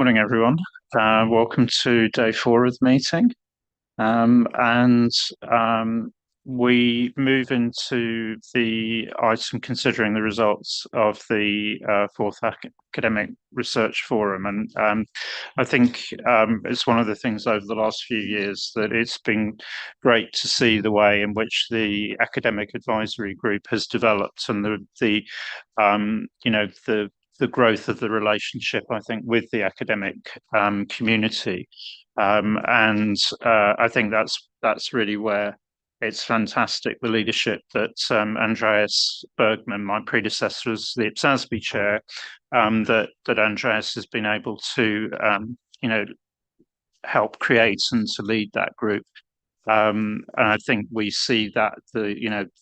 Morning, everyone. Welcome to day 4 of the meeting. And we move into the item considering the results of the fourth academic research forum. And I think it's one of the things over the last few years that it's been great to see the way in which the academic advisory group has developed and the growth of the relationship, I think, with the academic community. I think that's really where it's fantastic, the leadership that Andreas Bergman, my predecessor as the IPSASB chair, that Andreas has been able to help create and to lead that group. And I think we see that the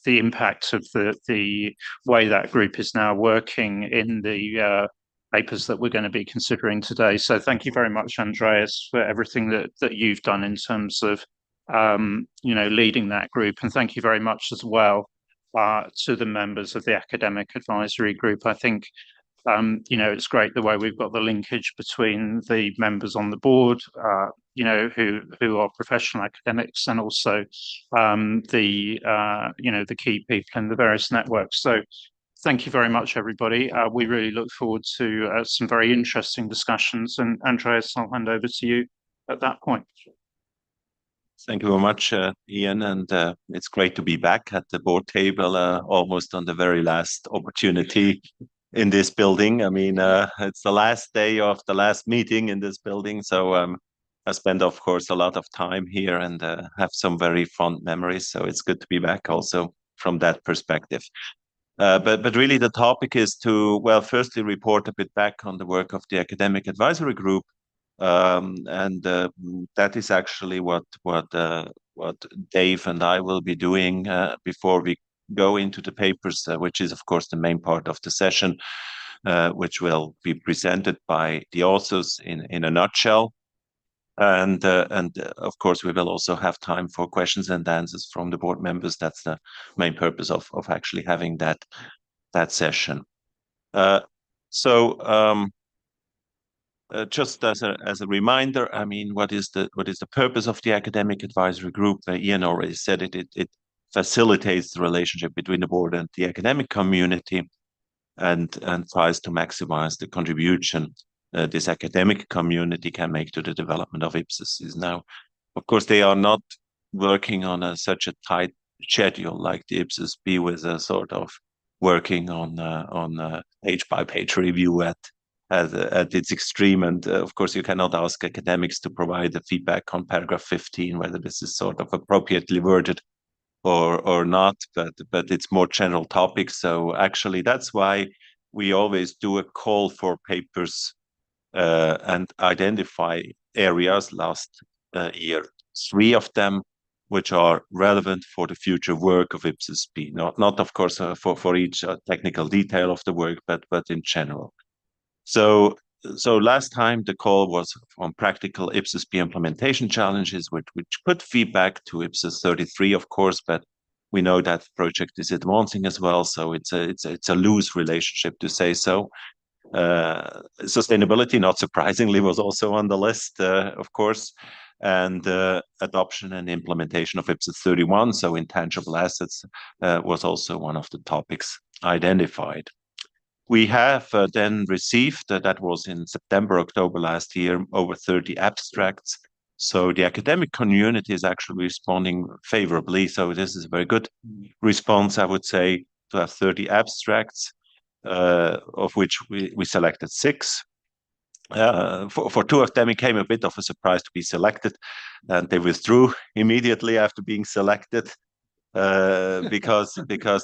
impact of the way that group is now working in the papers that we're going to be considering today. So thank you very much, Andreas, for everything that you've done in terms of leading that group, and thank you very much as well to the members of the academic advisory group. I think it's great the way we've got the linkage between the members on the board, who are professional academics, and also the key people in the various networks. So thank you very much, everybody. We really look forward to some very interesting discussions. And Andreas, I'll hand over to you at that point. Thank you very much, Ian, and it's great to be back at the board table, almost on the very last opportunity in this building. I mean, it's the last day of the last meeting in this building, so I spent, of course, a lot of time here and have some very fond memories. So it's good to be back also from that perspective. But really, the topic is to, well, firstly report a bit back on the work of the academic advisory group, and that is actually what Dave and I will be doing before we go into the papers, which is, of course, the main part of the session, which will be presented by the authors in a nutshell. And of course, we will also have time for questions and answers from the board members. That's the main purpose of actually having that session. Just as a reminder, I mean, what is the purpose of the academic advisory group? Ian already said it. It facilitates the relationship between the board and the academic community, and tries to maximize the contribution this academic community can make to the development of IPSASB. Now, of course, they are not working on such a tight schedule like the IPSASB, with a sort of working on a page-by-page review at its extreme. And of course, you cannot ask academics to provide the feedback on paragraph 15, whether this is sort of appropriately worded or not, but it's more general topics. So actually, that's why we always do a call for papers and identify areas. Last year, 3 of them, which are relevant for the future work of IPSASB. Not of course for each technical detail of the work, but in general. So last time the call was on practical IPSASB implementation challenges, which could feedback to IPSAS 33, of course, but we know that the project is advancing as well, so it's a loose relationship, to say so. Sustainability, not surprisingly, was also on the list, of course, and adoption and implementation of IPSAS 31, so intangible assets, was also one of the topics identified. We have then received, that was in September, October last year, over 30 abstracts. So the academic community is actually responding favorably. So this is a very good response, I would say, to have 30 abstracts, of which we selected 6. For 2 of them, it came a bit of a surprise to be selected, and they withdrew immediately after being selected. Because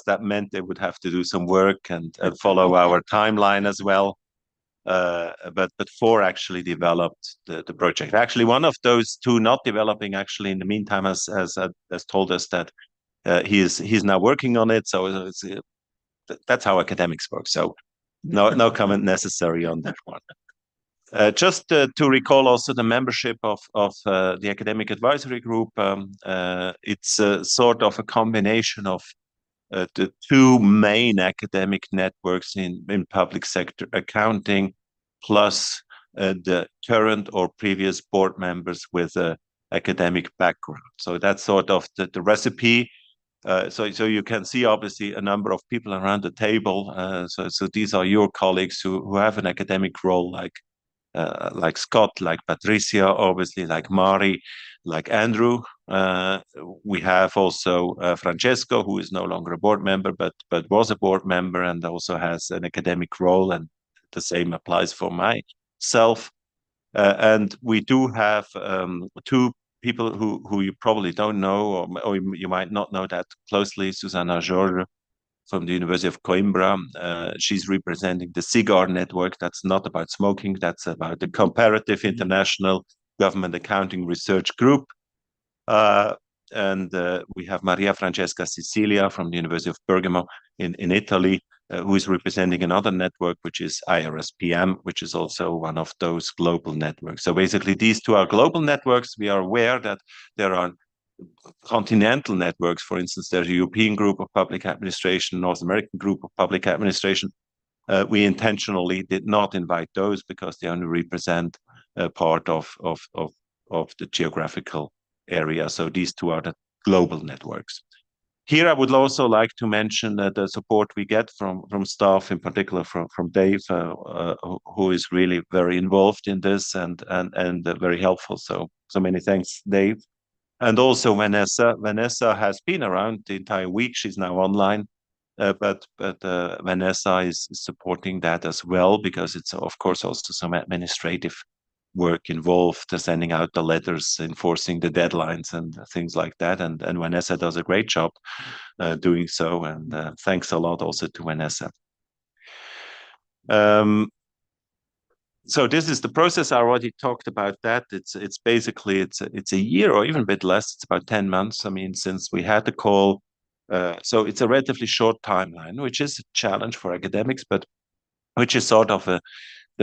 that meant they would have to do some work and follow our timeline as well. But 4 actually developed the project. Actually, one of those 2 not developing, actually in the meantime has told us that he's now working on it. So that's how academics work. So no comment necessary on that one. Just to recall also the membership of the academic advisory group, it's sort of a combination of the 2 main academic networks in public sector accounting, plus the current or previous board members with a academic background. So that's sort of the recipe. So you can see obviously a number of people around the table. So these are your colleagues who have an academic role, like Scott, like Patricia, obviously, like Mari, like Andrew. We have also Francesco, who is no longer a board member, but was a board member and also has an academic role, and the same applies for myself. And we do have two people who you probably don't know, or you might not know that closely. Susanna George from the University of Coimbra. She's representing the CIGAR network. That's not about smoking. That's about the Comparative International Government Accounting Research Group. And we have Maria Francesca Sicilia from the University of Bergamo in Italy, who is representing another network, which is IRSPM, which is also one of those global networks. So basically, these two are global networks. We are aware that there are continental networks. For instance, there's a European group of public administration, North American group of public administration. We intentionally did not invite those because they only represent a part of the geographical area. So these two are the global networks. Here, I would also like to mention the support we get from staff, in particular from Dave, who is really very involved in this and very helpful. So many thanks, Dave. And also Vanessa. Vanessa has been around the entire week. She's now online, but Vanessa is supporting that as well, because it's of course also some administrative work involved, sending out the letters, enforcing the deadlines and things like that. And Vanessa does a great job doing so. And thanks a lot also to Vanessa. So this is the process. I already talked about that. It's basically it's a year or even a bit less. It's about 10 months. I mean, since we had the call. So it's a relatively short timeline, which is a challenge for academics, but which is sort of the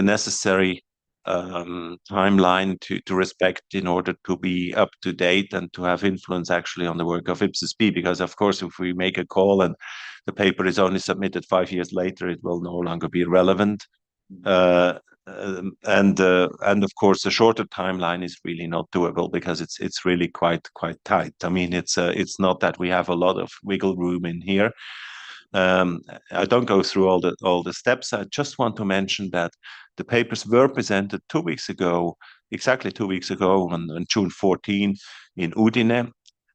necessary timeline to respect in order to be up to date and to have influence actually on the work of IPSASB. Because of course, if we make a call and the paper is only submitted 5 years later, it will no longer be relevant. And of course, a shorter timeline is really not doable because it's really quite tight. I mean, it's not that we have a lot of wiggle room in here. I don't go through all the steps. I just want to mention that the papers were presented 2 weeks ago, exactly 2 weeks ago, on June 14 in Udine.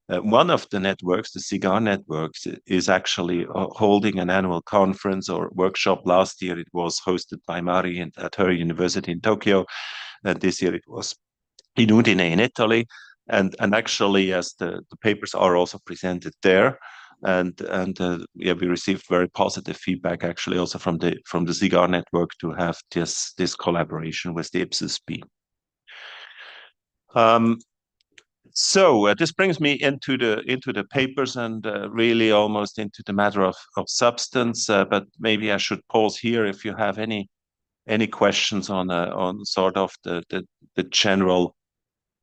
One of the networks, the CIGAR networks, is actually holding an annual conference or workshop. Last year it was hosted by Mari at her university in Tokyo, and this year it was in Udine in Italy. And actually, as the papers are also presented there, and yeah, we received very positive feedback actually also from the CIGAR network to have this collaboration with the IPSASB. So this brings me into the papers and really almost into the matter of substance. But maybe I should pause here if you have any questions on sort of the general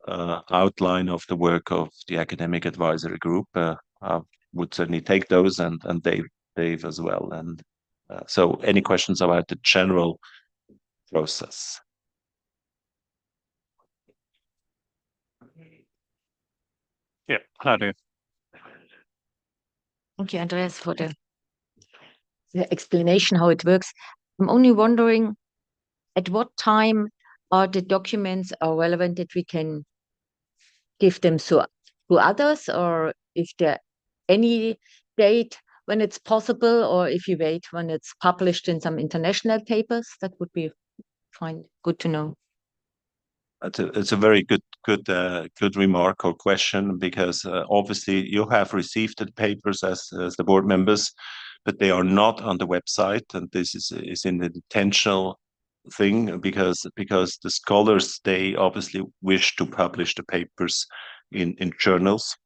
outline of the work of the academic advisory group. I would certainly take those and Dave as well. And so any questions about the general process? Yeah, Claudia. Thank you, Andreas, for the explanation how it works. I'm only wondering at what time are the documents are relevant that we can give them to others, or if there any date when it's possible, or if you wait when it's published in some international papers. That would be fine. Good to know. It's a very good remark or question, because obviously you have received the papers as the board members, but they are not on the website, and this is an intentional thing because the scholars, they obviously wish to publish the papers in journals,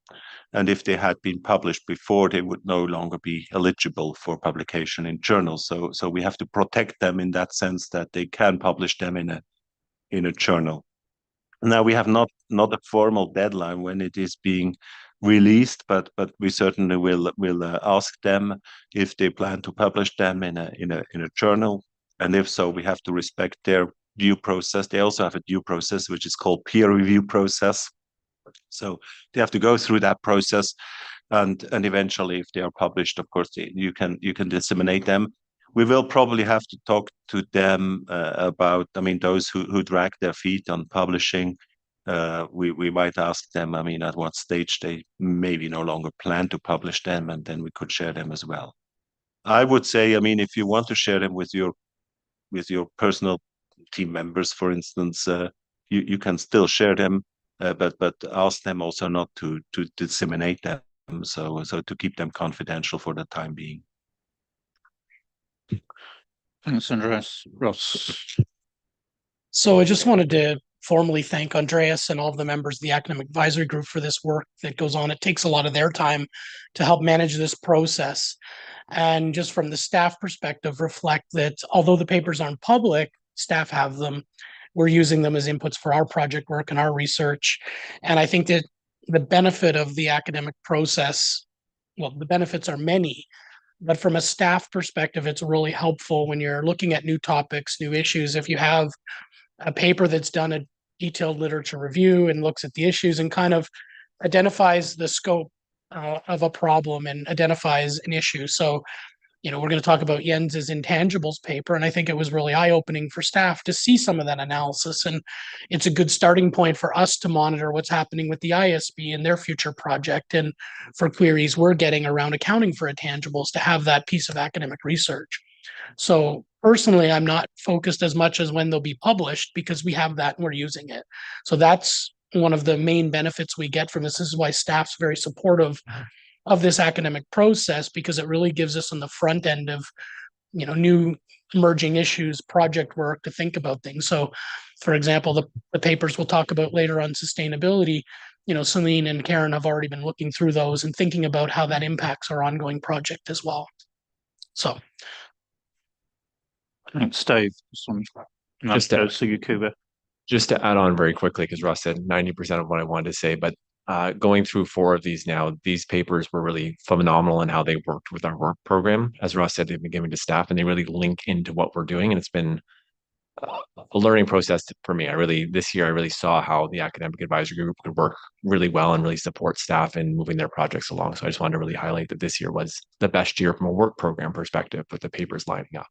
and if they had been published before, they would no longer be eligible for publication in journals. So we have to protect them in that sense that they can publish them in a journal. Now, we have not a formal deadline when it is being released, but we certainly will ask them if they plan to publish them in a journal, and if so, we have to respect their due process. They also have a due process, which is called peer review process. So they have to go through that process, and eventually, if they are published, of course, you can disseminate them. We will probably have to talk to them about, I mean, those who drag their feet on publishing. We might ask them, I mean, at what stage they maybe no longer plan to publish them, and then we could share them as well. I would say, I mean, if you want to share them with your personal team members, for instance, you can still share them, but ask them also not to disseminate them. So to keep them confidential for the time being. Thanks, Andreas. Ross. So I just wanted to formally thank Andreas and all of the members of the Academic Advisory Group for this work that goes on. It takes a lot of their time to help manage this process. And just from the staff perspective, reflect that although the papers aren't public, staff have them. We're using them as inputs for our project work and our research. And I think that the benefit of the academic process, well, the benefits are many, but from a staff perspective, it's really helpful when you're looking at new topics, new issues. If you have a paper that's done a detailed literature review and looks at the issues and kind of identifies the scope of a problem and identifies an issue. So, we're going to talk about Jens's intangibles paper, and I think it was really eye-opening for staff to see some of that analysis. And it's a good starting point for us to monitor what's happening with the ISB and their future project, and for queries we're getting around accounting for intangibles to have that piece of academic research. So personally, I'm not focused as much as when they'll be published, because we have that and we're using it. So that's one of the main benefits we get from this. This is why staff's very supportive of this academic process, because it really gives us on the front end of, new emerging issues, project work to think about things. So, for example, the papers we'll talk about later on sustainability, Celine and Karen have already been looking through those and thinking about how that impacts our ongoing project as well. So. Thanks, Dave. Just to add on very quickly, because Ross said 90% of what I wanted to say, but going through 4 of these now, these papers were really phenomenal in how they worked with our work program. As Ross said, they've been given to staff and they really link into what we're doing. And it's been a learning process for me. This year, I really saw how the academic advisory group could work really well and really support staff in moving their projects along. So I just wanted to really highlight that this year was the best year from a work program perspective with the papers lining up.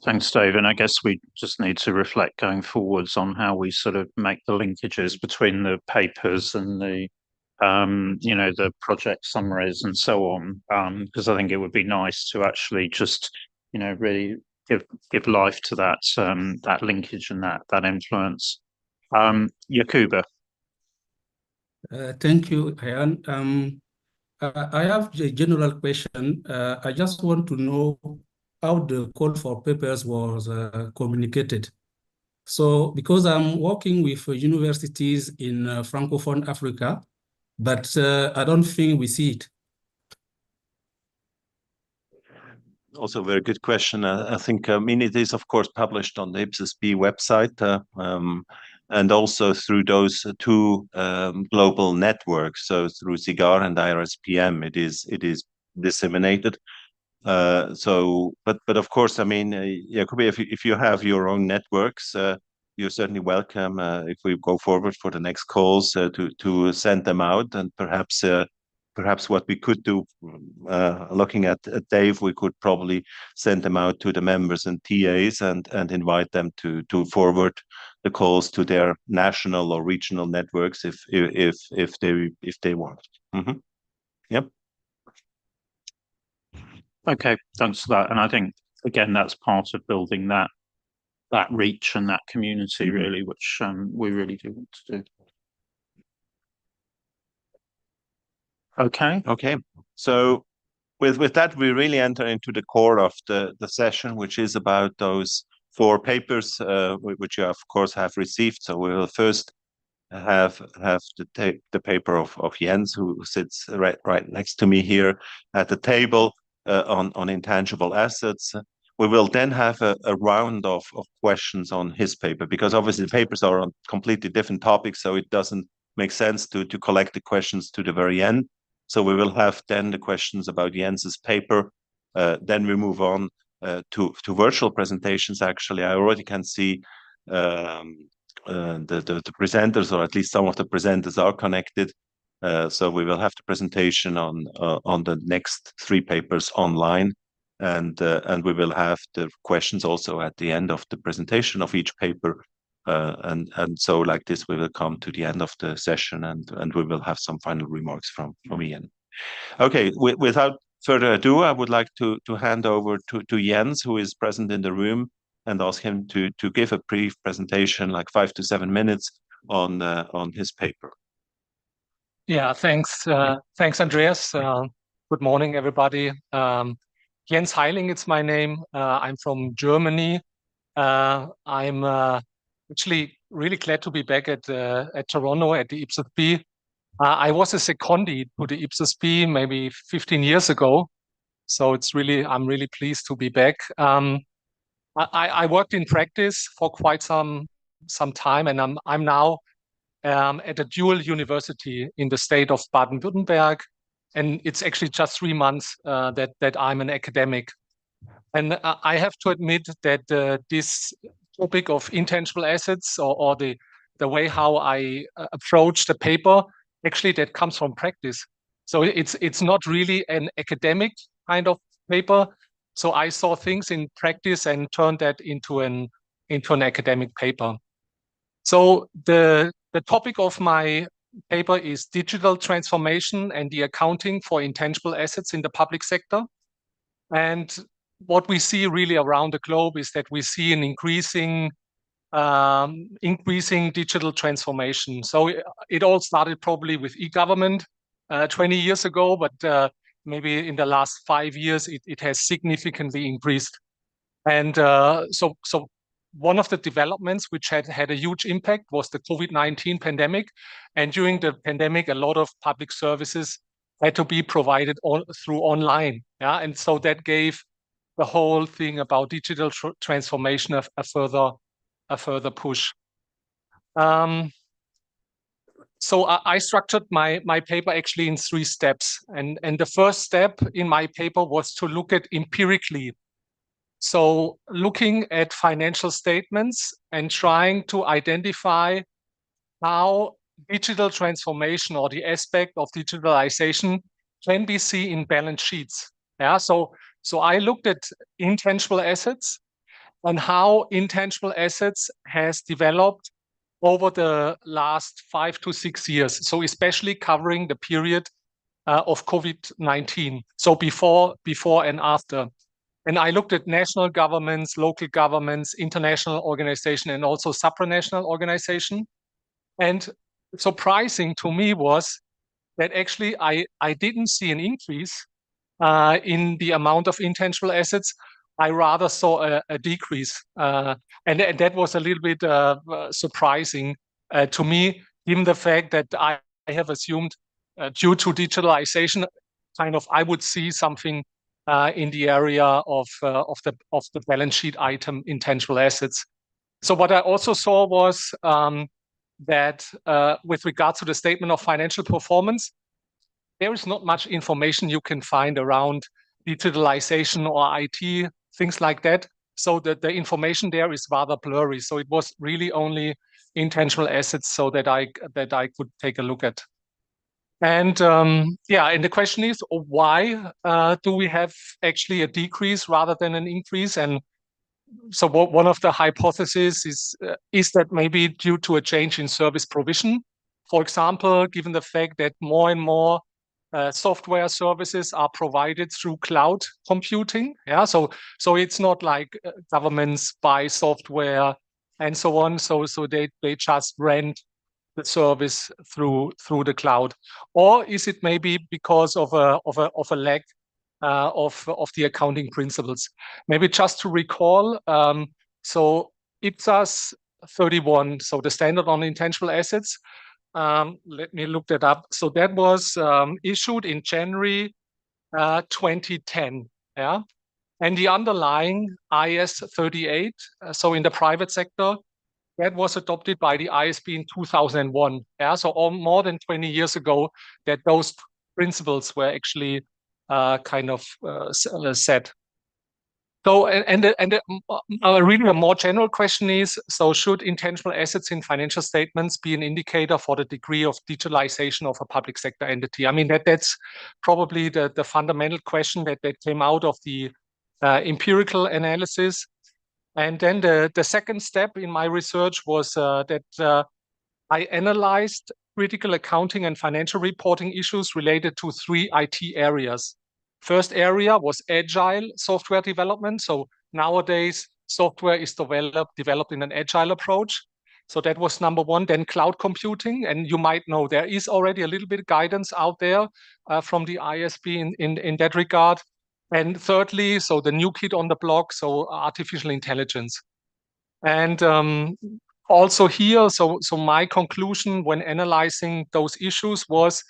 Thanks, Dave. And I guess we just need to reflect going forwards on how we sort of make the linkages between the papers and the, the project summaries and so on. Because I think it would be nice to actually just, really give life to that that linkage and that influence. Yakuba. Thank you, Ian. I have a general question. I just want to know how the call for papers was communicated. So, because I'm working with universities in Francophone Africa, but I don't think we see it. Also, a very good question. I think, it is, of course, published on the IPSASB website, and also through those 2 global networks. So through CIGAR and IRSPM, it is disseminated. But of course, Jacobi, if you have your own networks, you're certainly welcome, if we go forward for the next calls, to send them out. And perhaps what we could do, looking at Dave, we could probably send them out to the members and TAs and invite them to forward the calls to their national or regional networks if they want. Mm-hmm. Yep. Okay, thanks for that. And I think, again, that's part of building that reach and that community, really, which we really do want to do. Okay. So with that, we really enter into the core of the session, which is about those 4 papers, which you, of course, have received. So we will first have the paper of Jens, who sits right next to me here at the table, on intangible assets. We will then have a round of questions on his paper, because obviously the papers are on completely different topics, so it doesn't make sense to collect the questions to the very end. So we will have then the questions about Jens's paper. Then we move on to virtual presentations. Actually, I already can see the presenters, or at least some of the presenters are connected. So we will have the presentation on the next 3 papers online, and we will have the questions also at the end of the presentation of each paper. And so like this, we will come to the end of the session, and we will have some final remarks from Ian. Okay, without further ado, I would like to hand over to Jens, who is present in the room, and ask him to give a brief presentation, like 5 to 7 minutes, on his paper. Yeah, thanks. Thanks, Andreas. Good morning, everybody. Jens Heiling, it's my name. I'm from Germany. I'm actually really glad to be back at Toronto at the IPSASB. I was a secondee to the IPSASB maybe 15 years ago, so I'm really pleased to be back. I worked in practice for quite some time, and I'm now at a dual university in the state of Baden-Württemberg, and it's actually just 3 months that I'm an academic. And I have to admit that this topic of intangible assets, or the way how I approach the paper, actually that comes from practice. So it's not really an academic kind of paper. So I saw things in practice and turned that into an academic paper. So the topic of my paper is digital transformation and the accounting for intangible assets in the public sector. And what we see really around the globe is that we see an increasing digital transformation. So it all started probably with e-government 20 years ago, but maybe in the last 5 years, it has significantly increased. And so one of the developments which had a huge impact was the COVID-19 pandemic. And during the pandemic, a lot of public services had to be provided through online. Yeah, and so that gave the whole thing about digital transformation a further push. So I structured my paper actually in 3 steps. And the first step in my paper was to look at empirically. So looking at financial statements and trying to identify how digital transformation, or the aspect of digitalization, can be seen in balance sheets. Yeah, so I looked at intangible assets and how intangible assets has developed over the last 5 to 6 years. So especially covering the period of COVID-19. So before and after. And I looked at national governments, local governments, international organization, and also supranational organization. And surprising to me was that actually I didn't see an increase in the amount of intangible assets. I rather saw a decrease. And that was a little bit surprising to me, given the fact that I have assumed due to digitalization, kind of I would see something in the area of the balance sheet item intangible assets. So what I also saw was that with regard to the statement of financial performance, there is not much information you can find around digitalization or IT, things like that. So that the information there is rather blurry. So it was really only intangible assets, so that I could take a look at. And and the question is, why do we have actually a decrease rather than an increase? And so one of the hypotheses is that maybe due to a change in service provision. For example, given the fact that more and more software services are provided through cloud computing. Yeah, so it's not like governments buy software and so on. So they just rent the service through the cloud, or is it maybe because of a lack of the accounting principles? Maybe just to recall, so IPSAS 31, so the standard on intangible assets. Let me look that up. So that was issued in January 2010. Yeah, and the underlying IS 38. So in the private sector, that was adopted by the ISB in 2001. Yeah, so more than 20 years ago, that those principles were actually kind of set. So, really a more general question is, so should intangible assets in financial statements be an indicator for the degree of digitalization of a public sector entity? I mean, that's probably the fundamental question that came out of the empirical analysis. And then the second step in my research was that I analyzed critical accounting and financial reporting issues related to 3 IT areas. First area was agile software development. So nowadays, software is developed in an agile approach. So that was number one. Then cloud computing. And you might know there is already a little bit of guidance out there from the ISB in that regard. And thirdly, so the new kid on the block, so artificial intelligence. And also here, so my conclusion when analyzing those issues was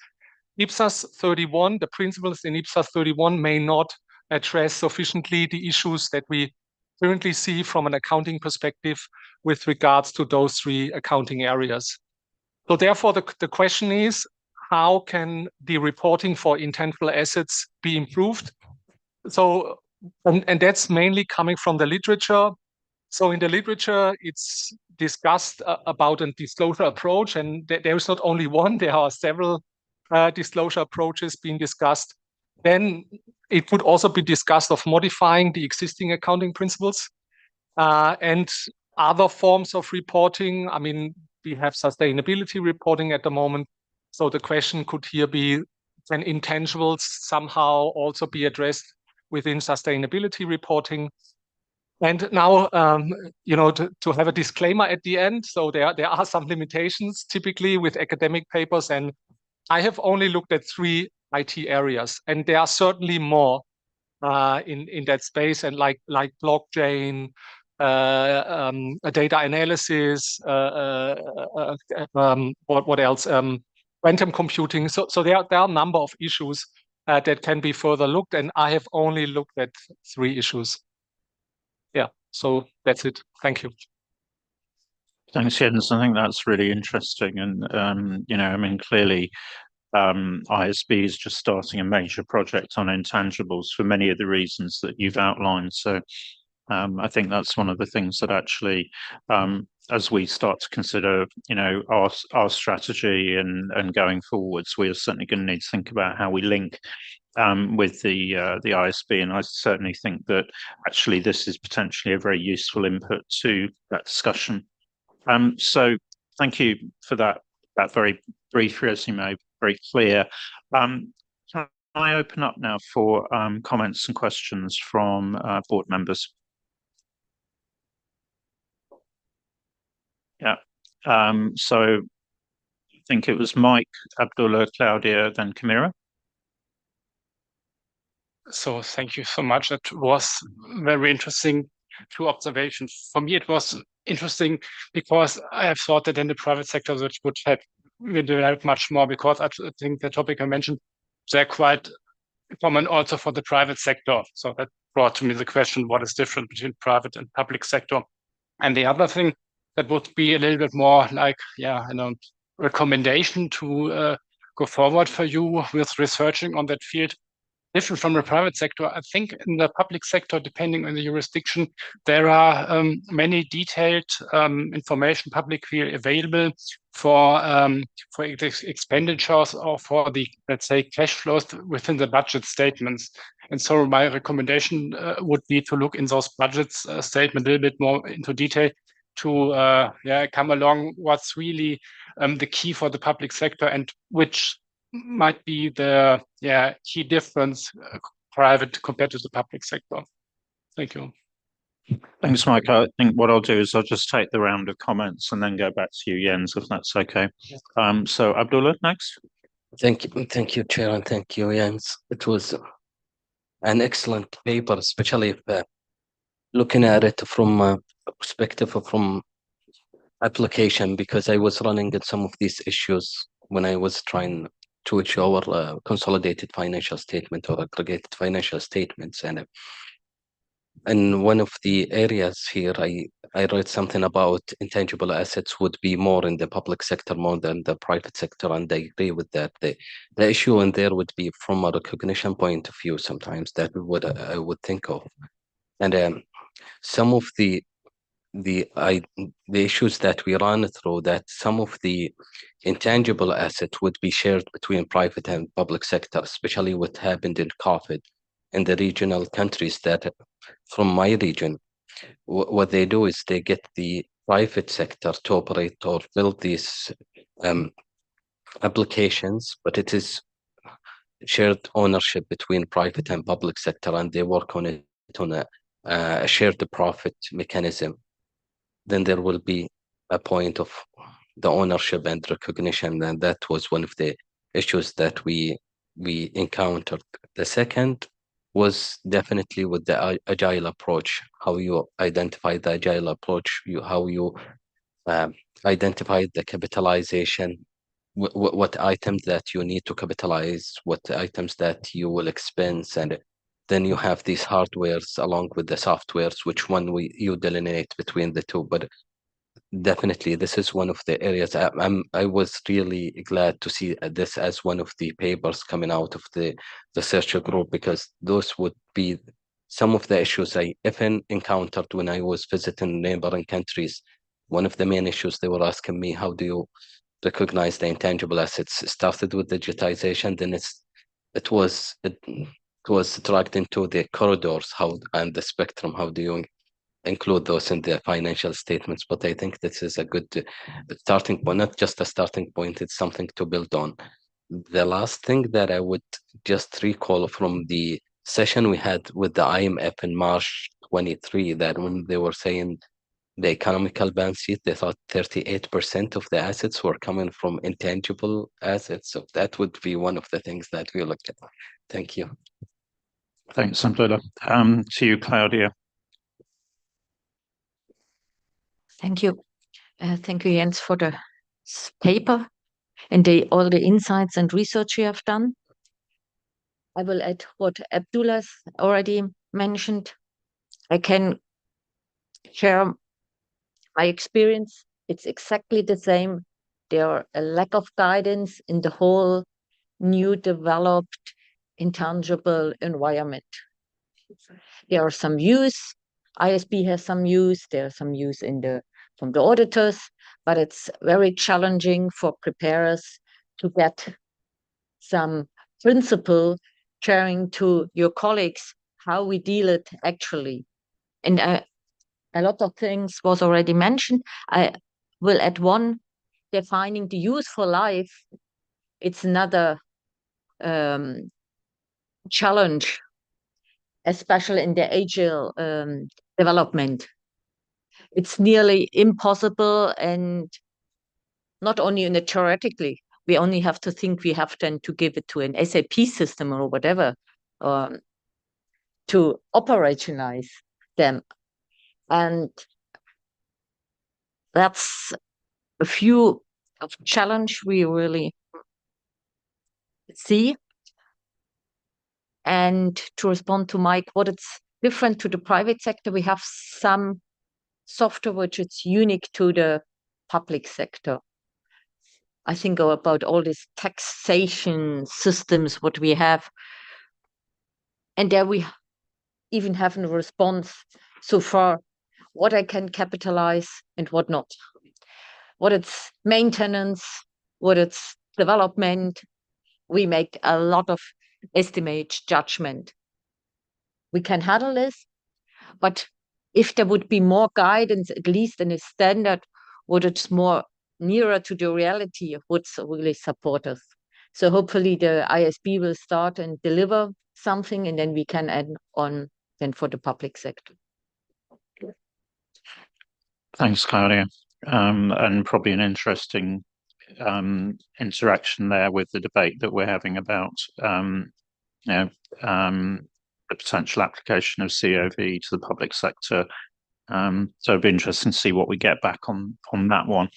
IPSAS 31, the principles in IPSAS 31 may not address sufficiently the issues that we currently see from an accounting perspective with regards to those 3 accounting areas. So therefore, the question is, how can the reporting for intangible assets be improved? So, and that's mainly coming from the literature. So in the literature, it's discussed about a disclosure approach, and there is not only one, there are several disclosure approaches being discussed. Then it could also be discussed of modifying the existing accounting principles and other forms of reporting. I mean, we have sustainability reporting at the moment. So the question could here be, can intangibles somehow also be addressed within sustainability reporting? And now, to have a disclaimer at the end. So there are some limitations typically with academic papers, and I have only looked at 3 IT areas, and there are certainly more in that space, and like blockchain, data analysis, what else? Quantum computing. So there are a number of issues that can be further looked, and I have only looked at 3 issues. Yeah, so that's it. Thank you. Thanks, Jens. I think that's really interesting. And, I mean, clearly, ISB is just starting a major project on intangibles for many of the reasons that you've outlined. So I think that's one of the things that actually, as we start to consider, our strategy and going forwards, we are certainly going to need to think about how we link with the ISB, and I certainly think that actually this is potentially a very useful input to that discussion. So thank you for that very brief resume, very clear. Can I open up now for comments and questions from board members? Yeah. So I think it was Mike, Abdullah, Claudia, then Kamira. So thank you so much. That was very interesting. 2 observations. For me, it was interesting because I have thought that in the private sector, which would have developed much more, because I think the topic I mentioned, they're quite common also for the private sector. So that brought to me the question, what is different between private and public sector? And the other thing that would be a little bit more like, recommendation to go forward for you with researching on that field. Different from the private sector, I think in the public sector, depending on the jurisdiction, there are many detailed information publicly available for expenditures or for the, let's say, cash flows within the budget statements. And so my recommendation would be to look in those budgets statement a little bit more into detail to come along what's really the key for the public sector and which might be the key difference private compared to the public sector. Thank you. Thanks, Mike. I think what I'll do is I'll just take the round of comments and then go back to you, Jens, if that's okay. Yeah. So Abdullah, next. Thank you, Chair, and thank you, Jens. It was an excellent paper, especially if, looking at it from a perspective from application, because I was running at some of these issues when I was trying to show our consolidated financial statement or aggregated financial statements. And one of the areas here, I read something about intangible assets would be more in the public sector more than the private sector, and I agree with that. The issue in there would be from a recognition point of view sometimes that I would think of. And some of the issues that we run through, that some of the intangible assets would be shared between private and public sector, especially what happened in COVID in the regional countries that from my region. What they do is they get the private sector to operate or build these applications, but it is shared ownership between private and public sector, and they work on it on a shared profit mechanism. Then there will be a point of the ownership and recognition, and that was one of the issues that we encountered. The second was definitely with the agile approach, how you identify the agile approach, how you identify the capitalization, what items that you need to capitalize, what items that you will expense, and then you have these hardwares along with the softwares, which one you delineate between the two. But definitely, this is one of the areas I was really glad to see this as one of the papers coming out of the research group, because those would be some of the issues I even encountered when I was visiting neighboring countries. One of the main issues they were asking me, how do you recognize the intangible assets? It started with digitization, then it was dragged into the corridors, and the spectrum, how do you include those in the financial statements? But I think this is a good starting point, not just a starting point, it's something to build on. The last thing that I would just recall from the session we had with the IMF in March 23, that when they were saying the economical balance sheet, they thought 38% of the assets were coming from intangible assets. So that would be one of the things that we look at. Thank you. Thanks, Abdullah. To you, Claudia. Thank you. Thank you, Jens, for the paper and all the insights and research you have done. I will add what Abdullah already mentioned. I can share my experience. It's exactly the same. There are a lack of guidance in the whole new developed intangible environment. There are some views. ISB has some views. There are some views from the auditors, but it's very challenging for preparers to get some principle sharing to your colleagues how we deal it actually. And a lot of things was already mentioned. I will add one: defining the useful life. It's another challenge, especially in the agile development. It's nearly impossible, and not only in the theoretically. We only have to think we have then to give it to an SAP system or whatever to operationalize them. And that's a few of challenge we really see. And to respond to Mike, what it's different to the private sector, we have some software which is unique to the public sector. I think about all these taxation systems what we have. And there we even have a response so far, what I can capitalize and what not. What it's maintenance, what it's development. We make a lot of estimate judgment. We can handle this, but if there would be more guidance, at least in a standard, would it's more nearer to the reality of what's really support us. So hopefully the ISB will start and deliver something, and then we can add on then for the public sector. Thanks, Claudia. And probably an interesting interaction there with the debate that we're having about the potential application of COV to the public sector. So it'd be interesting to see what we get back on that one.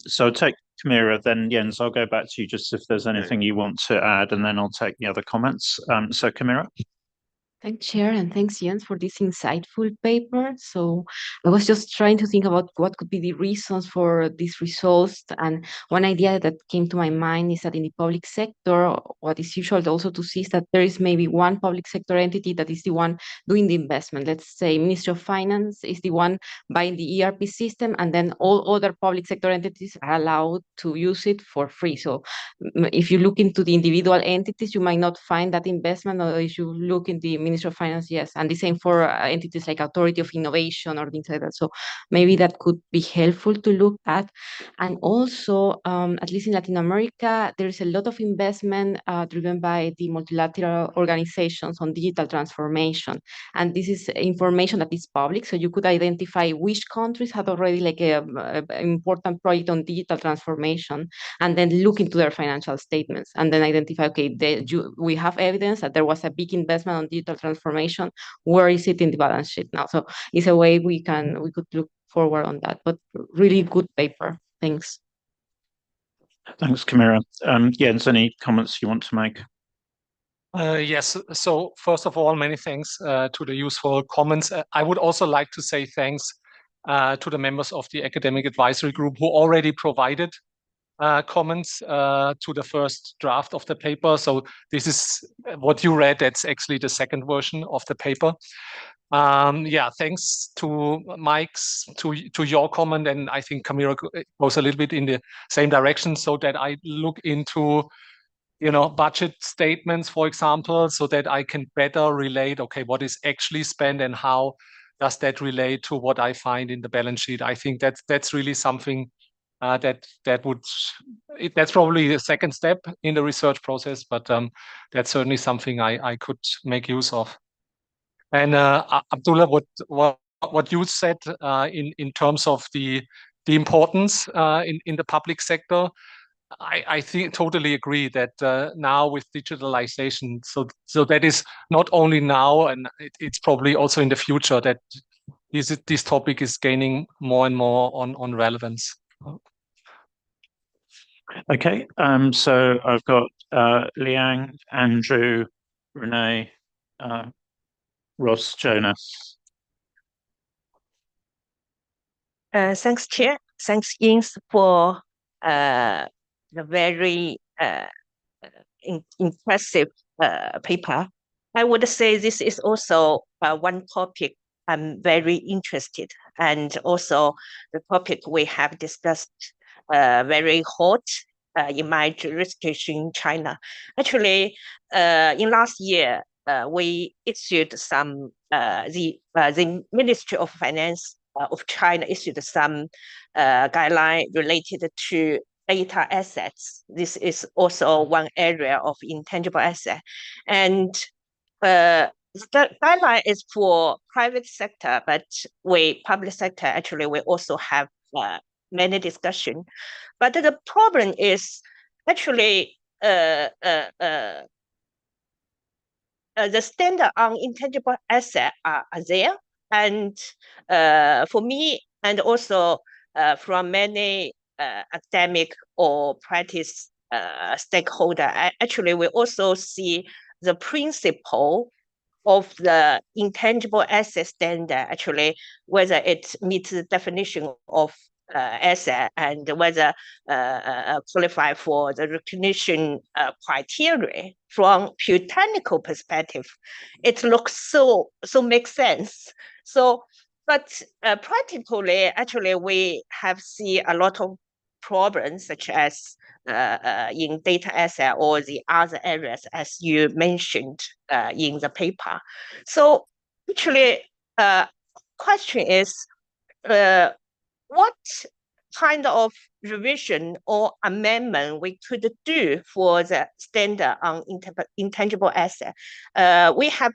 So take Camira, then Jens, I'll go back to you just if there's anything you want to add, and then I'll take the other comments. So Camira. Thanks, Chair, and thanks, Jens, for this insightful paper. So I was just trying to think about what could be the reasons for these results. And one idea that came to my mind is that in the public sector, what is usual also to see is that there is maybe one public sector entity that is the one doing the investment. Let's say Ministry of Finance is the one buying the ERP system, and then all other public sector entities are allowed to use it for free. So if you look into the individual entities, you might not find that investment, or if you look in the Ministry of Finance, yes, and the same for entities like Authority of Innovation or things like that. So maybe that could be helpful to look at. And also, at least in Latin America, there is a lot of investment driven by the multilateral organizations on digital transformation. And this is information that is public, so you could identify which countries have already like a important project on digital transformation, and then look into their financial statements and then identify, okay, we have evidence that there was a big investment on digital transformation. Where is it in the balance sheet now? So it's a way we could look forward on that, but really good paper. Thanks. Thanks, Camilla. Jens, any comments you want to make? Yes. So first of all, many thanks to the useful comments. I would also like to say thanks to the members of the academic advisory group who already provided comments to the first draft of the paper. So this is what you read. That's actually the second version of the paper. Yeah, thanks to Mike's, to your comment, and I think Camila goes a little bit in the same direction, so that I look into, budget statements, for example, so that I can better relate, okay, what is actually spent and how does that relate to what I find in the balance sheet. I think that's really something that's probably the second step in the research process, but that's certainly something I could make use of. And Abdullah, what you said in terms of the importance in the public sector, I think totally agree that now with digitalization, so that is not only now, and it's probably also in the future that this topic is gaining more and more on relevance. Okay, so I've got Liang, Andrew, Renee, Ross, Jonah. Thanks, Chair. Thanks, Jens, for the very impressive paper. I would say this is also one topic I'm very interested, and also the topic we have discussed very hot in my jurisdiction in China. Actually, in last year, we issued some, the Ministry of Finance of China issued some guideline related to data assets. This is also one area of intangible asset. And the guideline is for private sector, but public sector, actually, we also have many discussion. But the problem is actually the standard on intangible asset are there. And for me, and also from many academic or practice stakeholder, actually, we also see the principle of the intangible asset standard, actually, whether it meets the definition of asset and whether qualify for the recognition criteria from pure technical perspective, it looks so makes sense. So, but practically, actually, we have seen a lot of problems, such as in data asset or the other areas, as you mentioned in the paper. So, actually, question is, what kind of revision or amendment we could do for the standard on intangible asset? We have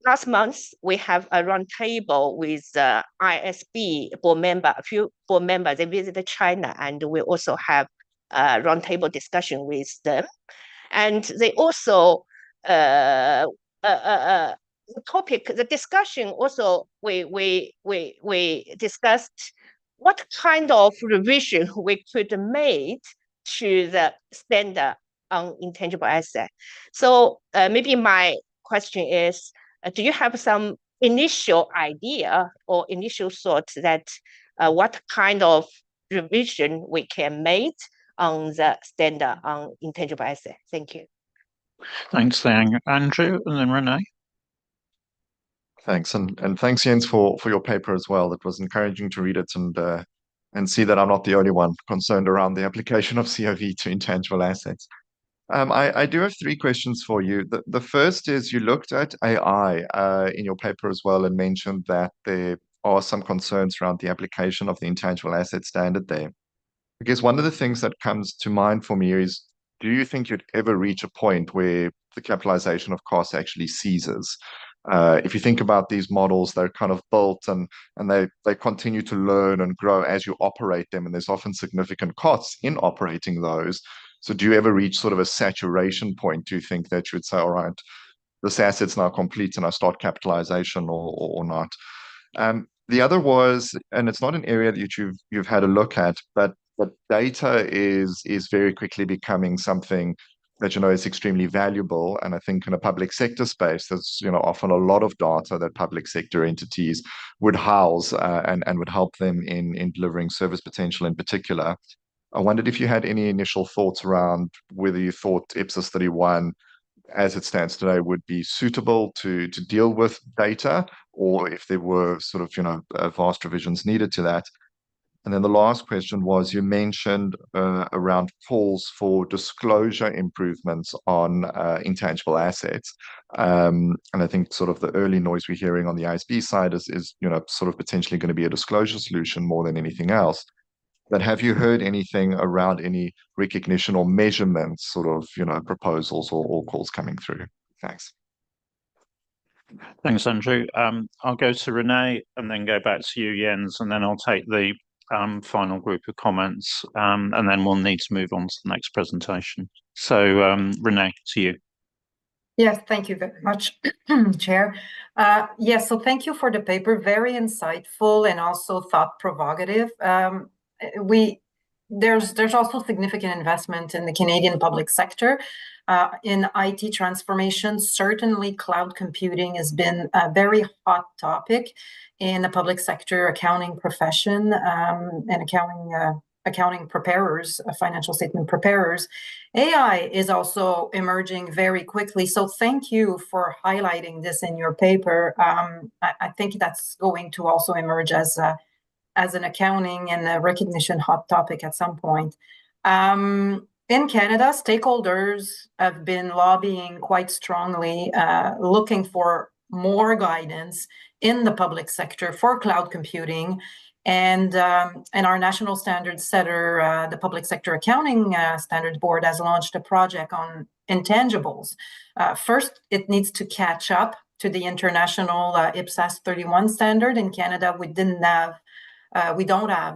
last month we have a roundtable with IPSASB board member, a few board members. They visited China, and we also have a roundtable discussion with them, and they also the discussion also we discussed what kind of revision we could make to the standard on intangible asset. So maybe my question is, do you have some initial idea or initial thoughts that what kind of revision we can make on the standard on intangible asset? Thank you. Thanks, Liang. Andrew, and then Renee. Thanks, and thanks, Jens, for your paper as well. It was encouraging to read it and see that I'm not the only one concerned around the application of COV to intangible assets. I do have three questions for you. The first is, you looked at AI in your paper as well and mentioned that there are some concerns around the application of the intangible asset standard there. I guess one of the things that comes to mind for me is, do you think you'd ever reach a point where the capitalization of costs actually ceases? If you think about these models, they're kind of built and they continue to learn and grow as you operate them, and there's often significant costs in operating those. So do you ever reach sort of a saturation point? Do you think that you would say, all right, this asset's now complete and I start capitalization or not? The other was, and it's not an area that you've had a look at, but data is very quickly becoming something that is extremely valuable. And I think in a public sector space, there's often a lot of data that public sector entities would house and would help them in delivering service potential in particular. I wondered if you had any initial thoughts around whether you thought IPSAS 31, as it stands today, would be suitable to deal with data, or if there were sort of vast revisions needed to that. And then the last question was, you mentioned around calls for disclosure improvements on intangible assets. And I think sort of the early noise we're hearing on the ISB side is sort of potentially going to be a disclosure solution more than anything else. But have you heard anything around any recognition or measurement sort of, proposals or calls coming through? Thanks. Thanks, Andrew. I'll go to Renee and then go back to you, Jens, and then I'll take the final group of comments, and then we'll need to move on to the next presentation. So, Renee, to you. Yes, thank you very much, Chair. Yes, so thank you for the paper. Very insightful and also thought-provocative. There's also significant investment in the Canadian public sector in IT transformation. Certainly, cloud computing has been a very hot topic in the public sector accounting profession and accounting preparers, financial statement preparers. AI is also emerging very quickly. So thank you for highlighting this in your paper. I think that's going to also emerge as an accounting and a recognition hot topic at some point. In Canada, stakeholders have been lobbying quite strongly, looking for more guidance in the public sector for cloud computing. And our national standards setter, the Public Sector Accounting Standards Board, has launched a project on intangibles. First, it needs to catch up to the international IPSASB 31 standard. In Canada, we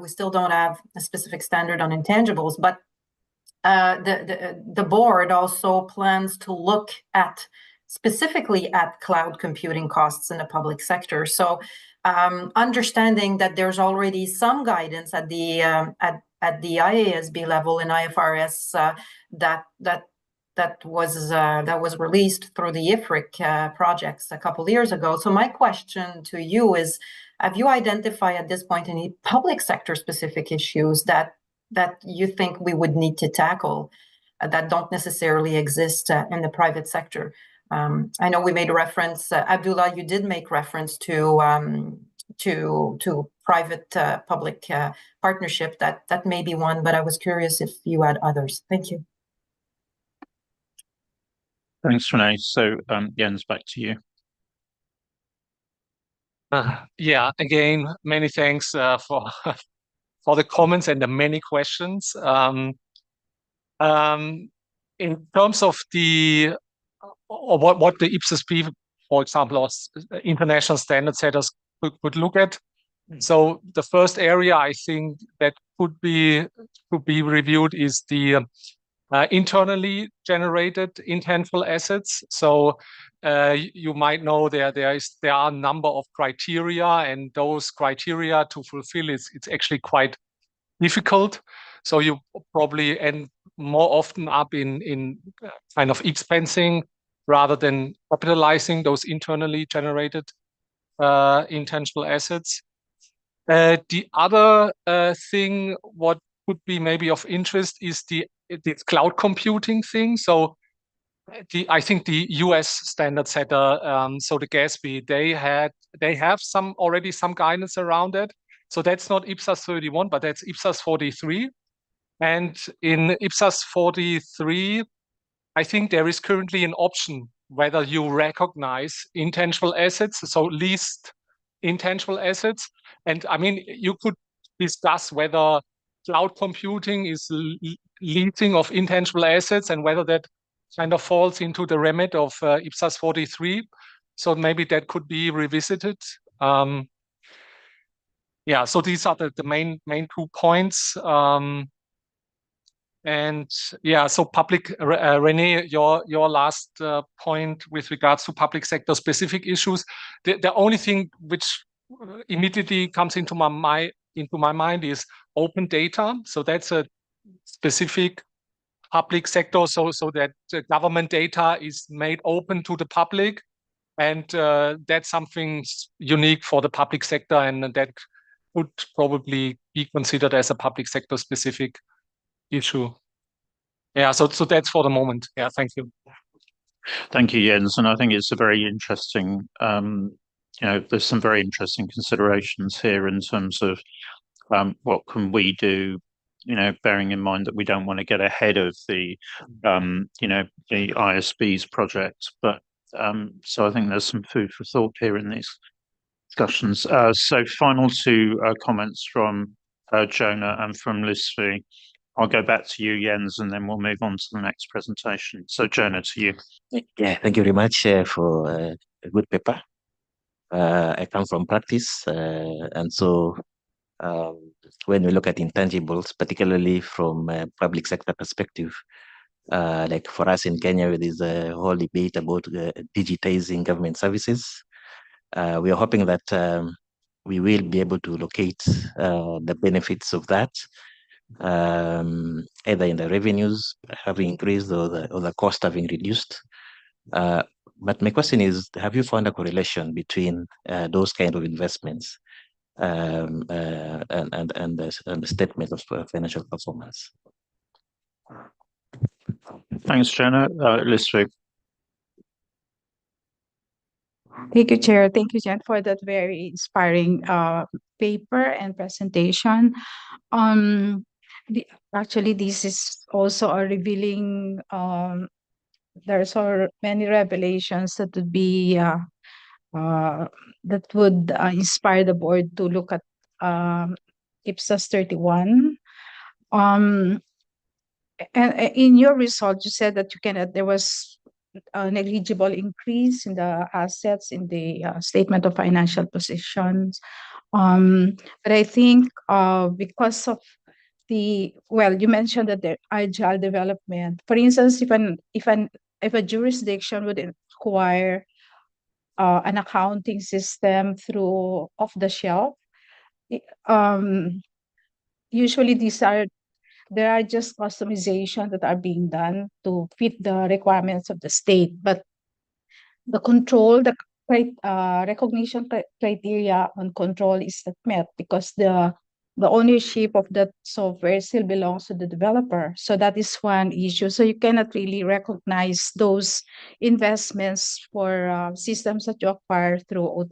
still don't have a specific standard on intangibles, but the board also plans to look at specifically at cloud computing costs in the public sector. So understanding that there's already some guidance at the IASB level in IFRS that was released through the IFRIC projects a couple of years ago. So my question to you is, have you identified at this point any public sector specific issues that you think we would need to tackle that don't necessarily exist in the private sector? I know we made a reference, Abdullah, you did make reference to private public partnership. That may be one, but I was curious if you had others. Thank you. Thanks, Renee. So, Jens, back to you. Yeah, again, many thanks for the comments and the many questions. In terms of what the IPSASB, for example, or international standard setters could look at. So the first area I think that could be reviewed is the internally generated intangible assets. So you might know there are a number of criteria, and those criteria to fulfill it's actually quite difficult. So you probably end more often up in kind of expensing rather than capitalizing those internally generated intangible assets. The other thing what would be maybe of interest is the cloud computing thing. So I think the US standard setter, so the GASB, they have already some guidance around it. So that's not IPSAS 31, but that's IPSAS 43. And in IPSAS 43, I think there is currently an option whether you recognize intangible assets, so leased intangible assets. And I mean, you could discuss whether cloud computing is leasing of intangible assets and whether that kind of falls into the remit of IPSAS 43. So maybe that could be revisited. Yeah, so these are the main 2 points. And yeah, so public, René, your last point with regards to public sector specific issues, the only thing which immediately comes into my mind is open data. So that's a specific public sector, so that government data is made open to the public, and that's something unique for the public sector, and that would probably be considered as a public sector specific issue. Yeah, so that's for the moment. Yeah, thank you. Thank you, Jens. And I think it's a very interesting, there's some very interesting considerations here in terms of what can we do, bearing in mind that we don't want to get ahead of the ISB's project. But so I think there's some food for thought here in these discussions. So final 2 comments from Jonah and from Lisvi. I'll go back to you, Jens, and then we'll move on to the next presentation. So, Jonah, to you. Yeah, thank you very much for a good paper. I come from practice, and so when we look at intangibles, particularly from a public sector perspective, like for us in Kenya, there's a whole debate about digitizing government services. We are hoping that we will be able to locate the benefits of that, either in the revenues having increased or the cost having reduced. But my question is, have you found a correlation between those kind of investments and the statement of financial performance? Thanks, Jonah. Lisvi. Thank you, Chair. Thank you, Jen, for that very inspiring paper and presentation. Actually, this is also a revealing. There's so many revelations that would be that would inspire the board to look at IPSAS 31. And in your result, you said that there was a negligible increase in the assets in the statement of financial positions. But I think because of you mentioned that the agile development, for instance, if a jurisdiction would acquire an accounting system through off the shelf, usually there are just customizations that are being done to fit the requirements of the state, but the control, the recognition criteria on control is not met because the ownership of that software still belongs to the developer. So that is one issue. So you cannot really recognize those investments for systems that you acquire through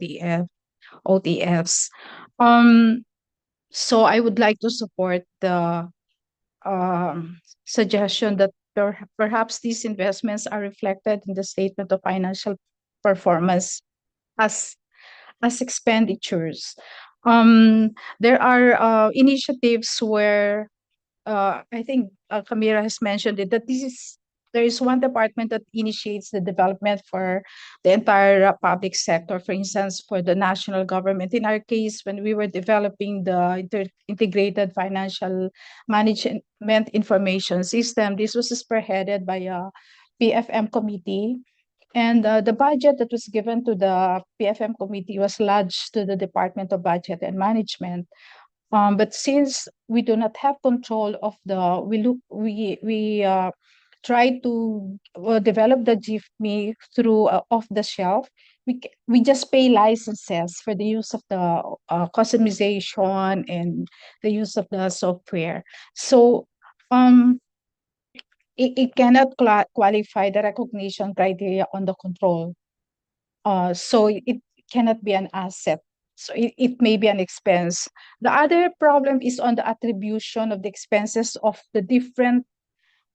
OTFs. So I would like to support the suggestion that perhaps these investments are reflected in the statement of financial performance as expenditures. There are initiatives where I think Camila has mentioned it, that there is one department that initiates the development for the entire public sector. For instance, for the national government. In our case, when we were developing the integrated financial management information system, this was spearheaded by a PFM committee. And the budget that was given to the PFM committee was lodged to the Department of Budget and Management. But since we do not have control of try to develop the GIFME through off the shelf, we just pay licenses for the use of the customization and the use of the software. So it cannot qualify the recognition criteria on the control. So it cannot be an asset. So it may be an expense. The other problem is on the attribution of the expenses of the different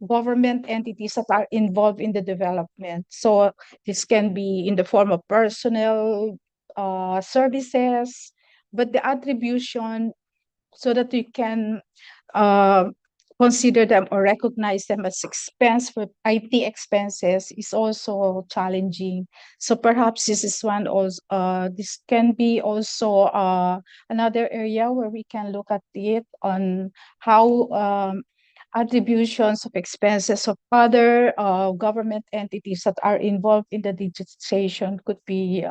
government entities that are involved in the development. So this can be in the form of personnel, services, but the attribution so that you can consider them or recognize them as expense for IT expenses is also challenging. So perhaps this is one also, this can be also another area where we can look at it on how attributions of expenses of other government entities that are involved in the digitization could be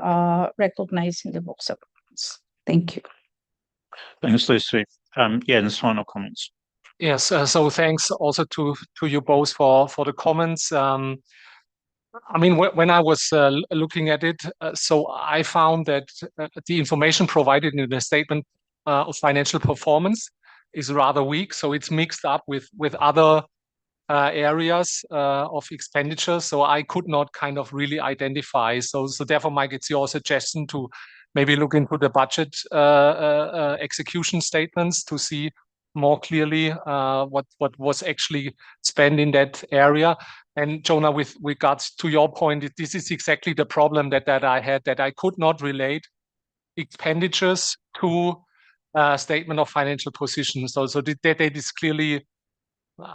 recognized in the books of accounts. Thank you. Thanks, Lucy. Jens, final comments. Yes, so thanks also to you both for the comments. I mean, when I was looking at it, so I found that the information provided in the statement of financial performance is rather weak. So it's mixed up with other areas of expenditure. So I could not kind of really identify. So therefore, Mike, it's your suggestion to maybe look into the budget execution statements to see more clearly what was actually spent in that area. And Jonah, with regards to your point, this is exactly the problem that I had, that I could not relate expenditures to statement of financial position. So that is clearly,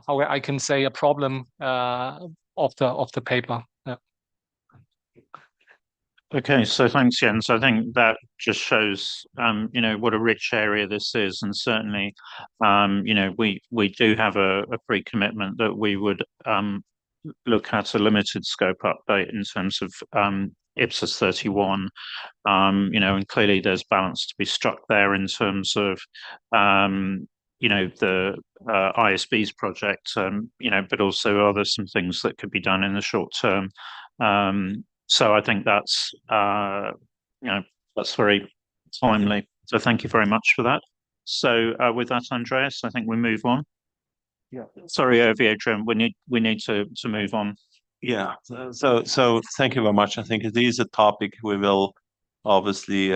how I can say, a problem of the paper. Yeah. Okay, so thanks, Jens. I think that just shows, you know, what a rich area this is, and certainly, you know, we do have a pre-commitment that we would look at a limited scope update in terms of IPSAS 31. You know, and clearly there's balance to be struck there in terms of you know, the ISB's project, you know, but also are there some things that could be done in the short term. So I think that's, you know, that's very timely. So thank you very much for that. So with that, Andreas, I think we move on. Yeah. Sorry, Adrian, we need to move on. Yeah. So thank you very much. I think it is a topic we will obviously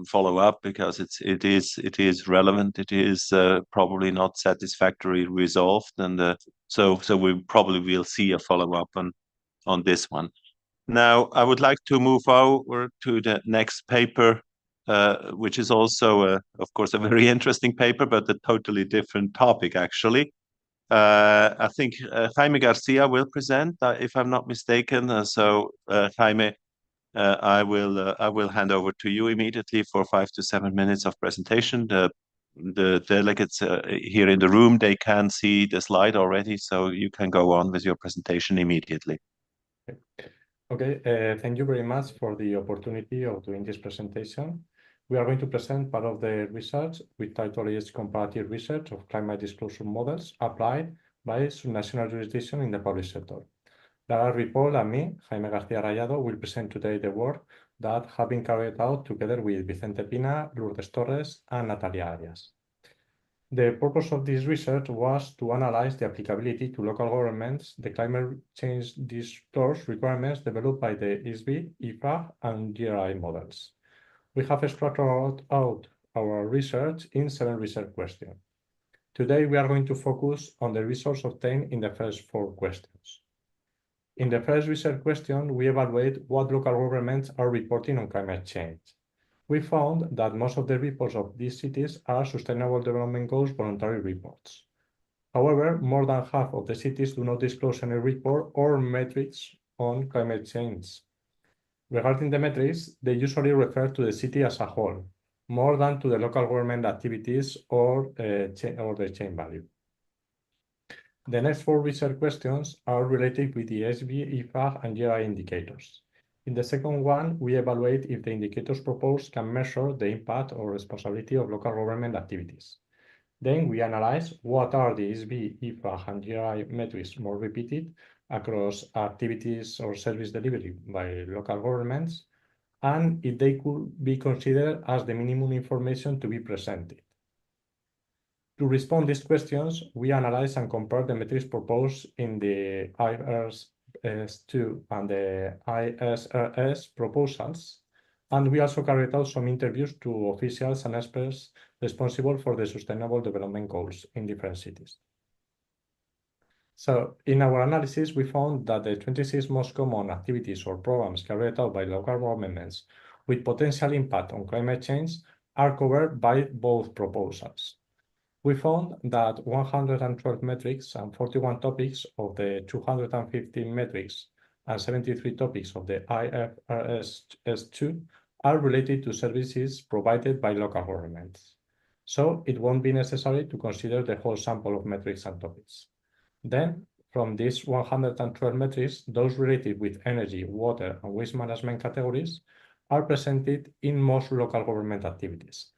follow up because it is relevant. It is probably not satisfactorily resolved, and so we probably will see a follow up on this one. Now I would like to move over to the next paper, which is also of course a very interesting paper, but a totally different topic actually. I think Jaime Garcia will present, if I'm not mistaken. So Jaime, I will hand over to you immediately for 5 to 7 minutes of presentation. The delegates here in the room, they can see the slide already, so you can go on with your presentation immediately. Okay, thank you very much for the opportunity of doing this presentation. We are going to present part of the research with title is Comparative Research of Climate Disclosure Models Applied by Subnational Jurisdiction in the Public Sector. Lara Ripoll and me, Jaime García Rayado, will present today the work that have been carried out together with Vicente Pina, Lourdes Torres, and Natalia Arias. The purpose of this research was to analyze the applicability to local governments, the climate change disclosure requirements developed by the ISB, IPSASB, and GRI models. We have structured out our research in 7 research questions. Today, we are going to focus on the results obtained in the first 4 questions. In the first research question, we evaluate what local governments are reporting on climate change. We found that most of the reports of these cities are Sustainable Development Goals voluntary reports. However, more than half of the cities do not disclose any report or metrics on climate change. Regarding the metrics, they usually refer to the city as a whole, more than to the local government activities or the chain value. The next 4 research questions are related with the ISB, IPSASB, and GRI indicators. In the second one, we evaluate if the indicators proposed can measure the impact or responsibility of local government activities. Then we analyze what are the ESB, IFA, and GRI metrics more repeated across activities or service delivery by local governments, and if they could be considered as the minimum information to be presented. To respond these questions, we analyze and compare the metrics proposed in the IPSASB and the ISRS proposals, and we also carried out some interviews to officials and experts responsible for the Sustainable Development Goals in different cities. So in our analysis, we found that the 26 most common activities or programs carried out by local governments with potential impact on climate change are covered by both proposals. We found that 112 metrics and 41 topics of the 215 metrics and 73 topics of the IFRS2 are related to services provided by local governments. So it won't be necessary to consider the whole sample of metrics and topics. Then, from these 112 metrics, those related with energy, water, and waste management categories are presented in most local government activities.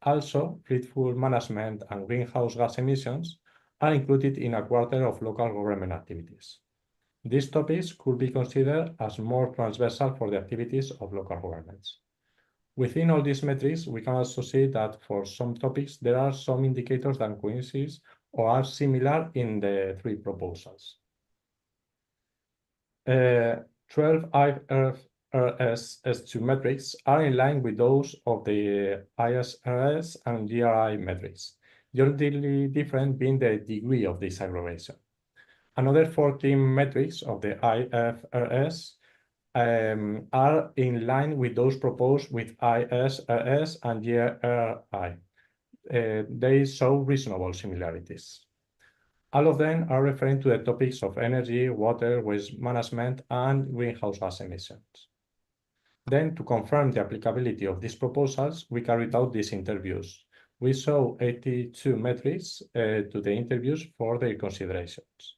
Also, fleet fuel management and greenhouse gas emissions are included in a quarter of local government activities. These topics could be considered as more transversal for the activities of local governments. Within all these metrics, we can also see that for some topics, there are some indicators that coincide or are similar in the three proposals. 12 IFRS2 metrics are in line with those of the ISRS and GRI metrics, the only difference being the degree of disaggregation. Another 14 metrics of the IFRS are in line with those proposed with ISRS and GRI. They show reasonable similarities. All of them are referring to the topics of energy, water, waste management, and greenhouse gas emissions. Then, to confirm the applicability of these proposals, we carried out these interviews. We saw 82 metrics to the interviews for their considerations.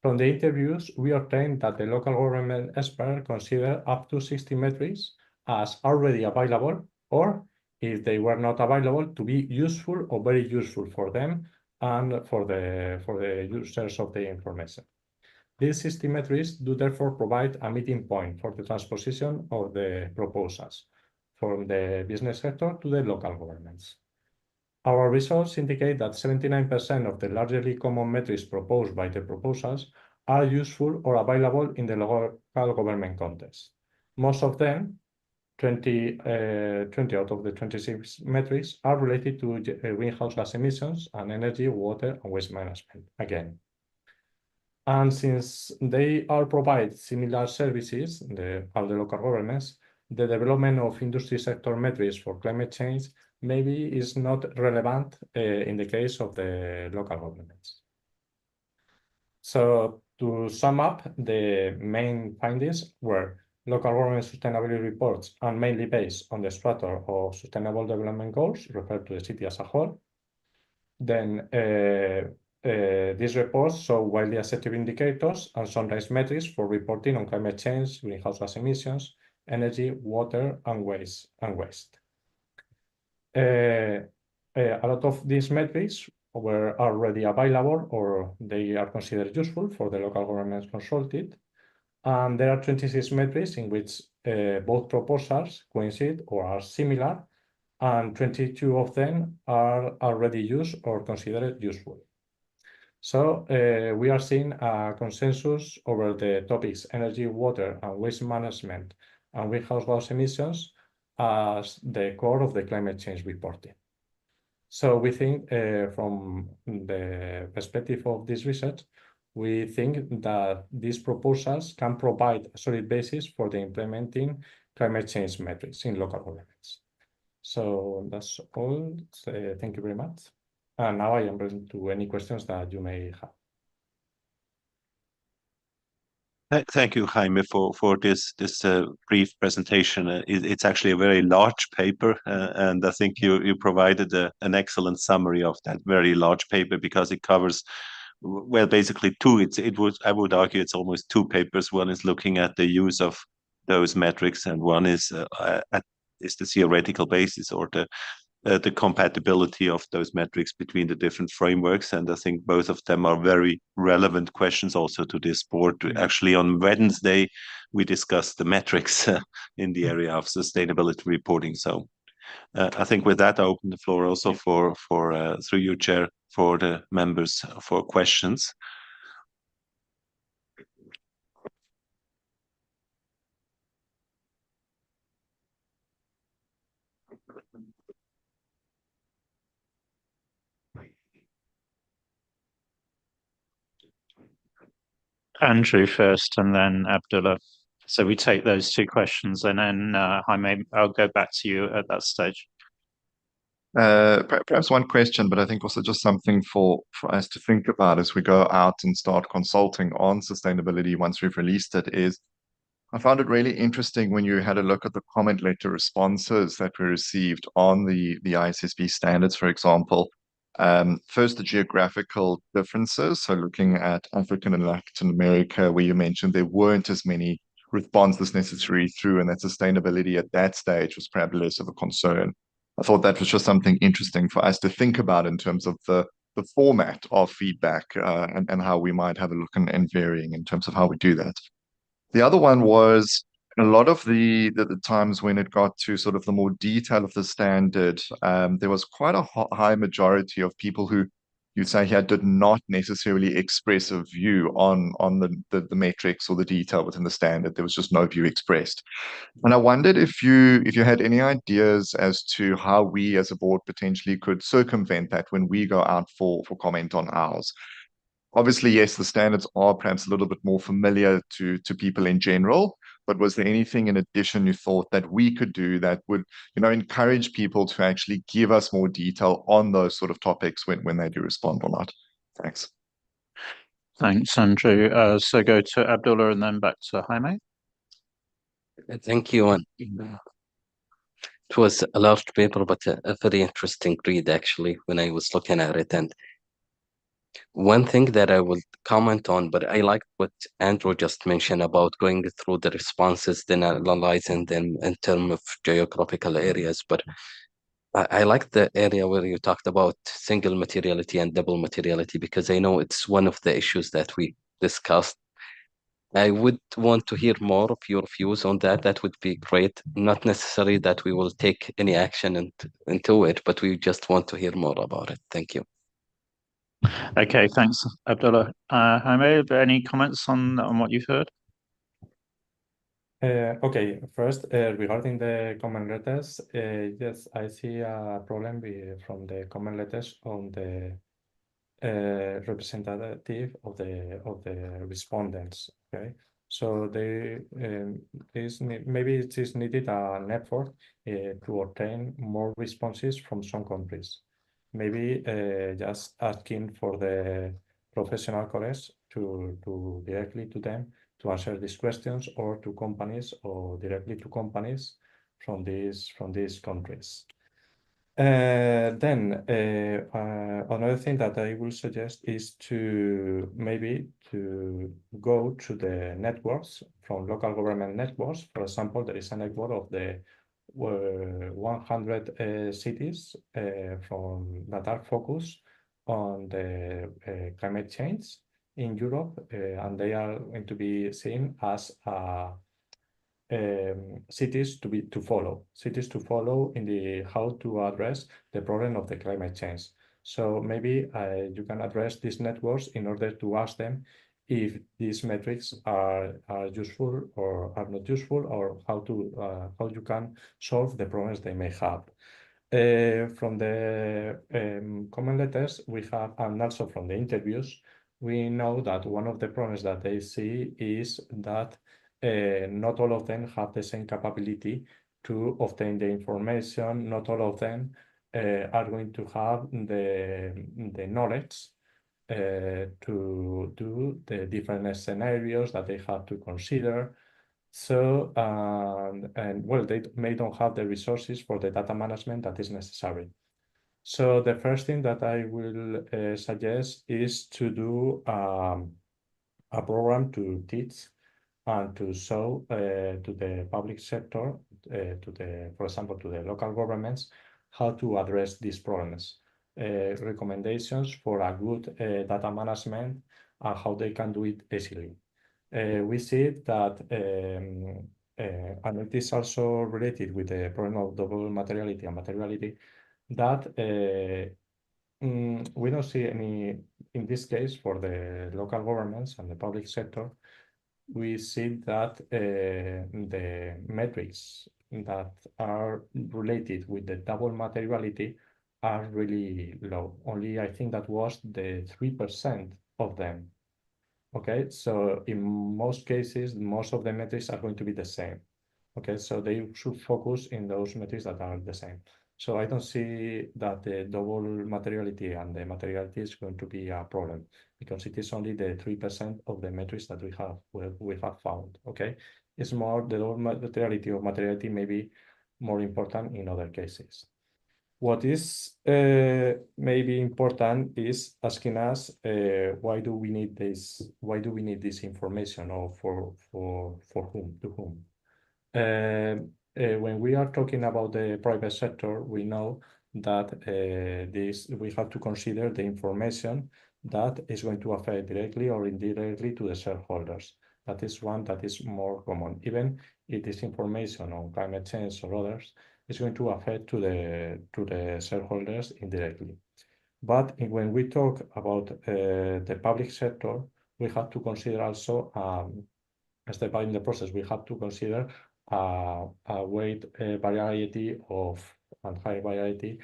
From the interviews, we obtained that the local government experts consider up to 60 metrics as already available, or if they were not available, to be useful or very useful for them and for the users of the information. These 60 metrics do therefore provide a meeting point for the transposition of the proposals from the business sector to the local governments. Our results indicate that 79% of the largely common metrics proposed by the proposals are useful or available in the local government context. Most of them, 20 out of the 26 metrics, are related to greenhouse gas emissions and energy, water, and waste management, again. And since they all provide similar services, all the local governments, the development of industry sector metrics for climate change maybe is not relevant in the case of the local governments. So to sum up, the main findings were local government sustainability reports are mainly based on the structure of Sustainable Development Goals referred to the city as a whole. Then these reports show widely accepted indicators and sunrise metrics for reporting on climate change, greenhouse gas emissions, energy, water, and waste. A lot of these metrics were already available or they are considered useful for the local governments consulted. And there are 26 metrics in which both proposals coincide or are similar, and 22 of them are already used or considered useful. So we are seeing a consensus over the topics energy, water, and waste management and greenhouse gas emissions as the core of the climate change reporting. So we think from the perspective of this research, we think that these proposals can provide a solid basis for the implementing climate change metrics in local governments. So that's all. Thank you very much. And now I am ready to any questions that you may have. Thank you, Jaime, for this brief presentation. It's actually a very large paper, and I think you provided an excellent summary of that very large paper because it covers, well, basically two. I would argue it's almost two papers. One is looking at the use of those metrics, and one is the theoretical basis or the compatibility of those metrics between the different frameworks. And I think both of them are very relevant questions also to this board. Actually, on Wednesday, we discussed the metrics in the area of sustainability reporting. So I think with that, I open the floor also for through you, Chair, for the members for questions. Andrew first and then Abdullah. So we take those two questions and then Jaime, I'll go back to you at that stage. Perhaps one question, but I think also just something for us to think about as we go out and start consulting on sustainability once we've released it is, I found it really interesting when you had a look at the comment letter responses that we received on the IPSASB standards, for example. First, the geographical differences. So looking at African and Latin America, where you mentioned there weren't as many responses necessary through, and that sustainability at that stage was perhaps less of a concern. I thought that was just something interesting for us to think about in terms of the format of feedback and how we might have a look and varying in terms of how we do that. The other one was a lot of the times when it got to sort of the more detail of the standard, there was quite a high majority of people who you say here did not necessarily express a view on the metrics or the detail within the standard. There was just no view expressed. And I wondered if you had any ideas as to how we as a board potentially could circumvent that when we go out for comment on ours. Obviously, yes, the standards are perhaps a little bit more familiar to people in general, but was there anything in addition you thought that we could do that would, encourage people to actually give us more detail on those sort of topics when they do respond or not? Thanks. Thanks, Andrew. So go to Abdullah and then back to Jaime. Thank you. It was a large paper, but a very interesting read, actually, when I was looking at it. And one thing that I will comment on, but I like what Andrew just mentioned about going through the responses, then analyzing them in terms of geographical areas. But I like the area where you talked about single materiality and double materiality, because I know it's one of the issues that we discussed. I would want to hear more of your views on that. That would be great. Not necessarily that we will take any action into it, but we just want to hear more about it. Thank you. Okay, thanks, Abdullah. Jaime, any comments on what you've heard? Okay, first, regarding the comment letters, yes, I see a problem from the comment letters on the representative of the respondents. Okay, so maybe it is needed an effort to obtain more responses from some countries. Maybe just asking for the professional colleagues to directly to them to answer these questions, or to companies, or directly to companies from these countries. Then another thing that I will suggest is to go to the networks from local government networks. For example, there is a network of the 100 cities that are focused on the climate change in Europe, and they are going to be seen as cities to follow in the how to address the problem of the climate change. So maybe you can address these networks in order to ask them if these metrics are useful or are not useful, or how you can solve the problems they may have. From the comment letters we have, and also from the interviews, we know that one of the problems that they see is that not all of them have the same capability to obtain the information. Not all of them are going to have the knowledge to do the different scenarios that they have to consider. So, and well, they may don't have the resources for the data management that is necessary. So the first thing that I will suggest is to do a program to teach and to show to the public sector, for example, to the local governments, how to address these problems, recommendations for a good data management and how they can do it easily. We see that, and it is also related with the problem of double materiality and materiality, that we don't see any, in this case, for the local governments and the public sector, we see that the metrics that are related with the double materiality are really low. Only I think that was the 3% of them. Okay, so in most cases, most of the metrics are going to be the same. Okay, so they should focus in those metrics that are the same. So I don't see that the double materiality and the materiality is going to be a problem, because it is only the 3% of the metrics that we have found. Okay, it's more the double materiality or materiality may be more important in other cases. What is maybe important is asking us why do we need this? Why do we need this information, or for whom, to whom? When we are talking about the private sector, we know that we have to consider the information that is going to affect directly or indirectly to the shareholders. That is one that is more common. Even if this information on climate change or others is going to affect to the shareholders indirectly. But when we talk about the public sector, we have to consider also a step in the process. We have to consider a wide variety of and high variety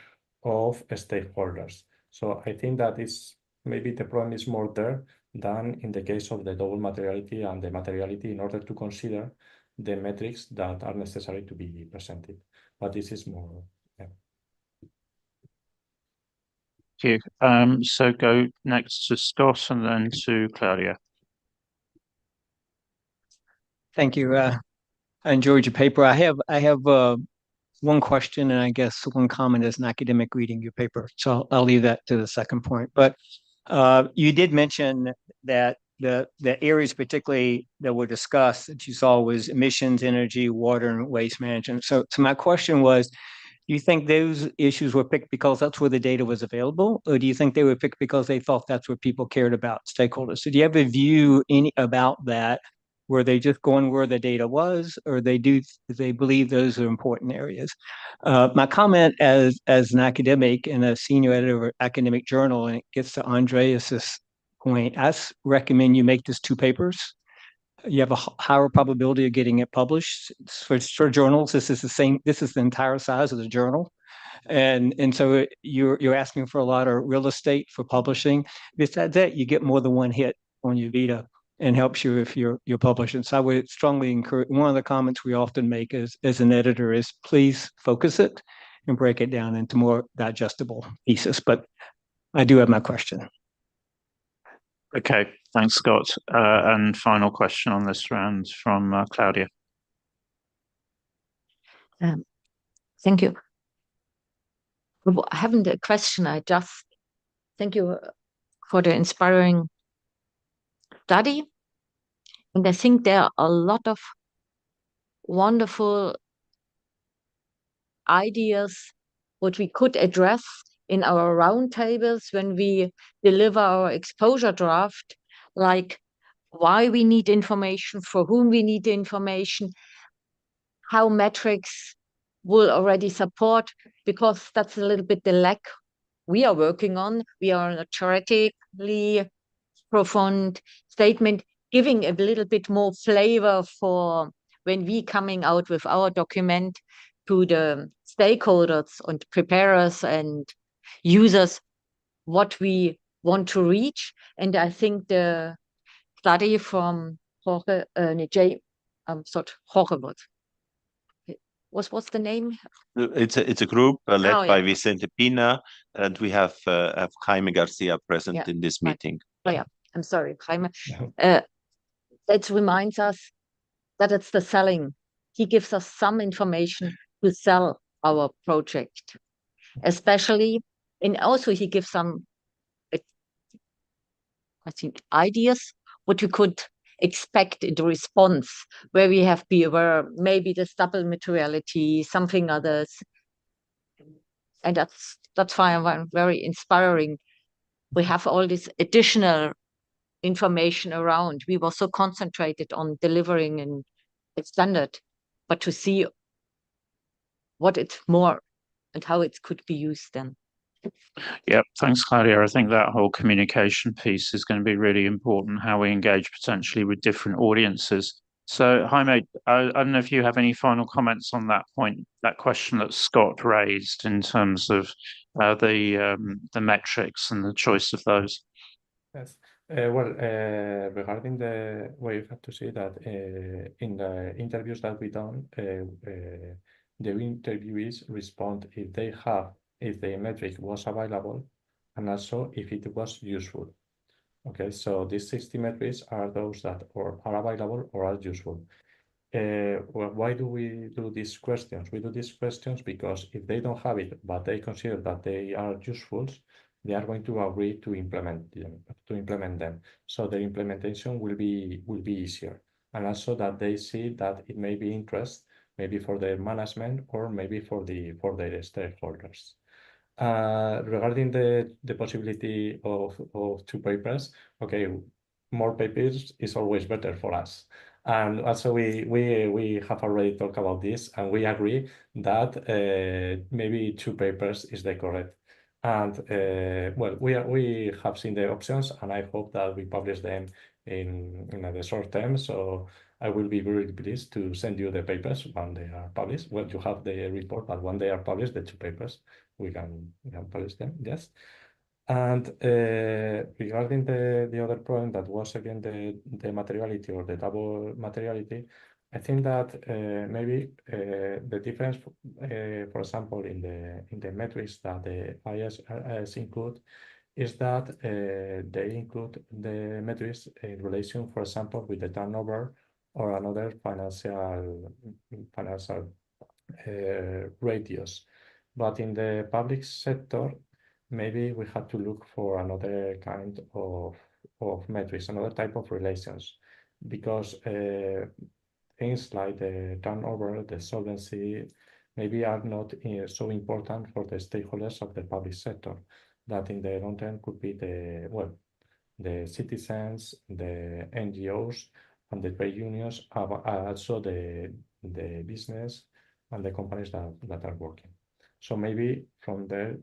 of stakeholders. So I think that is maybe the problem is more there than in the case of the double materiality and the materiality, in order to consider the metrics that are necessary to be presented. But this is more. Yeah. Thank you. So go next to Scott and then to Claudia. Thank you. I enjoyed your paper. I have one question and I guess one comment as an academic reading your paper. So I'll leave that to the second point. But you did mention that the areas particularly that were discussed that you saw was emissions, energy, water, and waste management. So my question was, do you think those issues were picked because that's where the data was available, or do you think they were picked because they thought that's what people cared about, stakeholders? So do you have a view about that? Were they just going where the data was, or they believe those are important areas? My comment as an academic and a senior editor of an academic journal, and it gets to Andreas's point, I recommend you make this 2 papers. You have a higher probability of getting it published. For journals, this is the entire size of the journal. And so you're asking for a lot of real estate for publishing. Besides that, you get more than one hit on your vita, and helps you if you're publishing. So I would strongly encourage, one of the comments we often make as an editor is, please focus it and break it down into more digestible pieces. But I do have my question. Okay, thanks, Scott. And final question on this round from Claudia. Thank you. I haven't a question. I just thank you for the inspiring study. And I think there are a lot of wonderful ideas what we could address in our roundtables when we deliver our exposure draft, like why we need information, for whom we need the information, how metrics will already support, because that's a little bit the lack we are working on. We are in a theoretically profound statement, giving a little bit more flavor for when we coming out with our document to the stakeholders and preparers and users what we want to reach. And I think the study from Jorge, Jorge, what's the name? It's a group led by Vicente Pina, and we have Jaime Garcia present in this meeting. Oh yeah, I'm sorry, Jaime. It reminds us that it's the selling. He gives us some information to sell our project, especially, and also he gives some, I think, ideas what you could expect in the response, where we have to be aware, maybe the double materiality, something others. And that's why I'm very inspiring. We have all this additional information around. We were so concentrated on delivering and a standard, but to see what it's more and how it could be used then. Yeah, thanks, Claudia. I think that whole communication piece is going to be really important, how we engage potentially with different audiences. So, Jaime, I don't know if you have any final comments on that point, that question that Scott raised in terms of the metrics and the choice of those. Yes. Regarding the way you have to say that in the interviews that we done, the interviewees respond if the metric was available and also if it was useful. Okay, so these 60 metrics are those that are available or are useful. Why do we do these questions? We do these questions because if they don't have it, but they consider that they are useful, they are going to agree to implement them. So their implementation will be easier, and also that they see that it may be interest, maybe for their management or maybe for their stakeholders. Regarding the possibility of 2 papers, okay, more papers is always better for us. And also we have already talked about this, and we agree that maybe 2 papers is the correct. And well, we have seen the options, and I hope that we publish them in the short term. So I will be very pleased to send you the papers when they are published. Well, you have the report, but when they are published, the 2 papers, we can publish them. Yes. And regarding the other problem that was again the materiality or the double materiality, I think that maybe the difference, for example, in the metrics that the IPSASB include, is that they include the metrics in relation, for example, with the turnover or another financial ratios. But in the public sector, maybe we have to look for another kind of metrics, another type of relations, because things like the turnover, the solvency, maybe are not so important for the stakeholders of the public sector. That in the long term could be the citizens, the NGOs, and the trade unions, also the business and the companies that are working. So maybe from there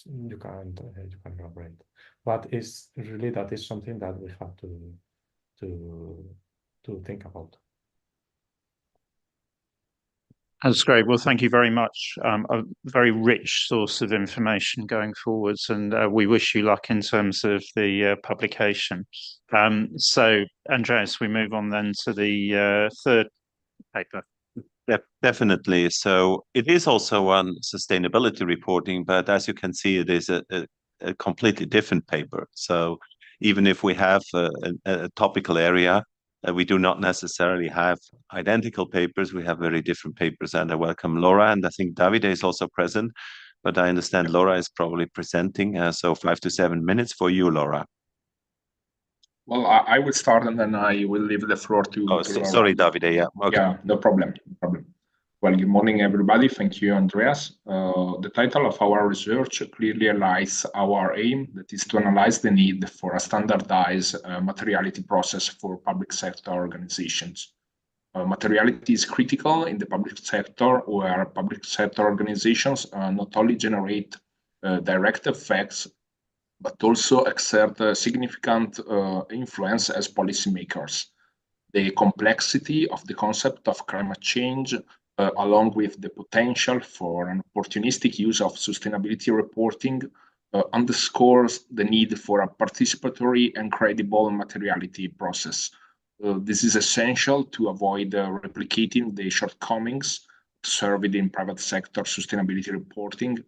you can elaborate. But it's really that is something that we have to think about. That's great. Well, thank you very much. A very rich source of information going forwards, and we wish you luck in terms of the publication. So, Andreas, we move on then to the third paper. Definitely. So it is also on sustainability reporting, but as you can see, it is a completely different paper. So even if we have a topical area, we do not necessarily have identical papers. We have very different papers, and I welcome Laura, and I think Davide is also present, but I understand Laura is probably presenting. So 5 to 7 minutes for you, Laura. Well, I will start and then I will leave the floor to Laura. Sorry, Davide. Yeah. Okay. Yeah, no problem. Well, good morning, everybody. Thank you, Andreas. The title of our research clearly highlights our aim, that is to analyze the need for a standardized materiality process for public sector organizations. Materiality is critical in the public sector, where public sector organizations not only generate direct effects, but also exert a significant influence as policymakers. The complexity of the concept of climate change, along with the potential for an opportunistic use of sustainability reporting, underscores the need for a participatory and credible materiality process. This is essential to avoid replicating the shortcomings observed in private sector sustainability reporting,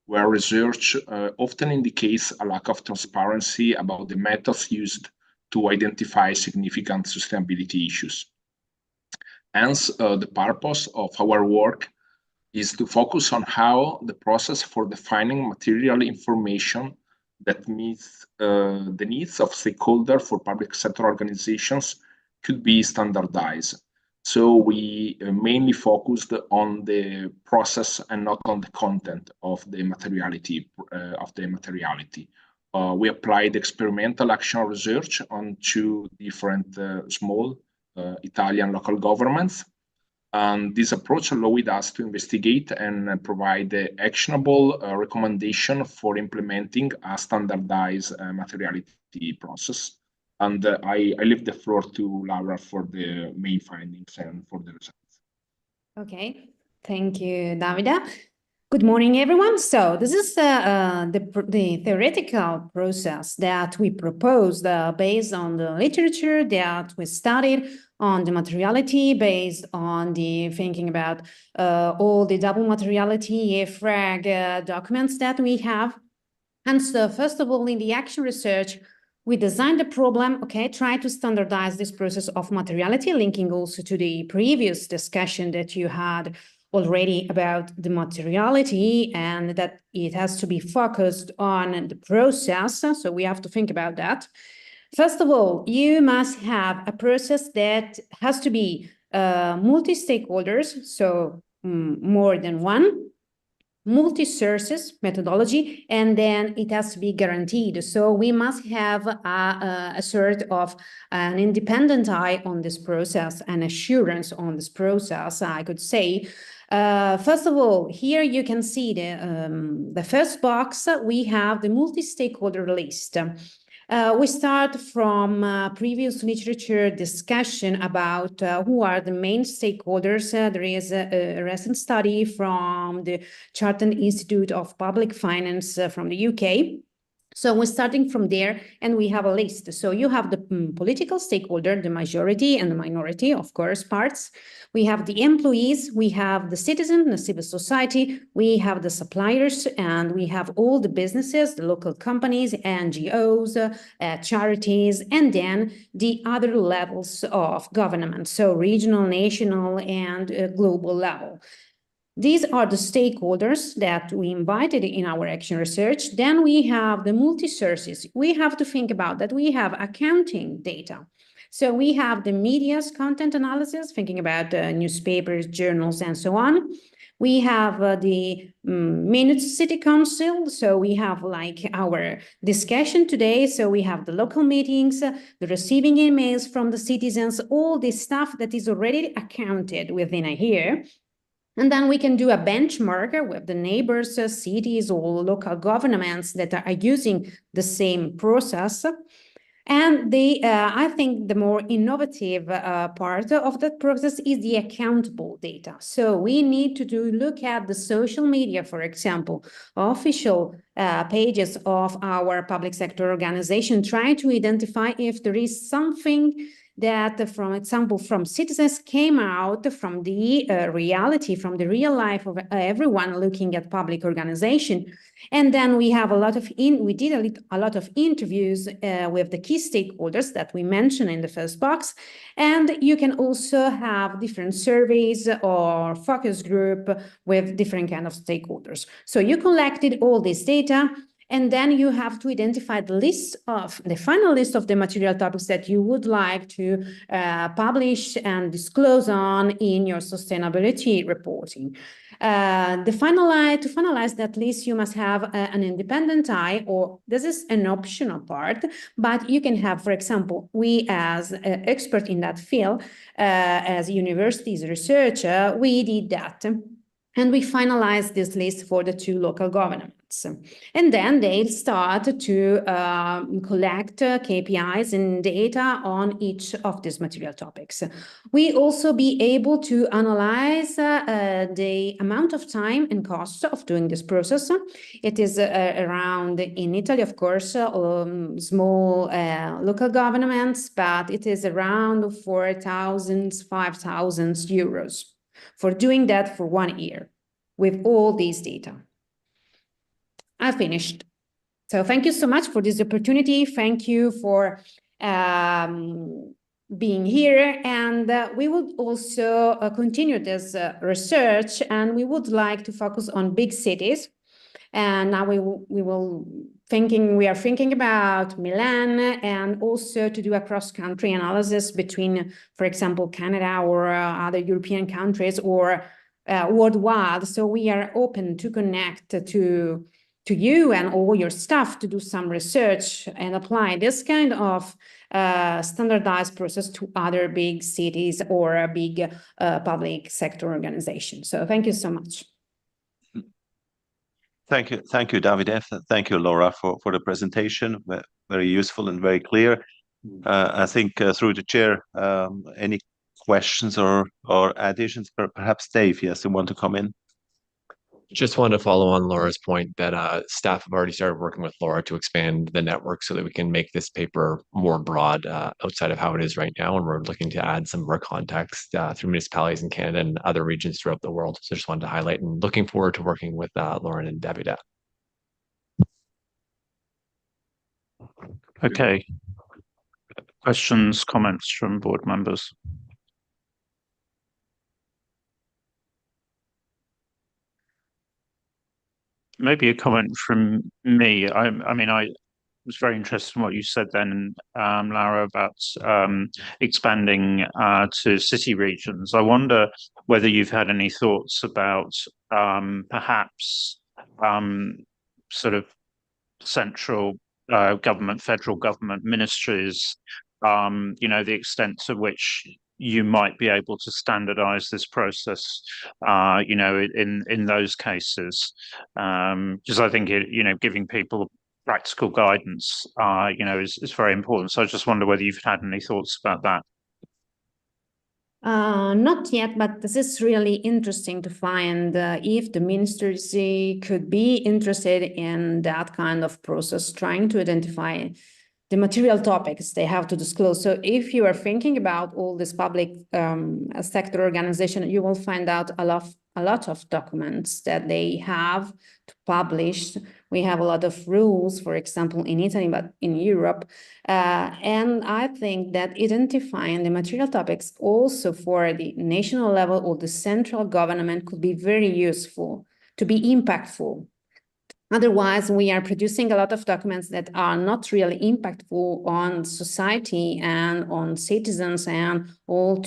where research often indicates a lack of transparency about the methods used to identify significant sustainability issues. Hence, the purpose of our work is to focus on how the process for defining material information that meets the needs of stakeholders for public sector organizations could be standardized. So we mainly focused on the process and not on the content of the materiality. We applied experimental action research on 2 different small Italian local governments. And this approach allowed us to investigate and provide actionable recommendation for implementing a standardized materiality process. And I leave the floor to Laura for the main findings and for the results. Okay, thank you, Davida. Good morning, everyone. So this is the theoretical process that we proposed based on the literature that we studied on the materiality, based on the thinking about all the double materiality EFRAG documents that we have. And so first of all, in the action research, we designed the problem, okay, try to standardize this process of materiality, linking also to the previous discussion that you had already about the materiality and that it has to be focused on the process. So we have to think about that. First of all, you must have a process that has to be multi-stakeholders, so more than one, multi-sources methodology, and then it has to be guaranteed. So we must have a sort of an independent eye on this process, an assurance on this process, I could say. First of all, here you can see the first box, we have the multi-stakeholder list. We start from previous literature discussion about who are the main stakeholders. There is a recent study from the Chartered Institute of Public Finance from the UK. So we're starting from there and we have a list. So you have the political stakeholder, the majority and the minority, of course, parts. We have the employees, we have the citizen, the civil society, we have the suppliers, and we have all the businesses, the local companies, NGOs, charities, and then the other levels of government, so regional, national, and global level. These are the stakeholders that we invited in our action research. Then we have the multi-sources. We have to think about that. We have accounting data. So we have the media's content analysis, thinking about newspapers, journals, and so on. We have the minutes city council. So we have like our discussion today. So we have the local meetings, the receiving emails from the citizens, all this stuff that is already accounted within a year. And then we can do a benchmark with the neighbors, cities, or local governments that are using the same process. And I think the more innovative part of that process is the accountable data. So we need to look at the social media, for example, official pages of our public sector organization, trying to identify if there is something that, for example, from citizens came out from the reality, from the real life of everyone looking at public organization. And then we have we did a lot of interviews with the key stakeholders that we mentioned in the first box. And you can also have different surveys or focus group with different kind of stakeholders. So you collected all this data, and then you have to identify the final list of the material topics that you would like to publish and disclose on in your sustainability reporting. To finalize that list, you must have an independent eye, or this is an optional part, but you can have, for example, we as expert in that field, as universities researcher, we did that. And we finalized this list for the 2 local governments. And then they start to collect KPIs and data on each of these material topics. We also be able to analyze the amount of time and cost of doing this process. It is around, in Italy, of course, small local governments, but it is around 4,000, 5,000 euros for doing that for 1 year with all these data. I finished. So thank you so much for this opportunity. Thank you for being here. And we would also continue this research, and we would like to focus on big cities. And now we are thinking about Milan, and also to do a cross-country analysis between, for example, Canada or other European countries, or worldwide. So we are open to connect to you and all your staff to do some research and apply this kind of standardized process to other big cities or big public sector organizations. So thank you so much. Thank you, Davide. Thank you, Laura, for the presentation. Very useful and very clear. I think through the chair, any questions or additions? Perhaps Dave, yes, you want to come in? Just wanted to follow on Laura's point that staff have already started working with Laura to expand the network so that we can make this paper more broad outside of how it is right now. And we're looking to add some more context through municipalities in Canada and other regions throughout the world. So just wanted to highlight and looking forward to working with Lauren and Davide. Okay. Questions, comments from board members? Maybe a comment from me. I mean, I was very interested in what you said then, Laura, about expanding to city regions. I wonder whether you've had any thoughts about perhaps sort of central government, federal government ministries, the extent to which you might be able to standardize this process, in those cases, because I think giving people practical guidance, is very important. So I just wonder whether you've had any thoughts about that. Not yet, but this is really interesting to find if the ministry could be interested in that kind of process, trying to identify the material topics they have to disclose. So if you are thinking about all this public sector organization, you will find out a lot of documents that they have to publish. We have a lot of rules, for example, in Italy, but in Europe. And I think that identifying the material topics also for the national level or the central government could be very useful to be impactful. Otherwise, we are producing a lot of documents that are not really impactful on society and on citizens and all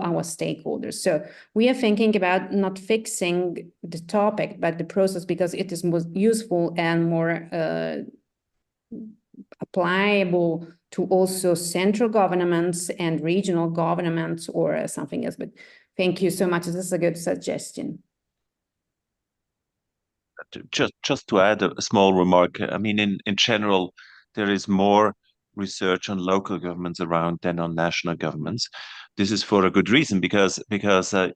our stakeholders. So we are thinking about not fixing the topic, but the process, because it is more useful and more applicable to also central governments and regional governments or something else. But thank you so much. This is a good suggestion. Just to add a small remark, I mean, in general, there is more research on local governments around than on national governments. This is for a good reason, because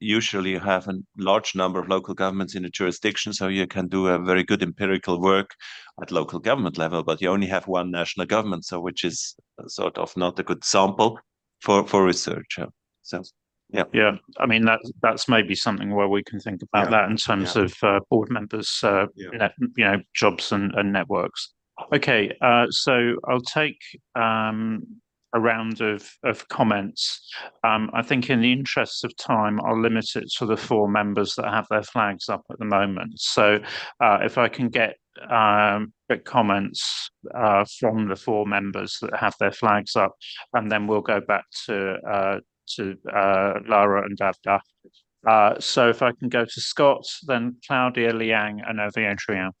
usually you have a large number of local governments in a jurisdiction, so you can do a very good empirical work at local government level, but you only have one national government, so which is sort of not a good sample for research. So. Yeah. I mean, that's maybe something where we can think about that in terms of board members, jobs and networks. Okay, so I'll take a round of comments. I think in the interests of time, I'll limit it to the 4 members that have their flags up at the moment. So if I can get quick comments from the 4 members that have their flags up, and then we'll go back to Laura and Davide. So if I can go to Scott, then Claudia, Liang, and Adrian.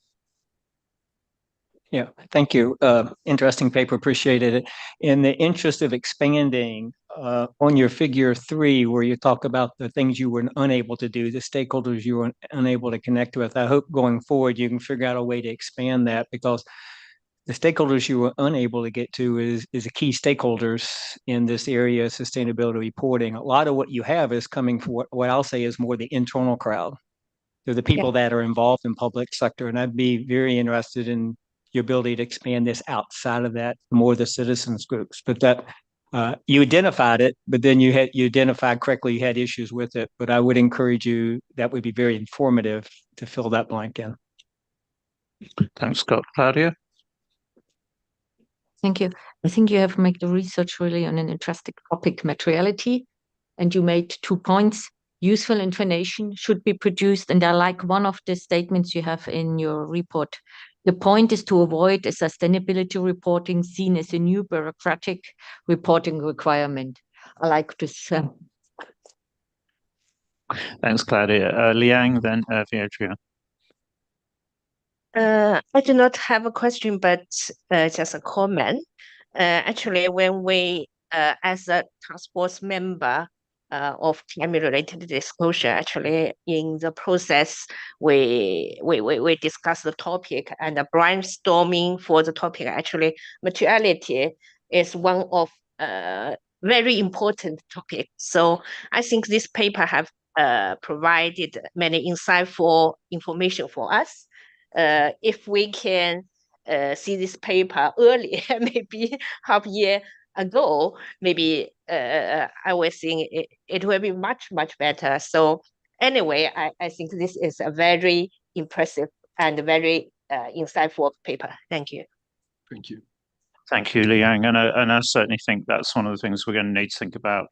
Yeah, thank you. Interesting paper, appreciated it. In the interest of expanding on your figure 3, where you talk about the things you were unable to do, the stakeholders you were unable to connect with, I hope going forward you can figure out a way to expand that, because the stakeholders you were unable to get to is a key stakeholders in this area of sustainability reporting. A lot of what you have is coming from what I'll say is more the internal crowd. They're the people that are involved in public sector, and I'd be very interested in your ability to expand this outside of that, more the citizens groups. But that you identified it, but then you identified correctly, you had issues with it. But I would encourage you, that would be very informative to fill that blank in. Thanks, Scott. Claudia? Thank you. I think you have made the research really on an interesting topic, materiality, and you made 2 points. useful information should be produced. And I like one of the statements you have in your report. The point is to avoid a sustainability reporting seen as a new bureaucratic reporting requirement. I like this. Thanks, Claudia. Liang, then Vietria. I do not have a question, but just a comment. Actually, when we, as a task force member of climate-related disclosure, actually in the process, we discuss the topic and the brainstorming for the topic. Actually, materiality is one of very important topic. So I think this paper have provided many insightful information for us. If we can see this paper early, maybe half year ago, maybe I was think it will be much, much better. So anyway, I think this is a very impressive and very insightful paper. Thank you. Thank you. Thank you, Liang. And I certainly think that's one of the things we're going to need to think about,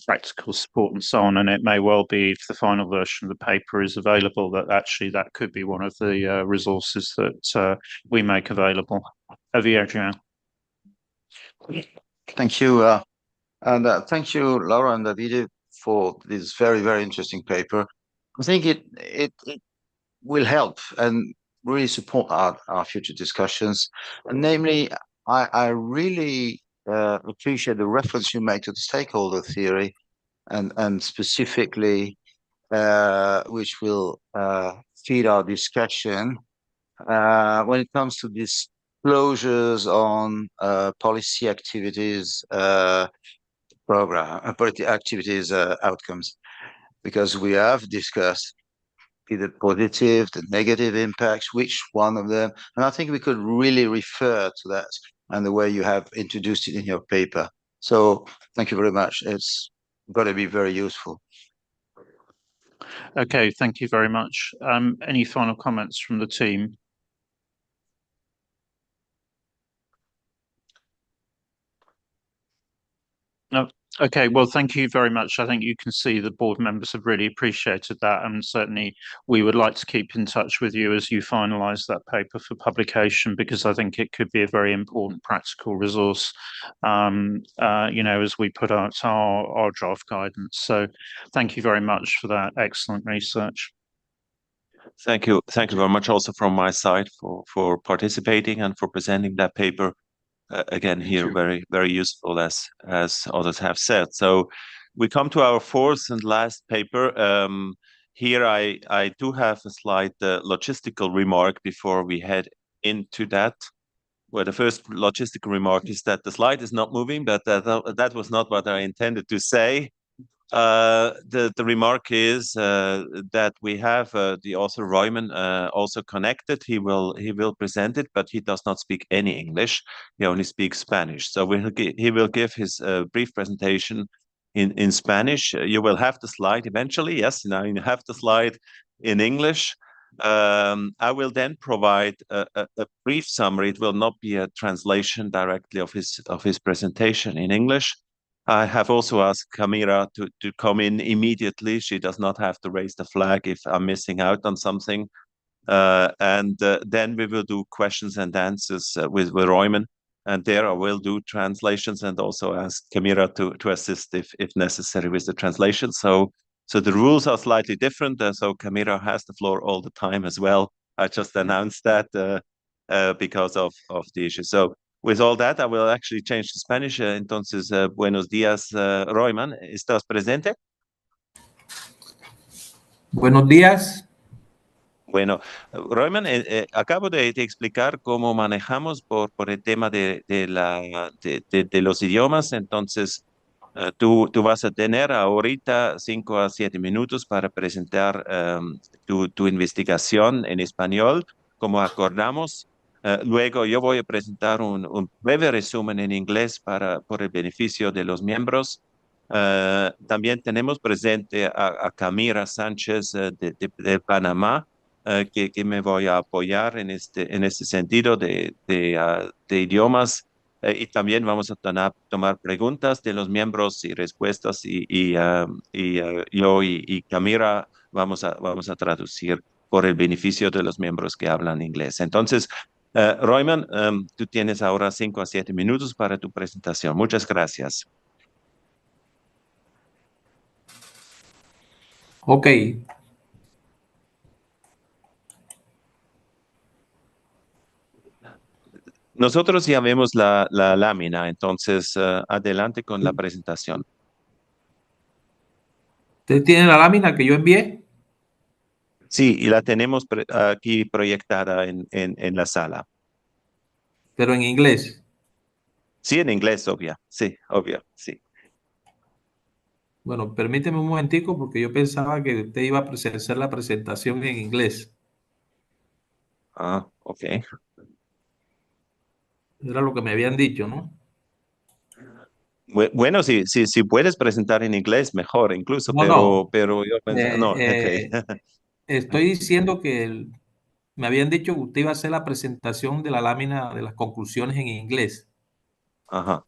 practical support and so on. And it may well be, if the final version of the paper is available, that actually that could be one of the resources that we make available. Over here, Adrian. Thank you. And thank you, Laura and Davide, for this very, very interesting paper. I think it will help and really support our future discussions. And namely, I really appreciate the reference you make to the stakeholder theory and specifically which will feed our discussion when it comes to disclosures on policy activities activities outcomes, because we have discussed the positive, the negative impacts, which one of them, and I think we could really refer to that and the way you have introduced it in your paper. So thank you very much. It's got to be very useful. Okay, thank you very much. Any final comments from the team? No. Okay, well, thank you very much. I think you can see the board members have really appreciated that, and certainly we would like to keep in touch with you as you finalise that paper for publication, because I think it could be a very important practical resource, as we put out our draft guidance. So thank you very much for that excellent research. Thank you very much also from my side for participating and for presenting that paper. Again, here very, very useful as others have said. So we come to our fourth and last paper. Here I do have a slight logistical remark before we head into that. Well, the first logistical remark is that the slide is not moving, but that was not what I intended to say. The remark is that we have the author Royman also connected. He will present it, but he does not speak any English. He only speaks Spanish. So he will give his brief presentation in Spanish. You will have the slide eventually. Yes, now you have the slide in English. I will then provide a brief summary. It will not be a translation directly of his presentation in English. I have also asked Camira to come in immediately. She does not have to raise the flag if I'm missing out on something. And then we will do questions and answers with Royman. And there I will do translations and also ask Camira to assist if necessary with the translation. So the rules are slightly different. So Camira has the floor all the time as well. I just announced that because of the issue. So with all that, I will actually change to Spanish. Entonces, buenos días, Royman. ¿Estás presente? Buenos días. Bueno, Royman, acabo de explicar cómo manejamos por el tema de los idiomas. Entonces, tú vas a tener ahorita 5 a 7 minutos para presentar tu investigación en español, como acordamos. Luego yo voy a presentar un breve resumen en inglés por el beneficio de los miembros. También tenemos presente a Camira Sánchez de Panamá, que me voy a apoyar en este sentido de idiomas. y también vamos a tomar preguntas de los miembros y respuestas yo y Camila vamos a traducir por el beneficio de los miembros que hablan inglés. Entonces, Royman, tú tienes ahora 5 a 7 minutos para tu presentación. Muchas gracias. Ok. Nosotros ya vemos la lámina, entonces adelante con la presentación. ¿Usted tiene la lámina que yo envié? Sí, y la tenemos aquí proyectada en la sala. Pero en inglés. Sí, en inglés, obvio. Sí, obvio, sí. Bueno, permíteme un momentico porque yo pensaba que usted iba a hacer la presentación en inglés. Ah, ok. Era lo que me habían dicho, ¿no? Bueno, si puedes presentar en inglés, mejor incluso, No. pero yo pensaba, no, ok. Estoy diciendo que me habían dicho que usted iba a hacer la presentación de la lámina de las conclusiones en inglés. Ajá.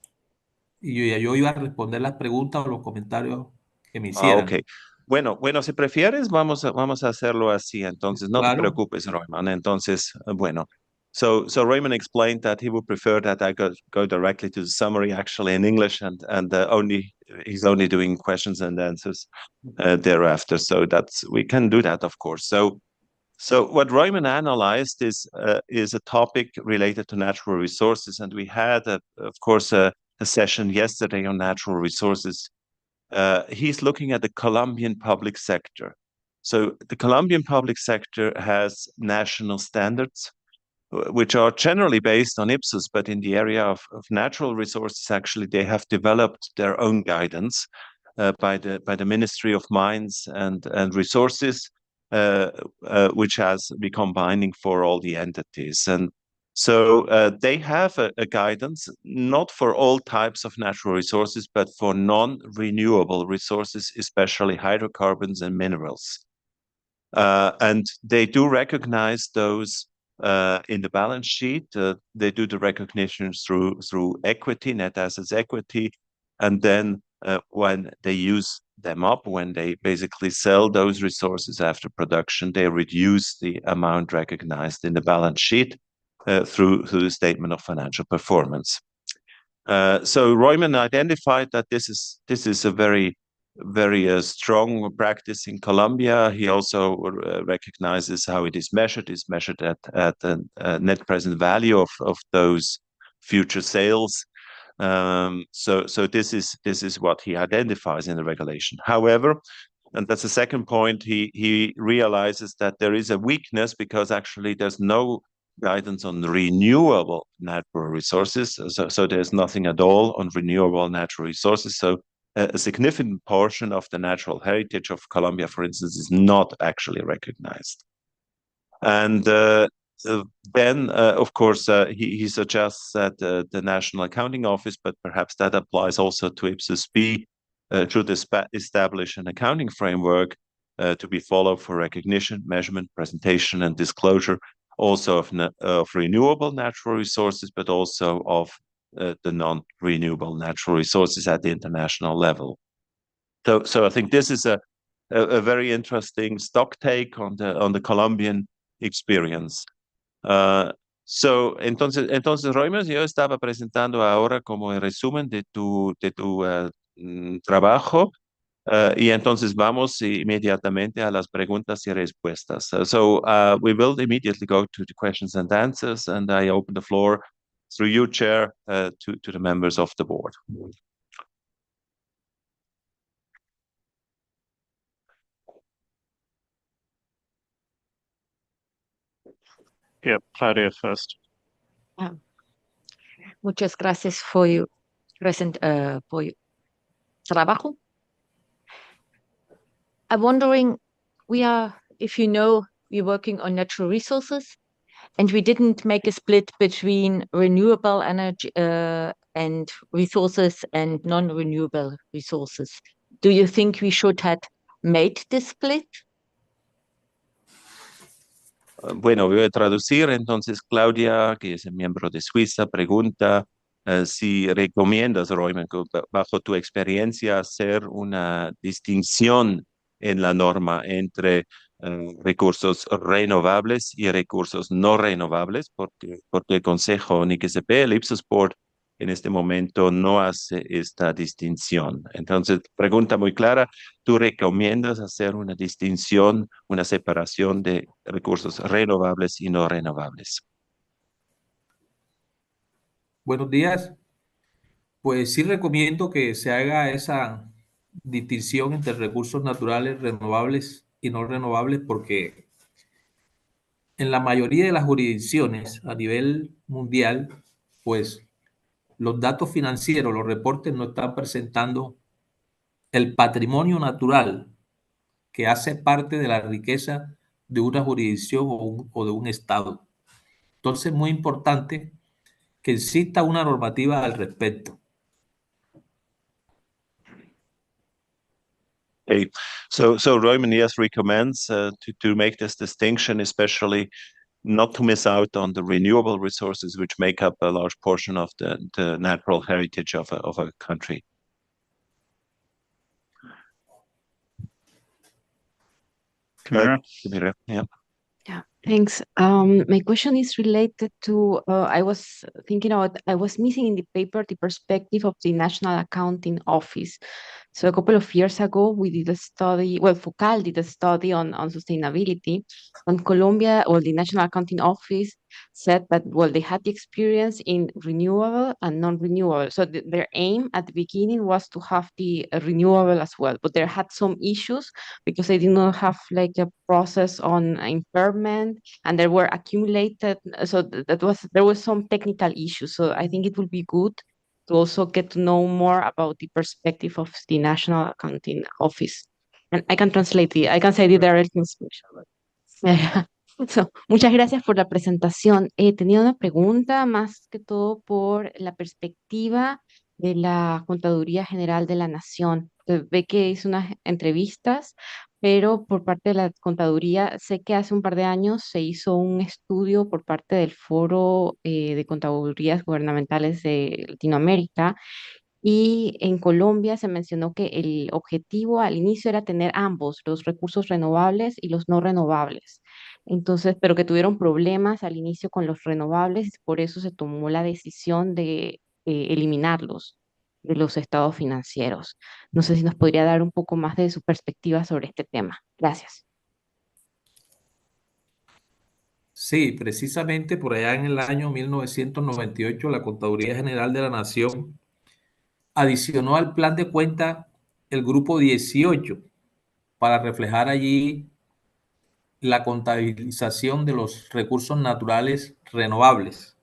Y yo iba a responder las preguntas o los comentarios que me Ah, hicieran. ok. Bueno, si prefieres, vamos a hacerlo así. Entonces, no te Claro. preocupes, Royman. Entonces, bueno. So Raymond explained that he would prefer that I go directly to the summary actually in English and he's only doing questions and answers thereafter. So we can do that, of course. So what Raymond analyzed is a topic related to natural resources, and we had, of course, a session yesterday on natural resources. He's looking at the Colombian public sector. So the Colombian public sector has national standards, which are generally based on IPSASB, but in the area of natural resources, actually, they have developed their own guidance by the Ministry of Mines and Resources, which has become binding for all the entities. And so they have a guidance, not for all types of natural resources, but for non-renewable resources, especially hydrocarbons and minerals. And they do recognize those in the balance sheet. They do the recognition through equity, net assets equity, and then when they use them up, when they basically sell those resources after production, they reduce the amount recognized in the balance sheet through the statement of financial performance. So Royman identified that this is a very strong practice in Colombia. He also recognizes how it is measured. It's measured at the net present value of those future sales. So this is what he identifies in the regulation. However, and that's the second point, he realizes that there is a weakness because actually there's no guidance on renewable natural resources. So there's nothing at all on renewable natural resources. So a significant portion of the natural heritage of Colombia, for instance, is not actually recognized. And then, of course, he suggests that the National Accounting Office, but perhaps that applies also to IPSASB, should establish an accounting framework to be followed for recognition, measurement, presentation, and disclosure, also of renewable natural resources, but also of the non-renewable natural resources at the international level. So I think this is a very interesting stock take on the Colombian experience. Entonces, Roymes, yo estaba presentando ahora como el resumen de tu trabajo. Y entonces vamos inmediatamente a las preguntas y respuestas. So we will immediately go to the questions and answers, and I open the floor through you, Chair, to the members of the board. Yeah, Claudia first. Muchas gracias for your for your trabajo. I'm wondering, if you know, we're working on natural resources, and we didn't make a split between renewable energy and resources and non-renewable resources. Do you think we should have made this split? Bueno, voy a traducir. Entonces, Claudia, que es miembro de Suiza, pregunta si recomiendas, Royman, bajo tu experiencia, hacer una distinción en la norma entre recursos renovables y recursos no renovables, porque el Consejo, ni que se ve el Ipsos Board en este momento no hace esta distinción. Entonces, pregunta muy clara, ¿tú recomiendas hacer una distinción, una separación de recursos renovables y no renovables? Buenos días. Pues sí recomiendo que se haga esa distinción entre recursos naturales renovables y no renovables porque en la mayoría de las jurisdicciones a nivel mundial, pues los datos financieros, los reportes no están presentando el patrimonio natural que hace parte de la riqueza de una jurisdicción o de un estado. Entonces es muy importante que exista una normativa al respecto. Okay. So Roman, yes, recommends to make this distinction, especially not to miss out on the renewable resources, which make up a large portion of the natural heritage of a country. Camilla? Camilla, yeah. Yeah, thanks. My question is related to, I was thinking about, I was missing in the paper the perspective of the National Accounting Office. So a couple of years ago, we did a study, well, FOCAL did a study on sustainability. And Colombia, or the National Accounting Office, said that, well, they had the experience in renewable and non-renewable. So their aim at the beginning was to have the renewable as well, but there had some issues because they did not have like a process on impairment, and there were accumulated. So there was some technical issues. So I think it would be good to also get to know more about the perspective of the National Accounting Office. And I can I can say the direct translation. So, muchas gracias por la presentación. Tenía una pregunta más que todo por la perspectiva de la Contaduría General de la Nación. Ve que hizo unas entrevistas, pero por parte de la Contaduría, sé que hace un par de años se hizo un estudio por parte del Foro de Contadurías Gubernamentales de Latinoamérica, y en Colombia se mencionó que el objetivo al inicio era tener ambos, los recursos renovables y los no renovables. Entonces, pero que tuvieron problemas al inicio con los renovables, y por eso se tomó la decisión de eliminarlos de los estados financieros. No sé si nos podría dar un poco más de su perspectiva sobre este tema. Gracias. Sí, precisamente por allá en el año 1998, la Contaduría General de la Nación adicionó al plan de cuenta el grupo 18 para reflejar allí la contabilización de los recursos naturales renovables.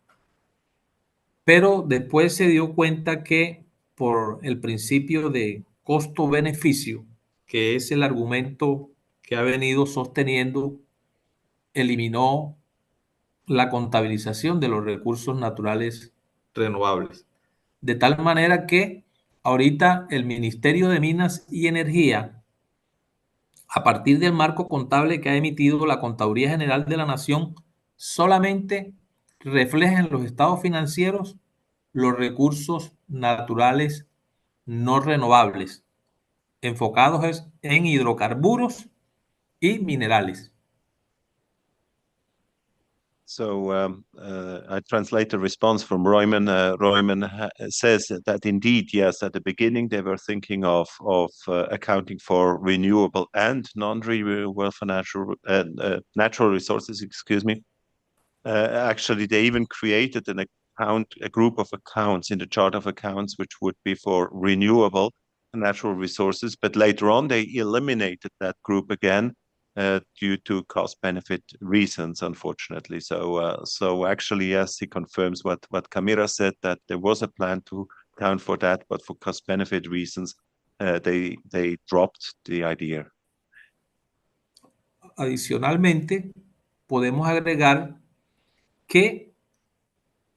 Pero después se dio cuenta que por el principio de costo-beneficio, que es el argumento que ha venido sosteniendo, eliminó la contabilización de los recursos naturales renovables. De tal manera que ahorita el Ministerio de Minas y Energía, a partir del marco contable que ha emitido la Contaduría General de la Nación, solamente refleja en los estados financieros los recursos naturales no renovables, enfocados en hidrocarburos y minerales. So I translate the response from Royman. Royman says that indeed, yes, at the beginning they were thinking of accounting for renewable and non-renewable financial natural resources. Excuse me. Actually, they even created a group of accounts in the chart of accounts, which would be for renewable natural resources. But later on, they eliminated that group again due to cost-benefit reasons, unfortunately. So actually, yes, he confirms what Camila said, that there was a plan to account for that, but for cost-benefit reasons, they dropped the idea. Adicionalmente, podemos agregar que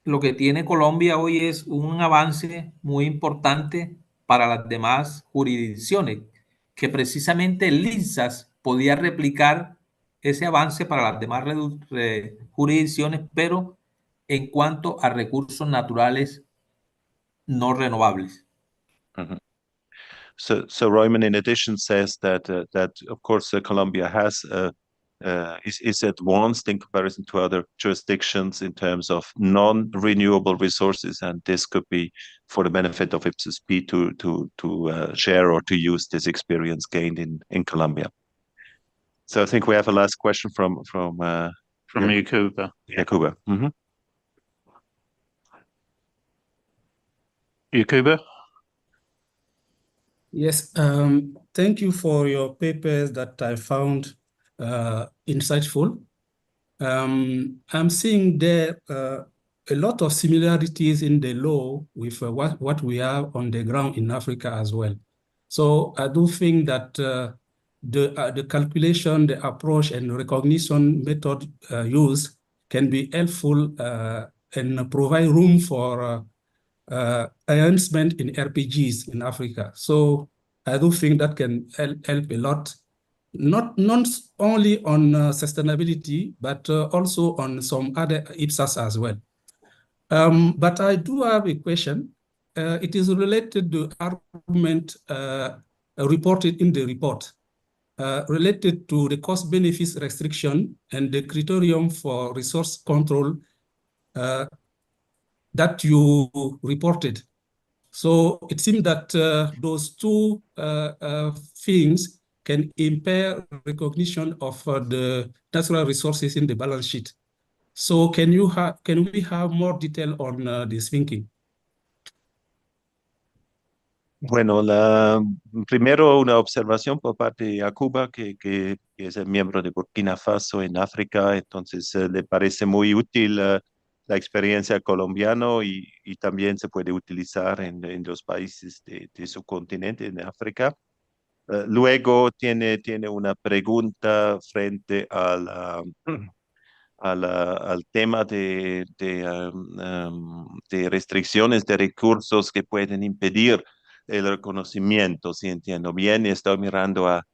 lo que tiene Colombia hoy es un avance muy importante para las demás jurisdicciones, que precisamente el INSAS podía replicar ese avance para las demás jurisdicciones, pero en cuanto a recursos naturales no renovables. So Royman, in addition, says that that of course Colombia has is advanced in comparison to other jurisdictions in terms of non-renewable resources, and this could be for the benefit of IPSASB to share or to use this experience gained in Colombia. So I think we have a last question from Yakuba. Yakuba. Yakuba? Yes, thank you for your papers that I found insightful. I'm seeing there a lot of similarities in the law with what we have on the ground in Africa as well. So I do think that the calculation, the approach, and recognition method used can be helpful and provide room for enhancement in RPGs in Africa. So I do think that can help a lot, not only on sustainability, but also on some other IPSAS as well. But I do have a question. It is related to argument reported in the report related to the cost benefits restriction and the criterion for resource control that you reported. So it seems that those two things can impair recognition of the natural resources in the balance sheet. So can we have more detail on this thinking? Bueno, primero una observación por parte de Yakuba, que es el miembro de Burkina Faso en África, entonces le parece muy útil la experiencia colombiana y también se puede utilizar en los países de su continente, en África. Luego tiene una pregunta frente al tema de restricciones de recursos que pueden impedir el reconocimiento, si entiendo bien, y estoy mirando a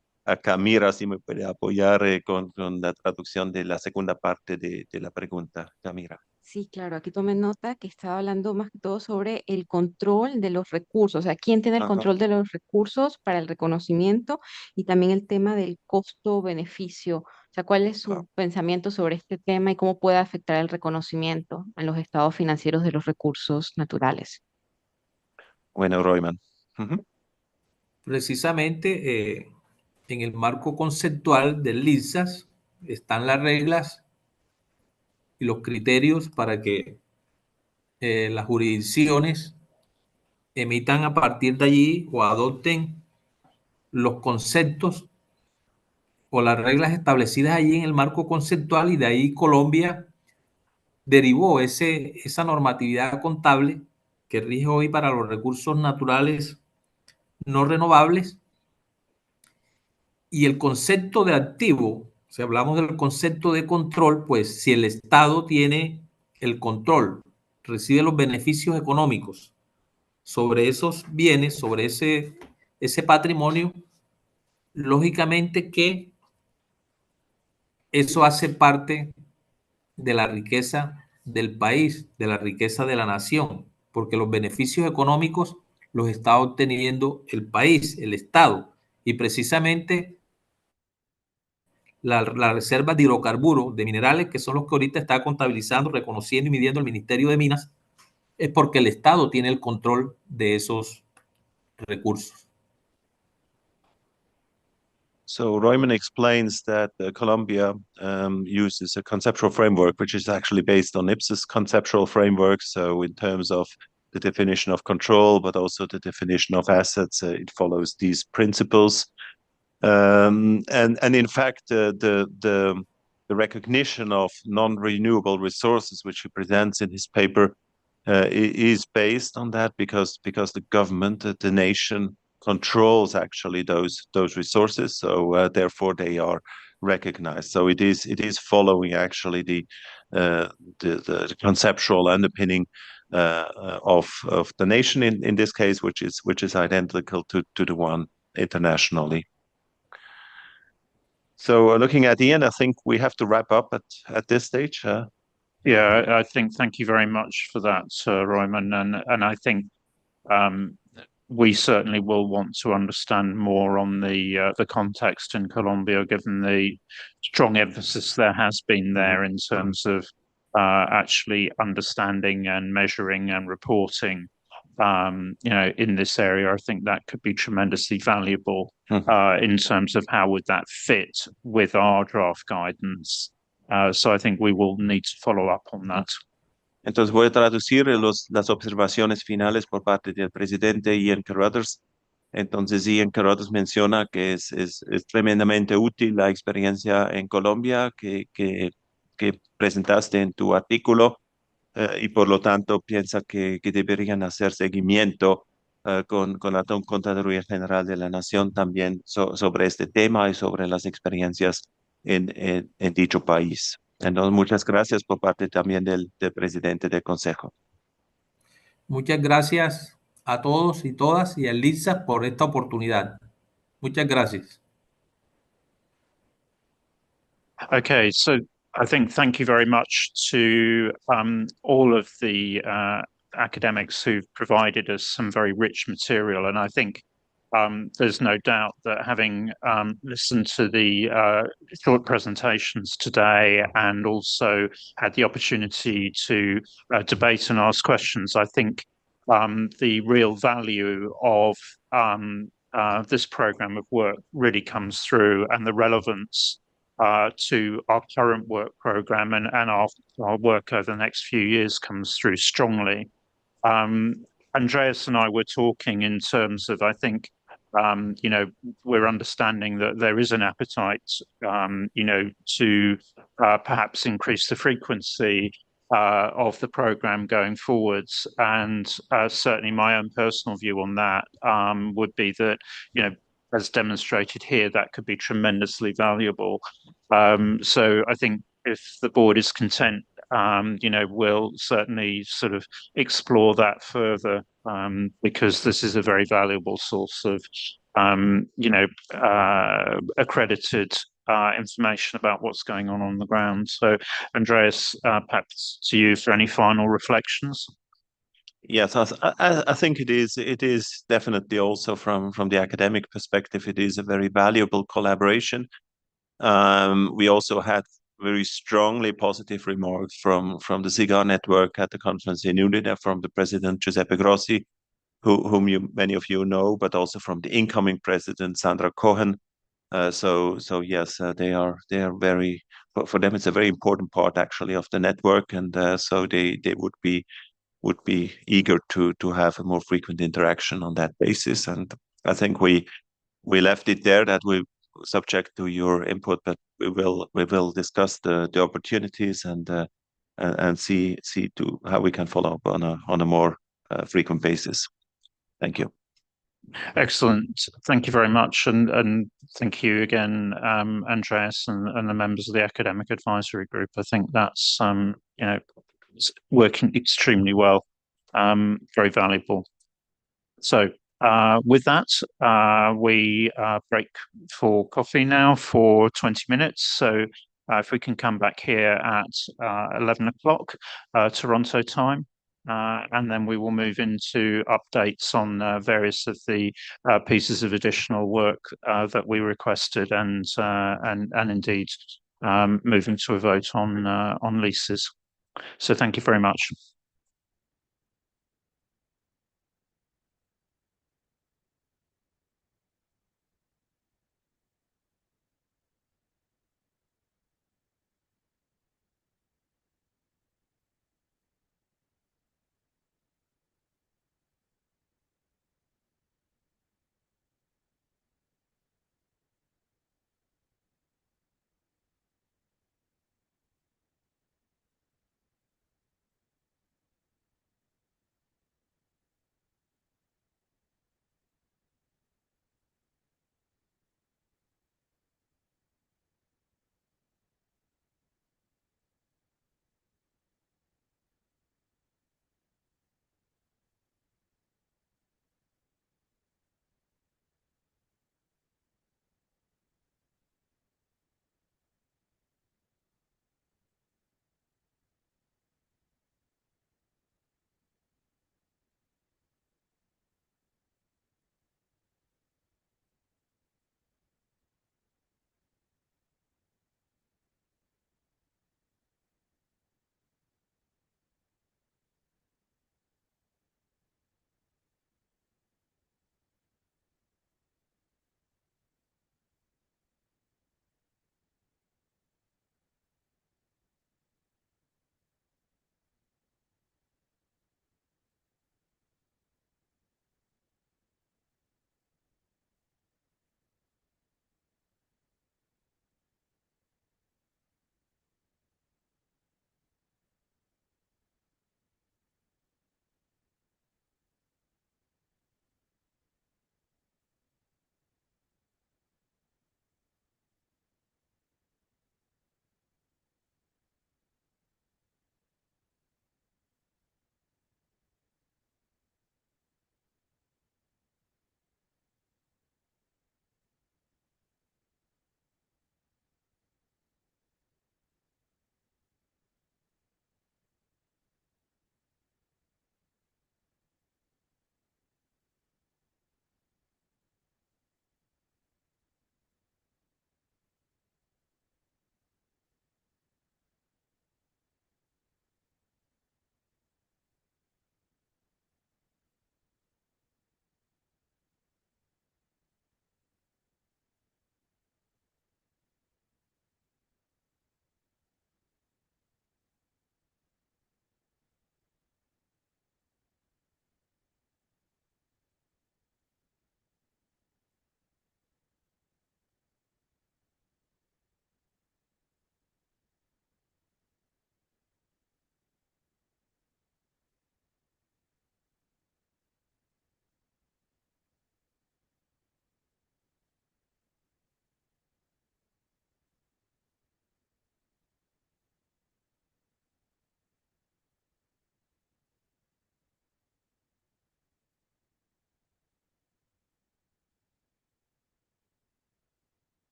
Camila, si me puede apoyar con la traducción de la segunda parte de la pregunta, Camila. Sí, claro, aquí tomé nota que estaba hablando más que todo sobre el control de los recursos, o sea, quién tiene el control de los recursos para el reconocimiento y también el tema del costo-beneficio, o sea, cuál es su pensamiento sobre este tema y cómo puede afectar el reconocimiento en los estados financieros de los recursos naturales. Bueno, Royman. Precisamente en el marco conceptual del IPSAS están las reglas y los criterios para que las jurisdicciones emitan a partir de allí o adopten los conceptos o las reglas establecidas allí en el marco conceptual, y de ahí Colombia derivó esa normatividad contable que rige hoy para los recursos naturales no renovables. Y el concepto de activo, si hablamos del concepto de control, pues si el Estado tiene el control, recibe los beneficios económicos sobre esos bienes, sobre ese patrimonio, lógicamente que eso hace parte de la riqueza del país, de la riqueza de la nación, porque los beneficios económicos los está obteniendo el país, el Estado, y precisamente las reservas de hidrocarburos, de minerales, que son los que ahorita está contabilizando, reconociendo y midiendo el Ministerio de Minas, es porque el Estado tiene el control de esos recursos. So Royman explains that Colombia uses a conceptual framework, which is actually based on IPSAS conceptual framework. So in terms of the definition of control, but also the definition of assets, it follows these principles. And in fact, the recognition of non-renewable resources, which he presents in his paper, is based on that because the government, the nation, controls actually those resources. So therefore, they are recognized. So it is following actually the conceptual underpinning of the nation in this case, which is identical to the one internationally. So looking at Ian, I think we have to wrap up at this stage. Yeah, I think thank you very much for that, Royman. And I think we certainly will want to understand more on the context in Colombia, given the strong emphasis there has been there in terms of actually understanding and measuring and reporting. In this area, I think that could be tremendously valuable in terms of how would that fit with our draft guidance. So I think we will need to follow up on that. Entonces voy a traducir las observaciones finales por parte del presidente Ian Carruthers. Entonces Ian Carruthers menciona que es tremendamente útil la experiencia en Colombia que presentaste en tu artículo y por lo tanto piensa que deberían hacer seguimiento con la Contaduría General de la Nación también sobre este tema y sobre las experiencias en dicho país. Entonces, muchas gracias por parte también del presidente del Consejo. Muchas gracias a todos y todas y a Lisa por esta oportunidad. Muchas gracias. Okay, so I think thank you very much to all of the academics who've provided us some very rich material. And I think there's no doubt that having listened to the short presentations today and also had the opportunity to debate and ask questions, I think the real value of this program of work really comes through, and the relevance to our current work program and our work over the next few years comes through strongly. Andreas and I were talking in terms of, I think, we're understanding that there is an appetite, to perhaps increase the frequency of the program going forwards. And certainly my own personal view on that would be that, as demonstrated here, that could be tremendously valuable. So I think if the board is content, we'll certainly sort of explore that further, because this is a very valuable source of, accredited information about what's going on the ground. So, Andreas, perhaps to you for any final reflections. Yes, I think it is definitely also from the academic perspective, it is a very valuable collaboration. We also had very strongly positive remarks from the CIGAR network at the conference in Unida from the president Giuseppe Grossi, whom many of you know, but also from the incoming president Sandra Cohen. So yes, they are very, for them it's a very important part actually of the network, and so they would be eager to have a more frequent interaction on that basis. And I think we left it there, that we subject to your input, but we will discuss the opportunities and see to how we can follow up on a more frequent basis. Thank you. Excellent. Thank you very much. And thank you again, Andreas and the members of the Academic Advisory Group. I think that's, it's working extremely well, very valuable. So with that, we break for coffee now for 20 minutes. So if we can come back here at 11 o'clock Toronto time, and then we will move into updates on various of the pieces of additional work that we requested, and indeed moving to a vote on leases. So thank you very much.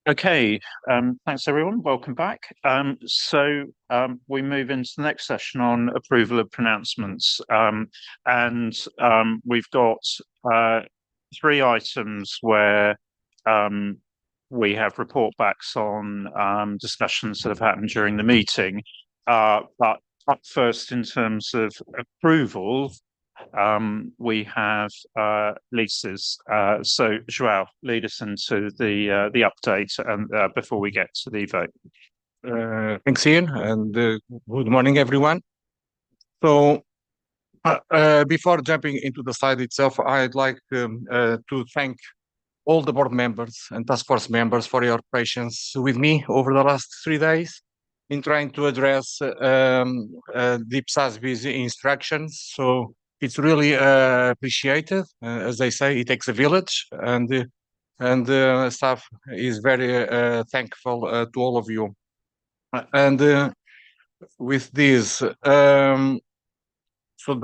Okay, thanks everyone. Welcome back. We move into the next session on approval of pronouncements. We've got 3 items where we have report backs on discussions that have happened during the meeting. But up first in terms of approval, we have Lisa's. So João, lead us into the update and before we get to the vote. Thanks, Ian, and good morning, everyone. So before jumping into the slide itself, I'd like to thank all the board members and task force members for your patience with me over the last 3 days in trying to address the IPSASB's instructions. So it's really appreciated. As they say, it takes a village, and staff is very thankful to all of you. And with this, so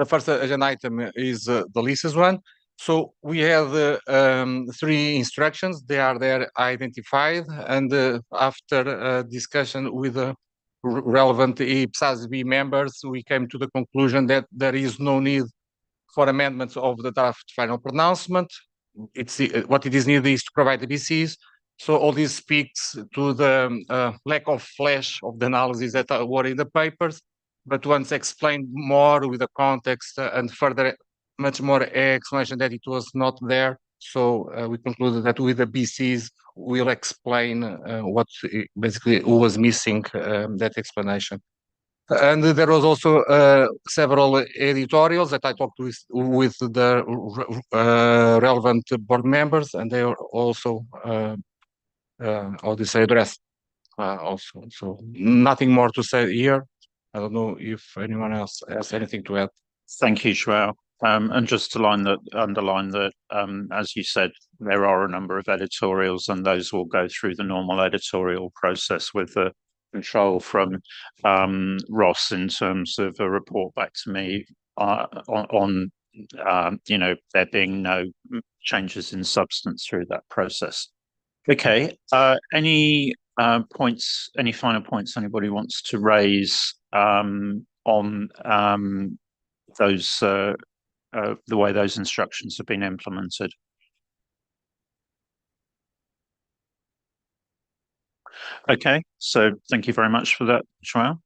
the first agenda item is the Lisa's one. So we have 3 instructions. They are there identified, and after discussion with the relevant IPSASB members, we came to the conclusion that there is no need for amendments of the draft final pronouncement. It's what it is needed is to provide the BCs. So all this speaks to the lack of flash of the analysis that were in the papers, but once explained more with the context and further much more explanation that it was not there. So we concluded that with the BCs, we'll explain what basically was missing that explanation. And there was also several editorials that I talked with the relevant board members, and they are also addressed also. So nothing more to say here. I don't know if anyone else has anything to add. Thank you, João. And just to underline that, as you said, there are a number of editorials, and those will go through the normal editorial process with the control from Ross in terms of a report back to me on there being no changes in substance through that process. Okay. Any points? Any final points anybody wants to raise on those? The way those instructions have been implemented. Okay, so thank you very much for that, João.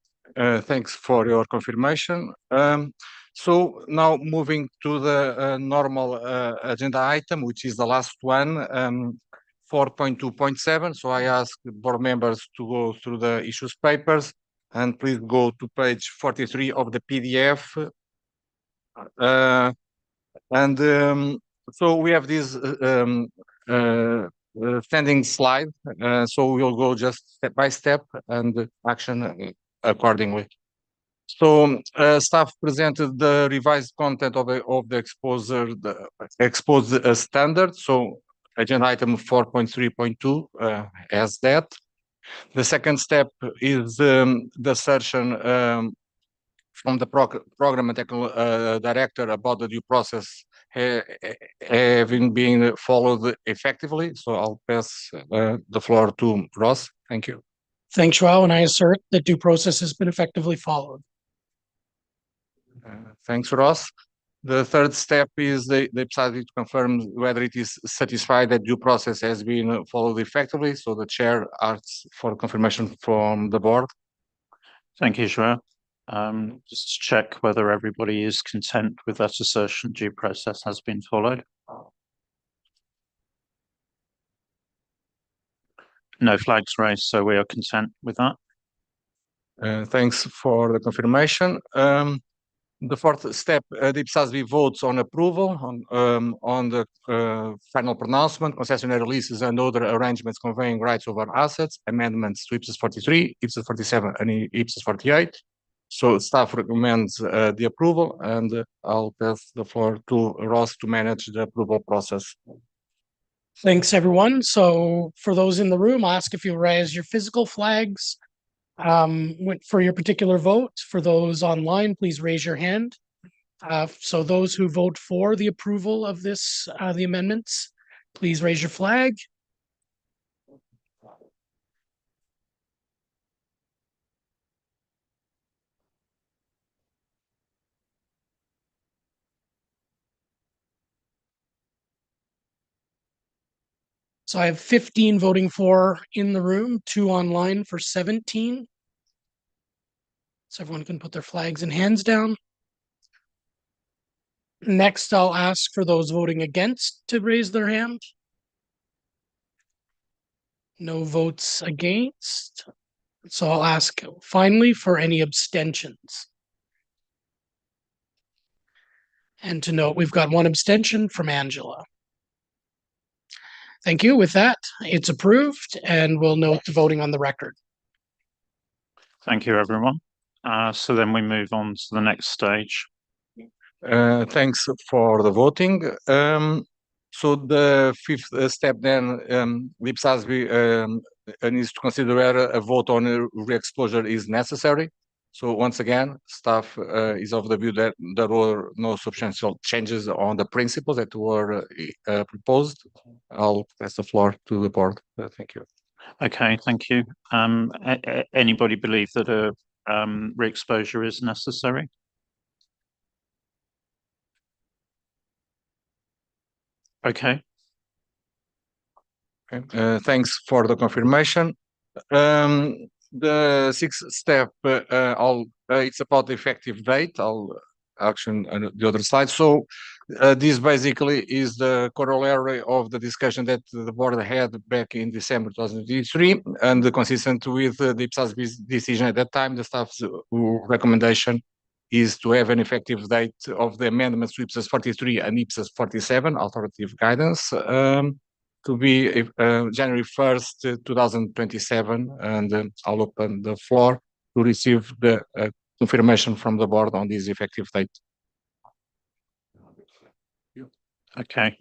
Thanks for your confirmation. So now moving to the normal agenda item, which is the last one, 4.2.7. So I ask board members to go through the issues papers, and please go to page 43 of the PDF. So we have this standing slide, so we'll go just step by step and action accordingly. So staff presented the revised content of the exposed standard. So agenda item 4.3.2 as that. The second step is the assertion from the program and technical director about the due process having been followed effectively. So I'll pass the floor to Ross. Thank you. Thanks, João, and I assert that due process has been effectively followed. Thanks, Ross. The third step is the IPSASB to confirm whether it is satisfied that due process has been followed effectively. So the chair asks for confirmation from the board. Thank you, João. Just to check whether everybody is content with that assertion due process has been followed. No flags raised, so we are content with that. Thanks for the confirmation. The fourth step, the IPSASB votes on approval on the final pronouncement, concessionary leases and other arrangements conveying rights over assets, amendments to IPSAS 43, IPSAS 47 and IPSAS 48. So staff recommends the approval, and I'll pass the floor to Ross to manage the approval process. Thanks, everyone. So for those in the room, I'll ask if you raise your physical flags for your particular vote. For those online, please raise your hand. So those who vote for the approval of this, the amendments, please raise your flag. So I have 15 voting for in the room, 2 online for 17. So everyone can put their flags and hands down. Next, I'll ask for those voting against to raise their hand. No votes against. So I'll ask finally for any abstentions. And to note, we've got 1 abstention from Angela. Thank you. With that, it's approved, and we'll note the voting on the record. Thank you, everyone. So then we move on to the next stage. Thanks for the voting. So the fifth step then, IPSASB needs to consider whether a vote on re-exposure is necessary. So once again, staff is of the view that there were no substantial changes on the principles that were proposed. I'll pass the floor to the board. Thank you. Okay, thank you. Anybody believe that a re-exposure is necessary? Okay. Thanks for the confirmation. The sixth step, it's about the effective date. I'll action on the other slide. So this basically is the corollary of the discussion that the board had back in December 2023, and consistent with the IPSASB's decision at that time, the staff's recommendation is to have an effective date of the amendments to IPSAS 43 and IPSAS 47, alternative guidance, to be January 1st, 2027, and I'll open the floor to receive the confirmation from the board on this effective date. Okay.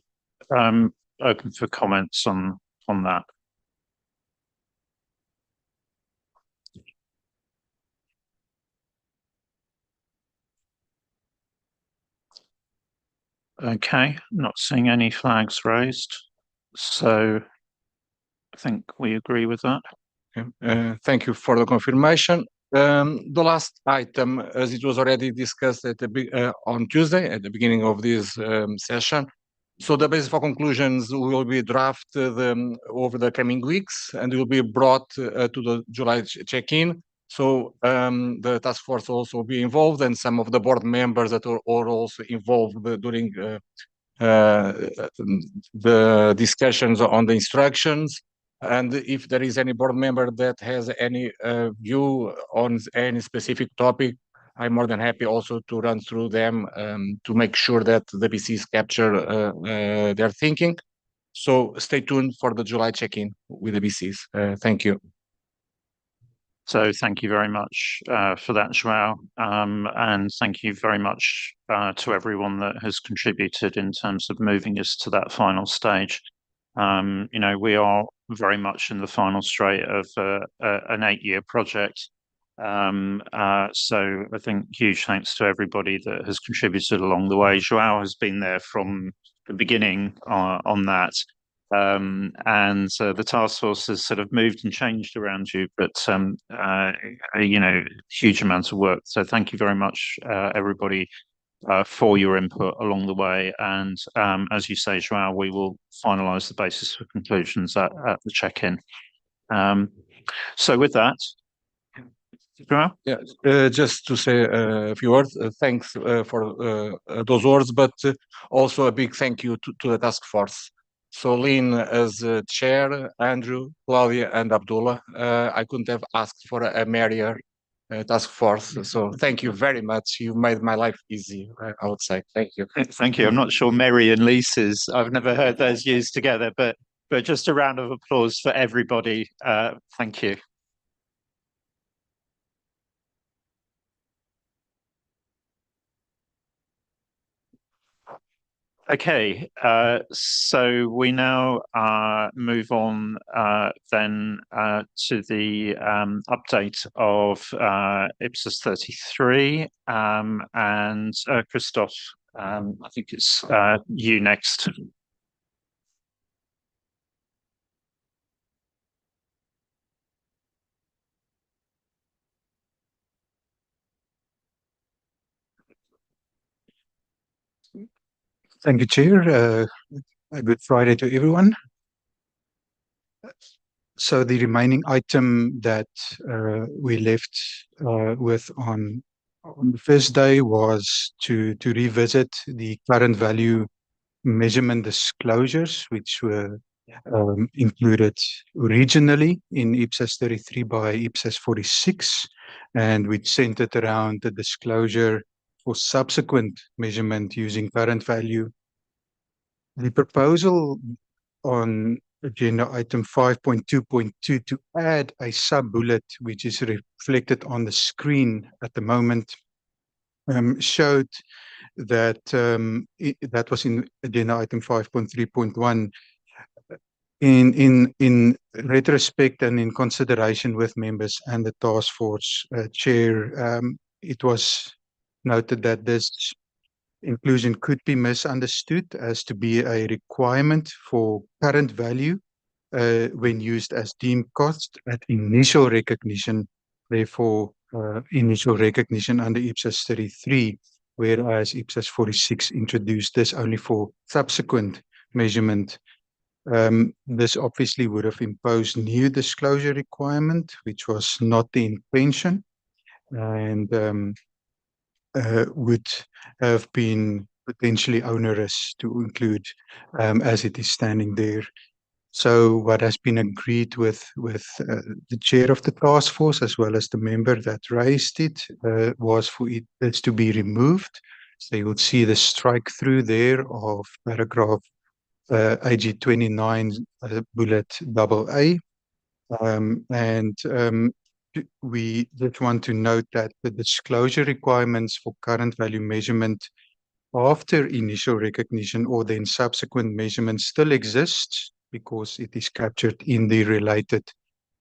Open for comments on that. Okay, not seeing any flags raised. So I think we agree with that. Thank you for the confirmation. The last item, as it was already discussed on Tuesday at the beginning of this session. So the basis for conclusions will be drafted over the coming weeks and will be brought to the July check-in. So the task force will also be involved, and some of the board members that are also involved during the discussions on the instructions. And if there is any board member that has any view on any specific topic, I'm more than happy also to run through them to make sure that the BCs capture their thinking. So stay tuned for the July check-in with the BCs. Thank you. So thank you very much for that, João, and thank you very much to everyone that has contributed in terms of moving us to that final stage. You know, we are very much in the final straight of an 8-year project. So I think huge thanks to everybody that has contributed along the way. João has been there from the beginning on that. And the task force has sort of moved and changed around you, but you know, huge amounts of work. So thank you very much, everybody, for your input along the way. And as you say, João, we will finalise the basis for conclusions at the check-in. So with that, João? Yeah, just to say a few words. Thanks for those words, but also a big thank you to the task force. So Lynn as chair, Andrew, Claudia, and Abdullah. I couldn't have asked for a merrier task force. So thank you very much. You made my life easy, I would say. Thank you. Thank you. I'm not sure Mary and Lisa's, I've never heard those used together, but just a round of applause for everybody. Thank you. Okay, so we now move on then to the update of IPSAS 33, and Christoph, I think it's you next. Thank you, Chair. A good Friday to everyone. So the remaining item that we left with on the first day was to revisit the current value measurement disclosures, which were included originally in IPSAS 33 by IPSAS 46, and which centered around the disclosure for subsequent measurement using current value. The proposal on agenda item 5.2.2 to add a sub-bullet, which is reflected on the screen at the moment, showed that that was in agenda item 5.3.1. In retrospect and in consideration with members and the task force chair, it was noted that this inclusion could be misunderstood as to be a requirement for current value when used as deemed cost at initial recognition, therefore initial recognition under IPSAS 33, whereas IPSAS 46 introduced this only for subsequent measurement. This obviously would have imposed new disclosure requirement, which was not the intention, and would have been potentially onerous to include as it is standing there. So what has been agreed with the chair of the task force as well as the member that raised it was for this to be removed. So you would see the strike through there of paragraph AG 29 bullet AA. We did want to note that the disclosure requirements for current value measurement after initial recognition or then subsequent measurement still exists because it is captured in the related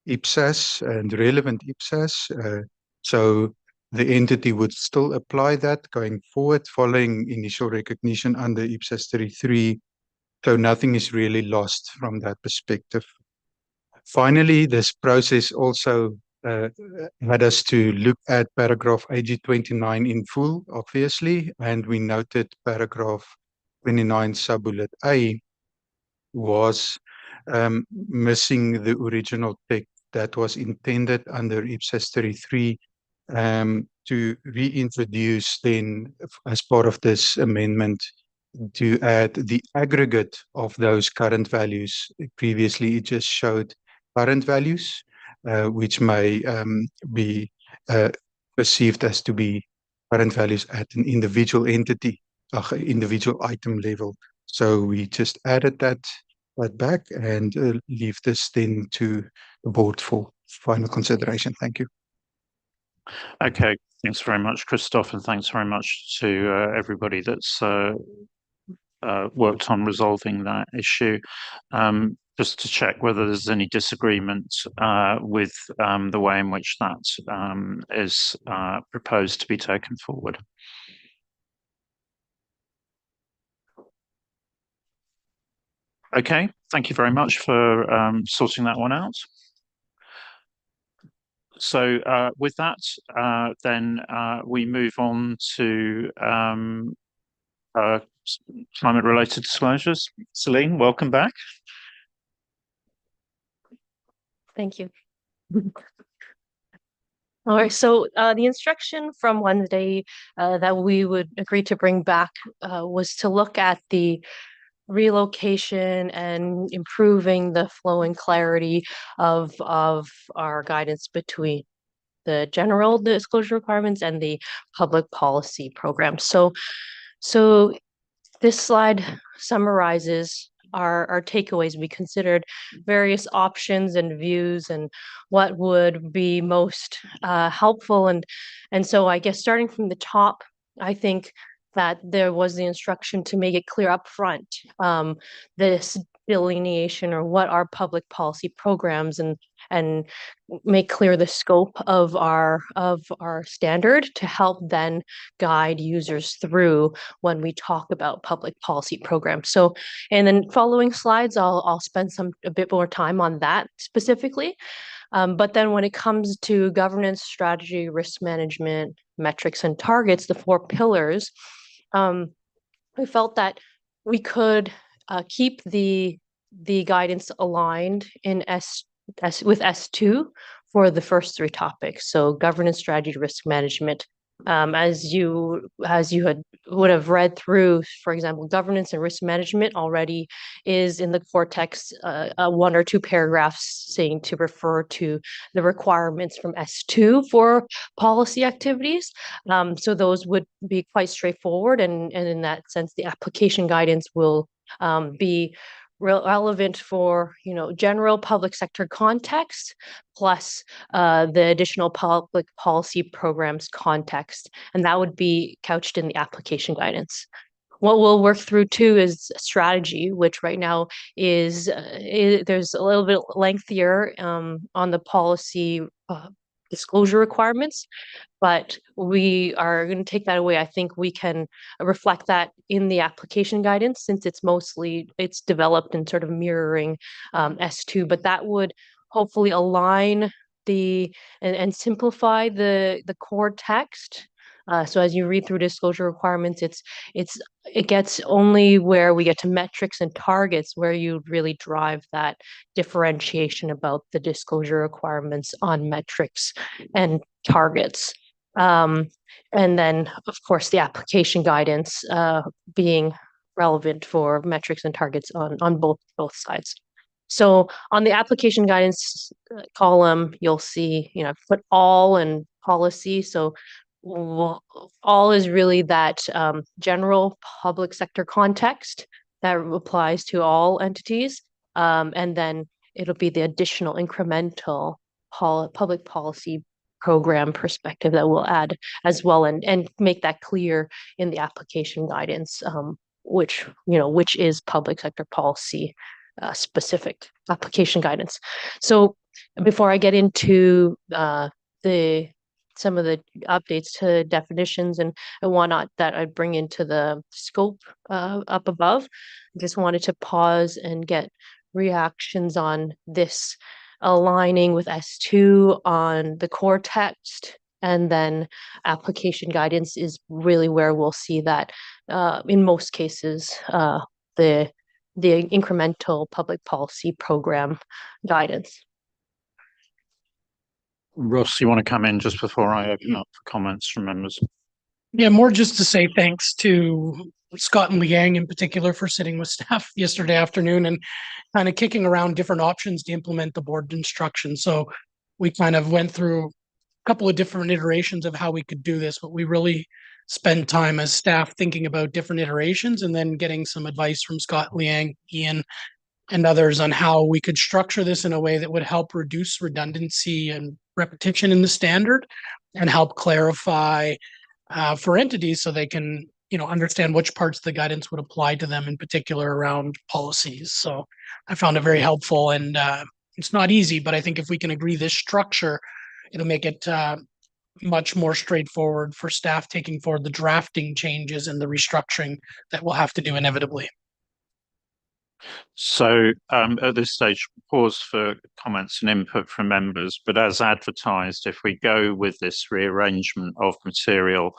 IPSAS and relevant IPSAS. So the entity would still apply that going forward following initial recognition under IPSAS 33. So nothing is really lost from that perspective. Finally, this process also had us to look at paragraph AG 29 in full, obviously, and we noted paragraph 29 sub-bullet A was missing the original text that was intended under IPSAS 33 to reintroduce then as part of this amendment to add the aggregate of those current values. Previously, it just showed current values, which may be perceived as to be current values at an individual entity, individual item level. So we just added that back and leave this then to the board for final consideration. Thank you. Okay, thanks very much, Christoph, and thanks very much to everybody that's worked on resolving that issue. Just to check whether there's any disagreement with the way in which that is proposed to be taken forward. Okay, thank you very much for sorting that one out. So with that, then we move on to climate-related disclosures. Celine, welcome back. Thank you. All right, so the instruction from Wednesday that we would agree to bring back was to look at the relocation and improving the flow and clarity of our guidance between the general disclosure requirements and the public policy program. So this slide summarizes our takeaways. We considered various options and views and what would be most helpful. And so I guess starting from the top, I think that there was the instruction to make it clear up front, this delineation or what are public policy programs and make clear the scope of our standard to help then guide users through when we talk about public policy programs. So, and then following slides, I'll spend a bit more time on that specifically. But then when it comes to governance, strategy, risk management, metrics, and targets, the 4 pillars, we felt that we could keep the guidance aligned in with S2 for the first three topics. So governance, strategy, risk management. As you would have read through, for example, governance and risk management already is in the core text, one or two paragraphs saying to refer to the requirements from S2 for policy activities. So those would be quite straightforward, and in that sense, the application guidance will be relevant for general public sector context, plus the additional public policy programs context, and that would be couched in the application guidance. What we'll work through too is strategy, which right now is there's a little bit lengthier on the policy disclosure requirements, but we are going to take that away. I think we can reflect that in the application guidance, since it's developed and sort of mirroring S2, but that would hopefully align and simplify the core text. So as you read through disclosure requirements, it gets only where we get to metrics and targets where you really drive that differentiation about the disclosure requirements on metrics and targets. And then, of course, the application guidance being relevant for metrics and targets on both sides. So on the application guidance column, you'll see, put all and policy. So all is really that general public sector context that applies to all entities. And then it'll be the additional incremental public policy program perspective that we'll add as well, and make that clear in the application guidance, which is public sector policy specific application guidance. So before I get into some of the updates to definitions and whatnot that I'd bring into the scope up above, I just wanted to pause and get reactions on this aligning with S2 on the core text, and then application guidance is really where we'll see that in most cases the incremental public policy program guidance. Ross, you want to come in just before I open up for comments from members? Yeah, more just to say thanks to Scott and Liang in particular for sitting with staff yesterday afternoon and kind of kicking around different options to implement the board instructions. So we kind of went through a couple of different iterations of how we could do this, but we really spent time as staff thinking about different iterations and then getting some advice from Scott, Liang, Ian, and others on how we could structure this in a way that would help reduce redundancy and repetition in the standard and help clarify for entities so they can understand which parts of the guidance would apply to them, in particular around policies. So I found it very helpful, and it's not easy, but I think if we can agree this structure, it'll make it much more straightforward for staff taking forward the drafting changes and the restructuring that we'll have to do inevitably. So at this stage, pause for comments and input from members, but as advertised, if we go with this rearrangement of material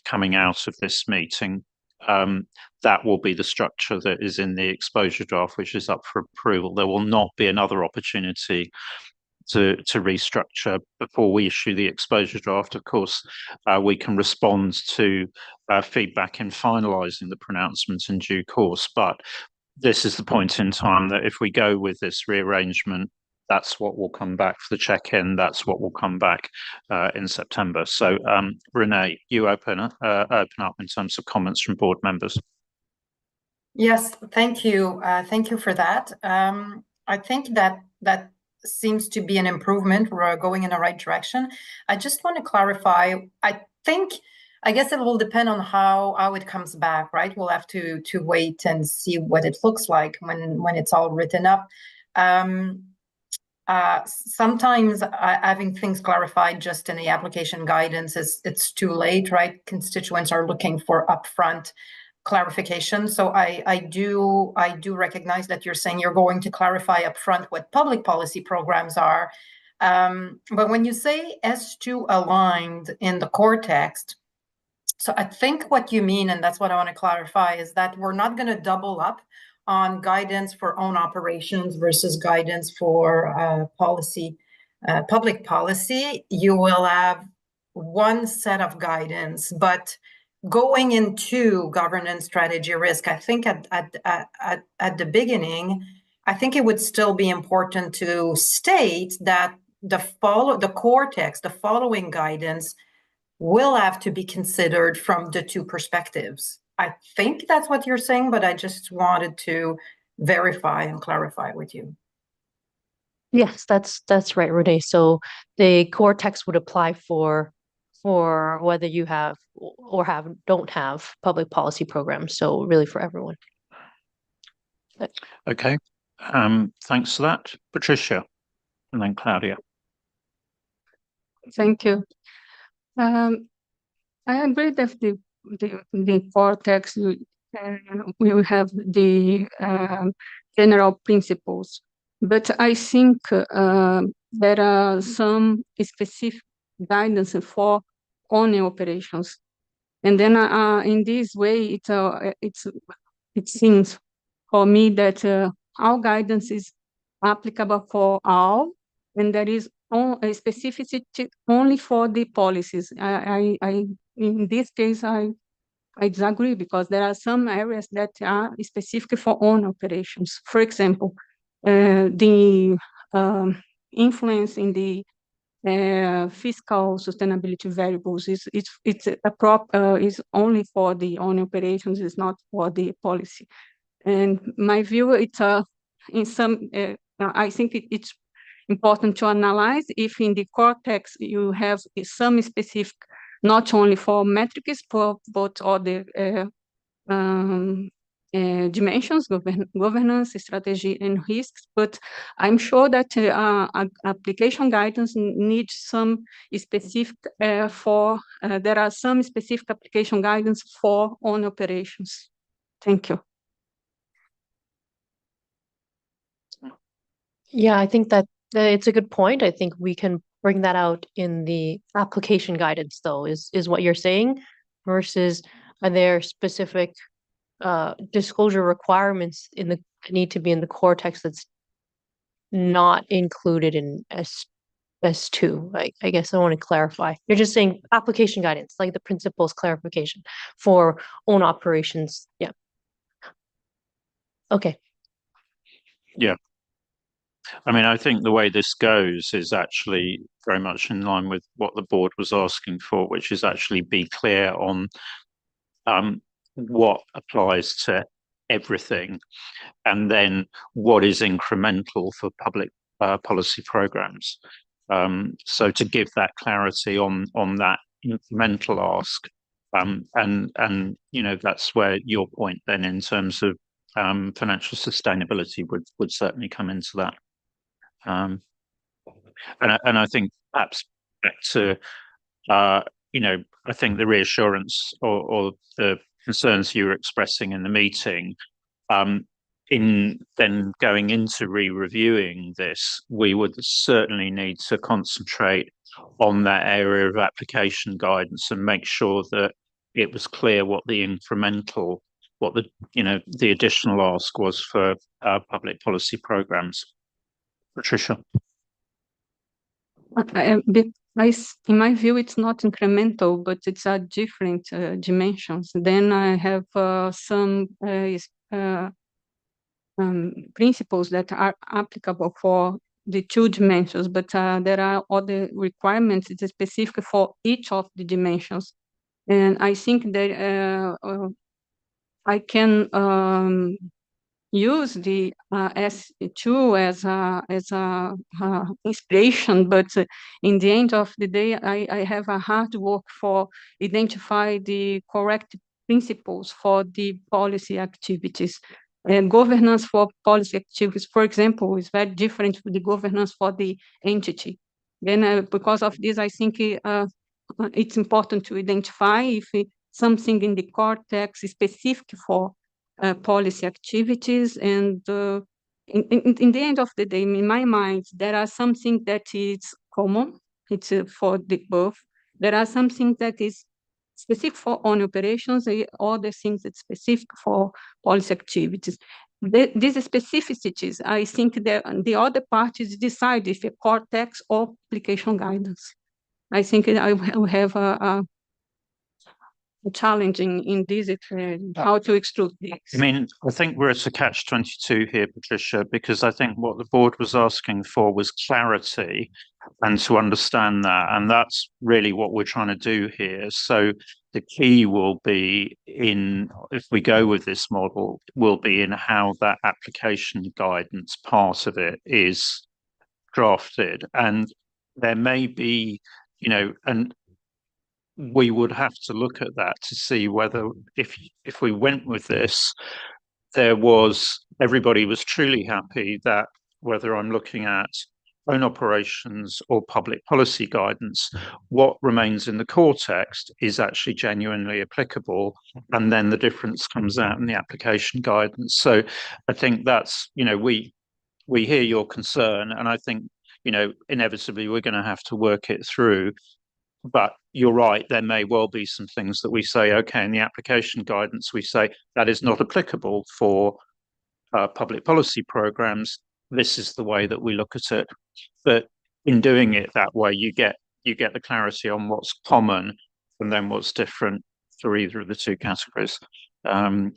coming out of this meeting, that will be the structure that is in the exposure draft, which is up for approval. There will not be another opportunity to restructure before we issue the exposure draft. Of course, we can respond to feedback in finalising the pronouncements in due course, but this is the point in time that if we go with this rearrangement, that's what will come back for the check-in. That's what will come back in September. So, Renee, you open up in terms of comments from board members. Yes, thank you. Thank you for that. I think that seems to be an improvement. We're going in the right direction. I just want to clarify. I guess it will depend on how it comes back, right? We'll have to wait and see what it looks like when it's all written up. Sometimes having things clarified just in the application guidance it's too late, right? Constituents are looking for upfront clarification. So I do recognize that you're saying you're going to clarify upfront what public policy programs are. But when you say S2 aligned in the core text, so I think what you mean, and that's what I want to clarify, is that we're not going to double up on guidance for own operations versus guidance for policy, public policy, you will have one set of guidance, but going into governance strategy risk, I think at the beginning, I think it would still be important to state that the core text, the following guidance will have to be considered from the two perspectives. I think that's what you're saying, but I just wanted to verify and clarify with you. Yes, that's right, Renee. So the core text would apply for whether you have or don't have public policy programs. So really for everyone. Okay. Thanks for that, Patricia, and then Claudia. Thank you. I agree that the core text will have the general principles, but I think there are some specific guidance for only operations, and then in this way, it seems for me that our guidance is applicable for all, and there is a specificity only for the policies. In this case, I disagree because there are some areas that are specific for own operations. For example, the influence in the fiscal sustainability variables is only for the own operations, is not for the policy. And my view, it's in some. I think it's important to analyze if in the core text you have some specific, not only for metrics, but other dimensions, governance, strategy, and risks. But I'm sure that application guidance needs some specific there are some specific application guidance for own operations. Thank you. Yeah, I think that it's a good point. I think we can bring that out in the application guidance, though, is what you're saying, versus are there specific disclosure requirements need to be in the core text that's not included in S2. I guess I want to clarify. You're just saying application guidance, like the principles clarification for own operations. Yeah. Okay. Yeah. I mean, I think the way this goes is actually very much in line with what the board was asking for, which is actually be clear on what applies to everything, and then what is incremental for public policy programs. So to give that clarity on that incremental ask, and you know, that's where your point then in terms of financial sustainability would certainly come into that. And I think perhaps back to you know, I think the reassurance or the concerns you were expressing in the meeting, in then going into re-reviewing this, we would certainly need to concentrate on that area of application guidance and make sure that it was clear what the incremental, what the, you know, the additional ask was for public policy programs. Patricia. In my view, it's not incremental, but it's a different dimensions. Then I have some principles that are applicable for the two dimensions, but there are other requirements that are specific for each of the dimensions. And I think that I can use the S2 as a inspiration, but in the end of the day, I have a hard work for identify the correct principles for the policy activities. Governance for policy activities, for example, is very different from the governance for the entity. Then because of this, I think it's important to identify if something in the core text is specific for policy activities, and in the end of the day, in my mind, there are something that is common, it's for the both. There are something that is specific for own operations, other things that's specific for policy activities. these specificities, I think that the other parties decide if a core text or application guidance. I think I will have a challenge in this, how to extrude this. I mean, I think we're at a catch-22 here, Patricia, because I think what the board was asking for was clarity and to understand that. And that's really what we're trying to do here. So the key will be in, if we go with this model, will be in how that application guidance part of it is drafted. And there may be, you know, and we would have to look at that to see whether if we went with this, everybody was truly happy that whether I'm looking at own operations or public policy guidance, what remains in the core text is actually genuinely applicable, and then the difference comes out in the application guidance. So I think that's, you know, we hear your concern, and I think, you know, inevitably we're going to have to work it through. But you're right, there may well be some things that we say, okay, in the application guidance, we say that is not applicable for public policy programs. This is the way that we look at it. But in doing it that way, you get the clarity on what's common and then what's different for either of the two categories. And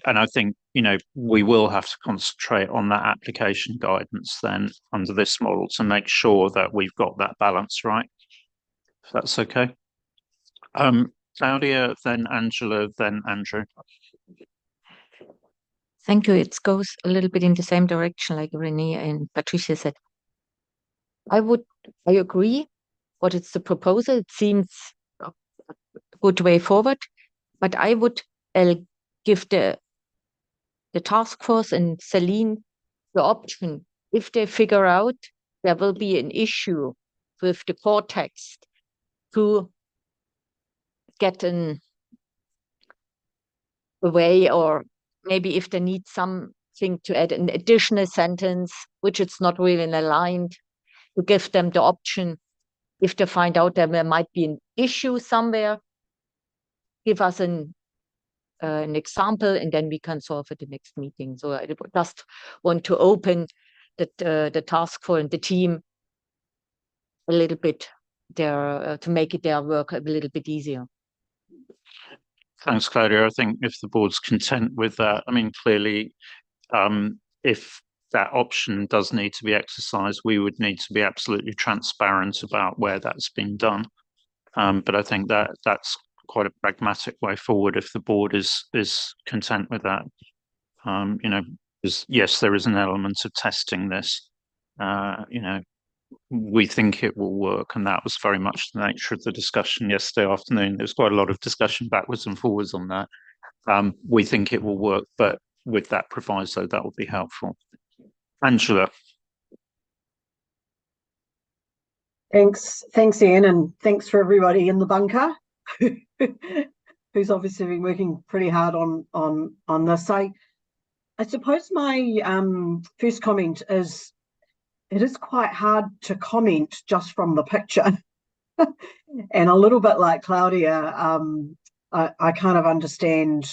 I think, you know, we will have to concentrate on that application guidance then under this model to make sure that we've got that balance right. If that's okay. Claudia, then Angela, then Andrew. Thank you. It goes a little bit in the same direction like Renee and Patricia said. I agree what it's the proposal. It seems a good way forward, but I would give the task force and Celine the option, if they figure out there will be an issue with the core text, to get a way, or maybe if they need something to add an additional sentence, which it's not really aligned, to give them the option, if they find out that there might be an issue somewhere, give us an example, and then we can solve it the next meeting. So I just want to open the task force and the team a little bit there to make it their work a little bit easier. Thanks, Claudia. I think if the board's content with that, I mean, clearly, if that option does need to be exercised, we would need to be absolutely transparent about where that's been done. But I think that's quite a pragmatic way forward if the board is content with that. You know, yes, there is an element of testing this. You know, we think it will work, and that was very much the nature of the discussion yesterday afternoon. There was quite a lot of discussion backwards and forwards on that. We think it will work, but with that proviso, that will be helpful. Angela. Thanks, Ian, and thanks for everybody in the bunker who's obviously been working pretty hard on this. I suppose my first comment is, it is quite hard to comment just from the picture. And a little bit like Claudia, I kind of understand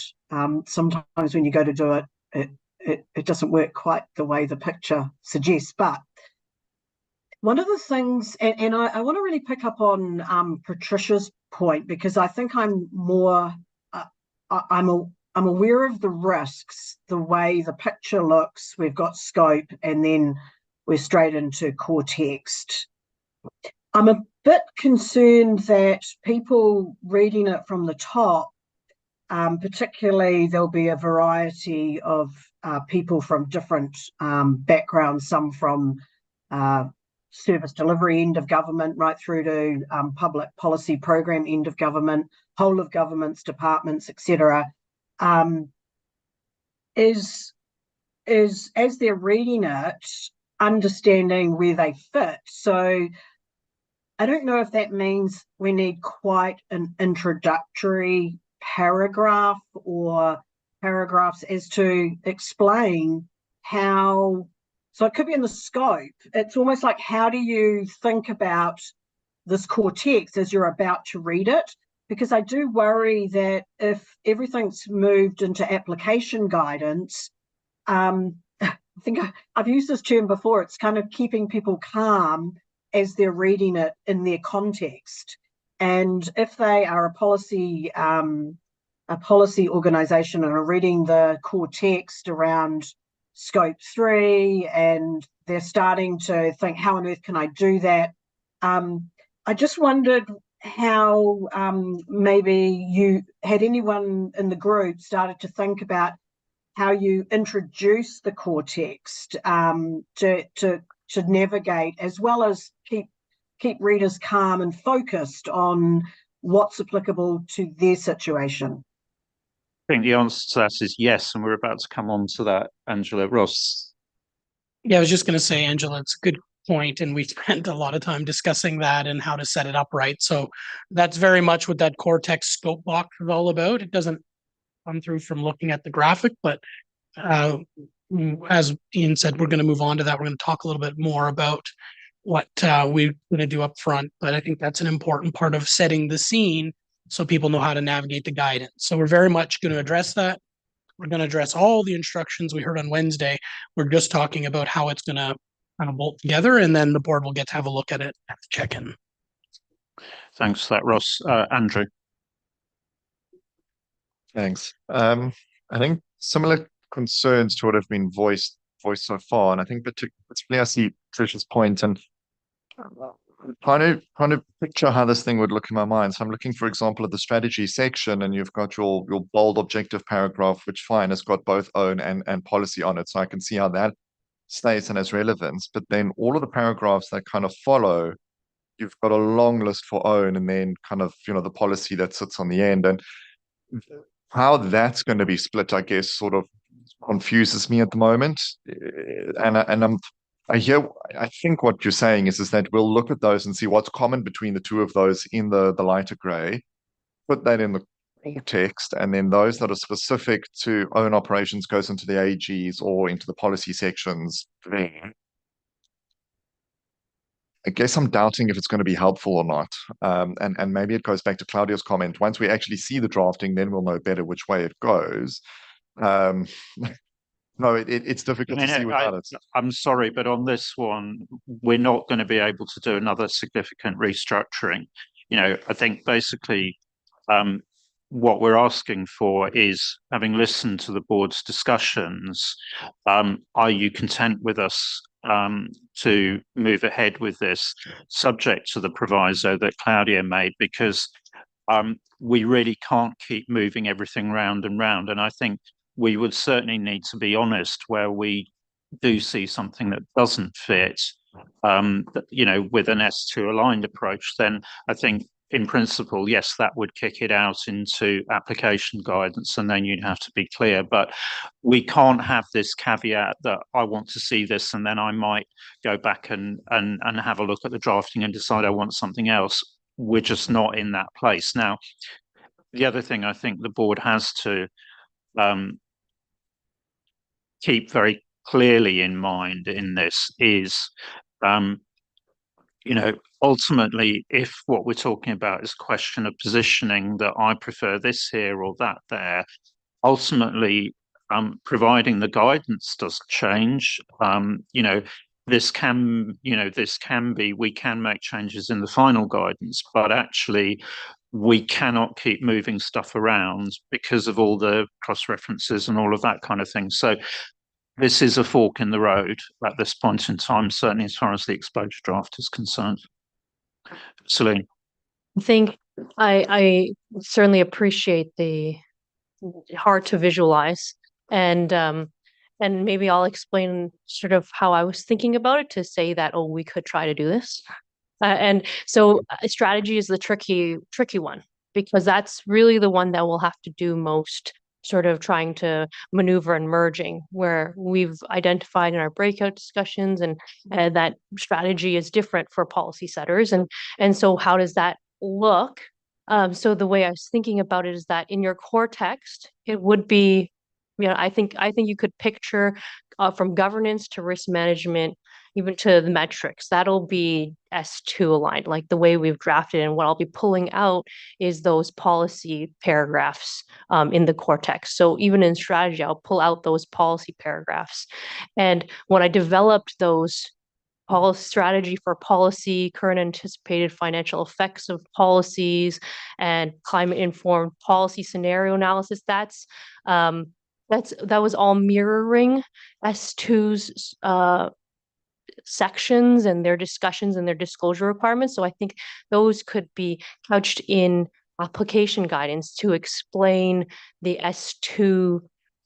sometimes when you go to do it, it doesn't work quite the way the picture suggests. But one of the things, and I want to really pick up on Patricia's point, because I think I'm more, I'm aware of the risks, the way the picture looks. We've got scope, and then we're straight into core text. I'm a bit concerned that people reading it from the top, particularly there'll be a variety of people from different backgrounds, some from service delivery end of government right through to public policy program end of government, whole of governments, departments, etc. Is as they're reading it, understanding where they fit. So I don't know if that means we need quite an introductory paragraph or paragraphs as to explain how. So it could be in the scope. It's almost like, how do you think about this core text as you're about to read it? Because I do worry that if everything's moved into application guidance, I think I've used this term before. It's kind of keeping people calm as they're reading it in their context. And if they are a policy organisation and are reading the core text around scope 3 and they're starting to think, how on earth can I do that? I just wondered how maybe you had anyone in the group started to think about how you introduce the core text to navigate, as well as keep readers calm and focused on what's applicable to their situation. I think the answer to that is yes, and we're about to come on to that, Angela. Ross. Yeah, I was just going to say, Angela, it's a good point, and we spent a lot of time discussing that and how to set it up right. So that's very much what that core text scope box is all about. It doesn't come through from looking at the graphic, but as Ian said, we're going to move on to that. We're going to talk a little bit more about what we're going to do up front, but I think that's an important part of setting the scene so people know how to navigate the guidance. So we're very much going to address that. We're going to address all the instructions we heard on Wednesday. We're just talking about how it's going to kind of bolt together, and then the board will get to have a look at it at the check-in. Thanks for that, Ross. Andrew. Thanks. I think similar concerns to what have been voiced so far, and I think particularly I see Trish's point and trying to picture how this thing would look in my mind. So I'm looking, for example, at the strategy section, and you've got your bold objective paragraph, which fine, has got both own and policy on it. So I can see how that stays and has relevance. But then all of the paragraphs that kind of follow, you've got a long list for own, and then kind of, the policy that sits on the end. And how that's going to be split, I guess, sort of confuses me at the moment. I think what you're saying is that we'll look at those and see what's common between the two of those in the lighter gray, put that in the text, and then those that are specific to own operations goes into the AGs or into the policy sections there. I guess I'm doubting if it's going to be helpful or not. And maybe it goes back to Claudia's comment. Once we actually see the drafting, then we'll know better which way it goes. No, it's difficult to see without it. I'm sorry, but on this one, we're not going to be able to do another significant restructuring. I think basically what we're asking for is, having listened to the board's discussions, are you content with us to move ahead with this, subject to the proviso that Claudia made, because we really can't keep moving everything round and round. And I think we would certainly need to be honest where we do see something that doesn't fit, with an S2 aligned approach. Then I think in principle, yes, that would kick it out into application guidance, and then you'd have to be clear. But we can't have this caveat that I want to see this, and then I might go back and have a look at the drafting and decide I want something else. We're just not in that place. Now, the other thing I think the board has to keep very clearly in mind in this is, ultimately, if what we're talking about is a question of positioning, that I prefer this here or that there, ultimately, providing the guidance doesn't change, this can be, we can make changes in the final guidance, but actually we cannot keep moving stuff around because of all the cross references and all of that kind of thing. So this is a fork in the road at this point in time, certainly as far as the exposure draft is concerned. Celine. I think I certainly appreciate the hard to visualize, and maybe I'll explain sort of how I was thinking about it to say that, we could try to do this. And so strategy is the tricky one, because that's really the one that will have to do most sort of trying to maneuver and merging, where we've identified in our breakout discussions and that strategy is different for policy setters. And so how does that look? So the way I was thinking about it is that in your core text, it would be, I think you could picture from governance to risk management, even to the metrics, that'll be S2 aligned, like the way we've drafted. And what I'll be pulling out is those policy paragraphs in the core text. So even in strategy, I'll pull out those policy paragraphs. And when I developed those policy strategy for policy, current anticipated financial effects of policies, and climate-informed policy scenario analysis, that was all mirroring S2's sections and their discussions and their disclosure requirements. So I think those could be couched in application guidance to explain the S2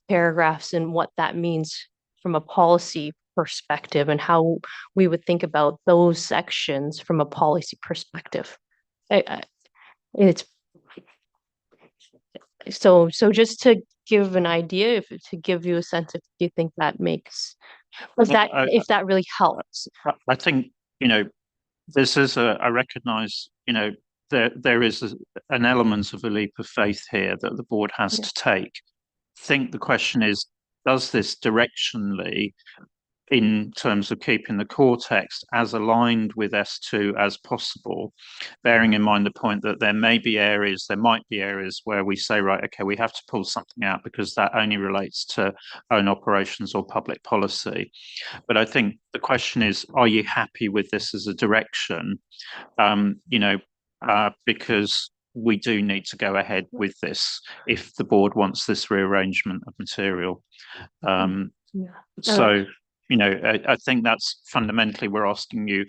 paragraphs and what that means from a policy perspective and how we would think about those sections from a policy perspective. It's so just to give an idea, to give you a sense, if you think that makes, if that really helps. I think, this is I recognize, there is an element of a leap of faith here that the board has to take. I think the question is, does this directionally, in terms of keeping the core text as aligned with S2 as possible, bearing in mind the point that there might be areas where we say, right, okay, we have to pull something out because that only relates to own operations or public policy. But I think the question is, are you happy with this as a direction? Because we do need to go ahead with this if the board wants this rearrangement of material. So, I think that's fundamentally we're asking you,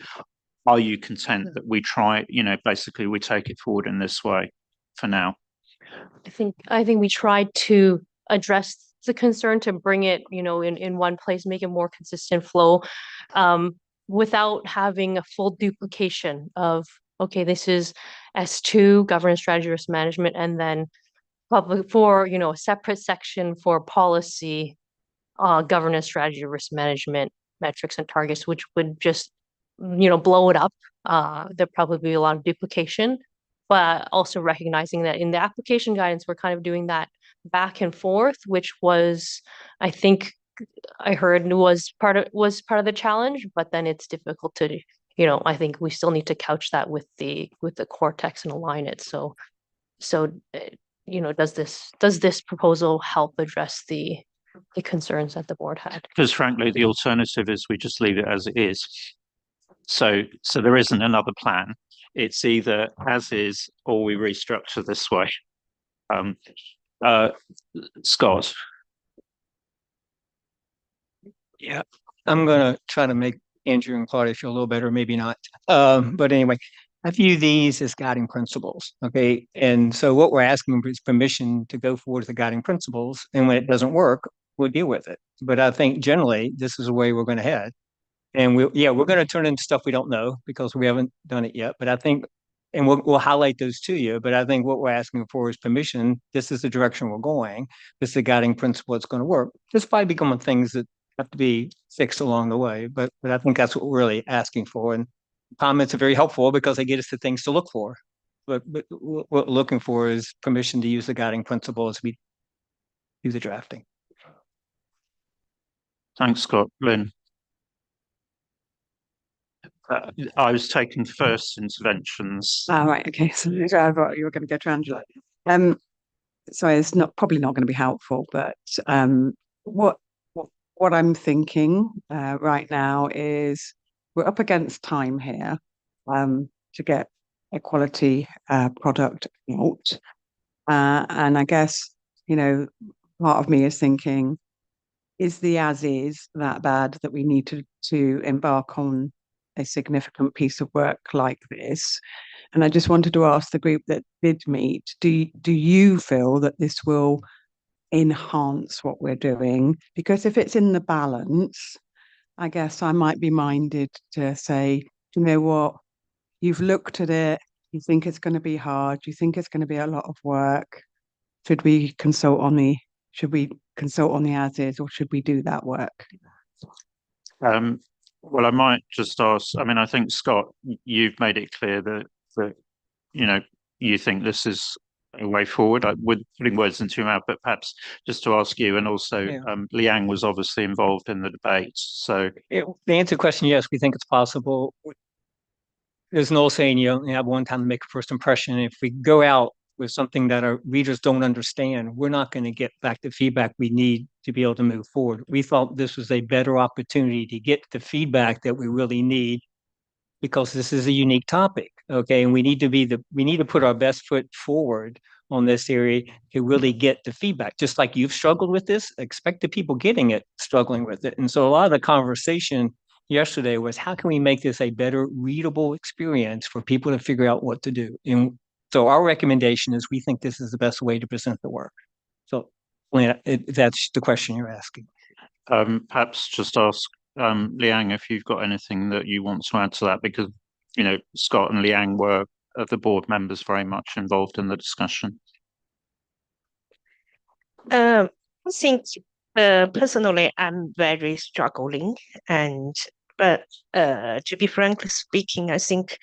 are you content that we try, basically we take it forward in this way for now? I think we tried to address the concern to bring it, in one place, make it more consistent flow, without having a full duplication of, okay, this is S2, governance, strategy, risk management, and then public for, a separate section for policy, governance, strategy, risk management, metrics and targets, which would just, blow it up. There'd probably be a lot of duplication, but also recognizing that in the application guidance, we're kind of doing that back and forth, which was, I think I heard was part of the challenge, but then it's difficult to, I think we still need to couch that with the core text and align it. So, does this proposal help address the concerns that the board had? Because frankly, the alternative is we just leave it as it is. So there isn't another plan. It's either as is or we restructure this way. Scott. Yeah, I'm going to try to make Andrew and Claudia feel a little better, maybe not. But anyway, I view these as guiding principles, okay? And so what we're asking is permission to go forward with the guiding principles, and when it doesn't work, we'll deal with it. But I think generally this is the way we're going to head. And we're going to turn into stuff we don't know because we haven't done it yet. But I think, and we'll highlight those to you, but I think what we're asking for is permission. This is the direction we're going. This is the guiding principle that's going to work. This probably become things that have to be fixed along the way, but I think that's what we're really asking for. And comments are very helpful because they get us to things to look for. But what we're looking for is permission to use the guiding principle as we do the drafting. Thanks, Scott. Lynn. I was taking first interventions. Right, okay. So I thought you were going to go to Angela. So it's probably not going to be helpful, but what I'm thinking right now is we're up against time here to get a quality product out. And I guess, part of me is thinking, is the as is that bad that we need to embark on a significant piece of work like this? And I just wanted to ask the group that did meet, do you feel that this will enhance what we're doing? Because if it's in the balance, I guess I might be minded to say, you know what, you've looked at it, you think it's going to be hard, you think it's going to be a lot of work. Should we consult on the as is, or should we do that work? Well, I might just ask, I think, Scott, you've made it clear that you think this is a way forward. With putting words into your mouth, but perhaps just to ask you, and also Liang was obviously involved in the debate. So the answer to the question, yes, we think it's possible. There's no saying you only have one time to make a first impression. If we go out with something that our readers don't understand, we're not going to get back the feedback we need to be able to move forward. We thought this was a better opportunity to get the feedback that we really need, because this is a unique topic, okay? And we need to put our best foot forward on this area to really get the feedback. Just like you've struggled with this, expect the people getting it struggling with it. And so a lot of the conversation yesterday was, how can we make this a better readable experience for people to figure out what to do? And so our recommendation is, we think this is the best way to present the work. So that's the question you're asking. Perhaps just ask Liang if you've got anything that you want to add to that, because Scott and Liang were the board members very much involved in the discussion. I think personally, I'm very struggling, but to be frankly speaking, I think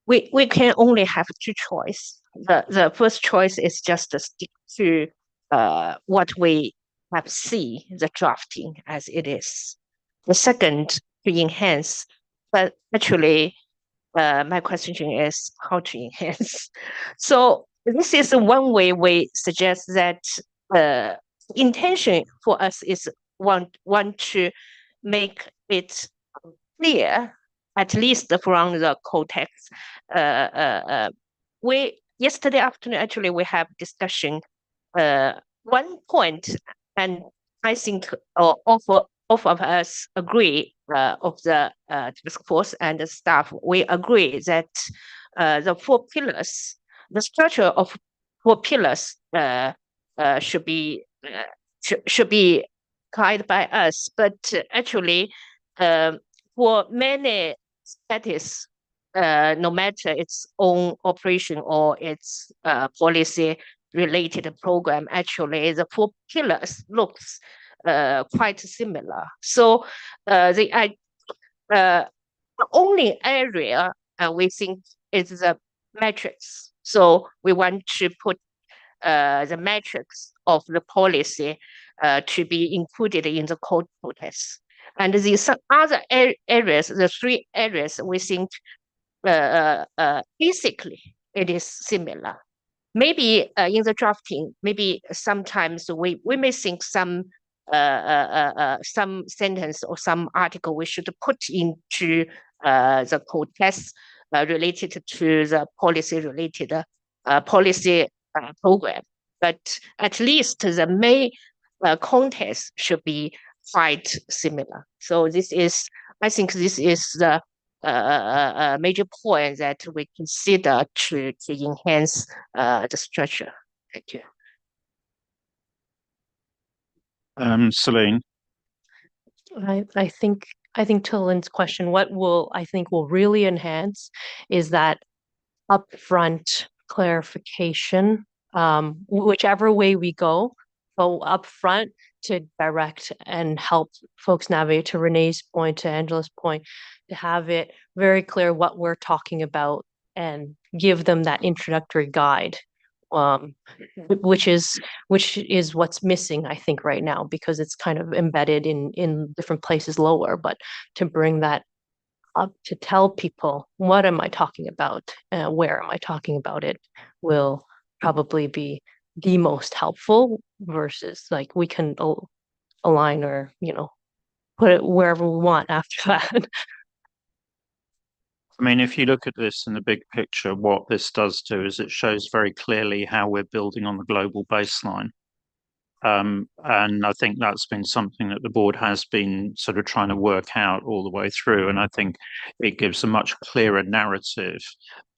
we can only have two choices. The first choice is just to stick to what we have seen, the drafting as it is. The second, to enhance, but actually my question is how to enhance. So this is one way we suggest that intention for us is want to make it clear, at least from the context. Yesterday afternoon, actually, we have discussion. One point, and I think all of us agree, of the task force and the staff, we agree that the 4 pillars, the structure of 4 pillars should be guided by us. But actually, for many states, no matter its own operation or its policy related program, actually the 4 pillars looks quite similar. So the only area we think is the metrics. So we want to put the metrics of the policy to be included in the code protest. And these other areas, the 3 areas, we think basically it is similar. Maybe in the drafting, maybe sometimes we may think some sentence or some article we should put into the code test related to the policy related policy program. But at least the main context should be quite similar. So I think this is the major point that we consider to enhance the structure. Thank you. Celine. I think to Lynn's question, what I think will really enhance is that upfront clarification, whichever way we go upfront to direct and help folks navigate, to Renee's point, to Angela's point, to have it very clear what we're talking about and give them that introductory guide, which is what's missing, I think, right now, because it's kind of embedded in different places lower. But to bring that up, to tell people what am I talking about, where am I talking about it, will probably be the most helpful, versus like we can align or put it wherever we want after that. I mean, if you look at this in the big picture, what this does do is it shows very clearly how we're building on the global baseline. And I think that's been something that the board has been sort of trying to work out all the way through. And I think it gives a much clearer narrative,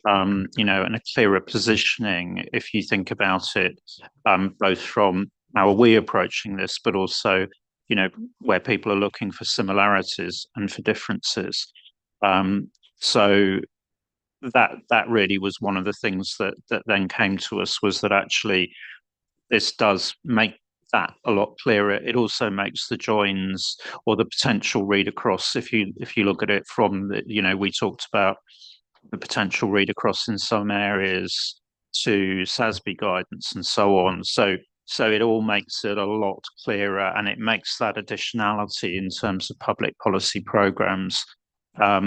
and a clearer positioning, if you think about it, both from how are we approaching this, but also, where people are looking for similarities and for differences. So that really was one of the things that then came to us, was that actually this does make that a lot clearer. It also makes the joins or the potential read across, if you look at it from the, we talked about the potential read across in some areas to IPSASB guidance and so on. So it all makes it a lot clearer, and it makes that additionality in terms of public policy programs, a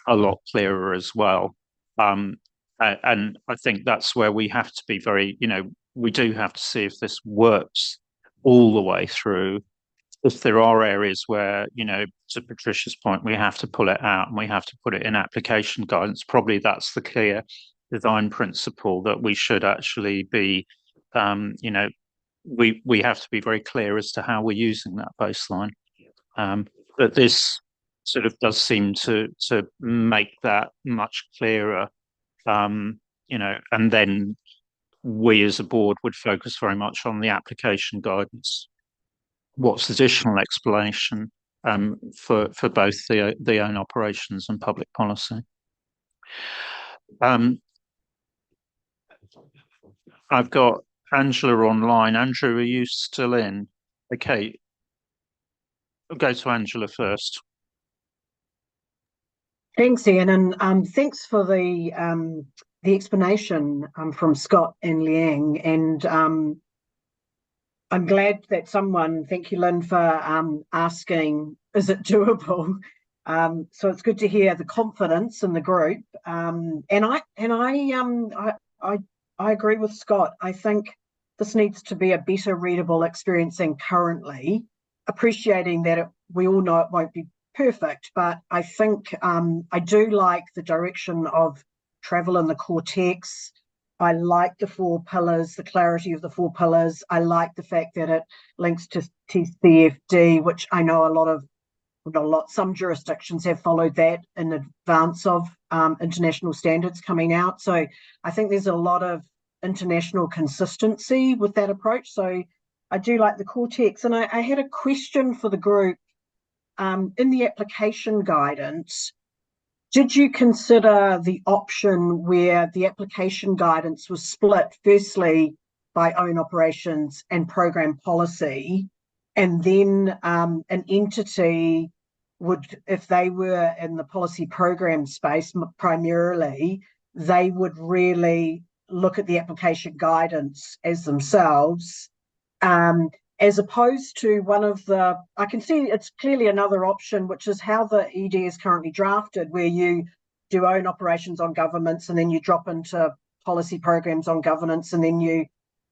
lot clearer as well. And I think that's where we have to be very, we do have to see if this works all the way through. If there are areas where, to Patricia's point, we have to pull it out and we have to put it in application guidance, probably that's the clear design principle that we should actually be, we have to be very clear as to how we're using that baseline. But this sort of does seem to make that much clearer, and then we as a board would focus very much on the application guidance. What's the additional explanation for both the own operations and public policy? I've got Angela online. Andrew, are you still in? Okay, we'll go to Angela first. Thanks, Ian, and thanks for the explanation from Scott and Liang. And I'm glad that someone, thank you, Lynn, for asking, is it doable? So it's good to hear the confidence in the group. And I agree with Scott. I think this needs to be a better readable experience than currently, appreciating that we all know it won't be perfect, but I think I do like the direction of travel in the core text. I like the 4 pillars, the clarity of the 4 pillars. I like the fact that it links to TCFD, which I know some jurisdictions have followed that in advance of international standards coming out. So I think there's a lot of international consistency with that approach. So I do like the core text. And I had a question for the group. In the application guidance, did you consider the option where the application guidance was split firstly by own operations and program policy, and then an entity would, if they were in the policy program space primarily, they would really look at the application guidance as themselves, as opposed to one of the, I can see it's clearly another option, which is how the ED is currently drafted, where you do own operations on governments and then you drop into policy programs on governance, and then you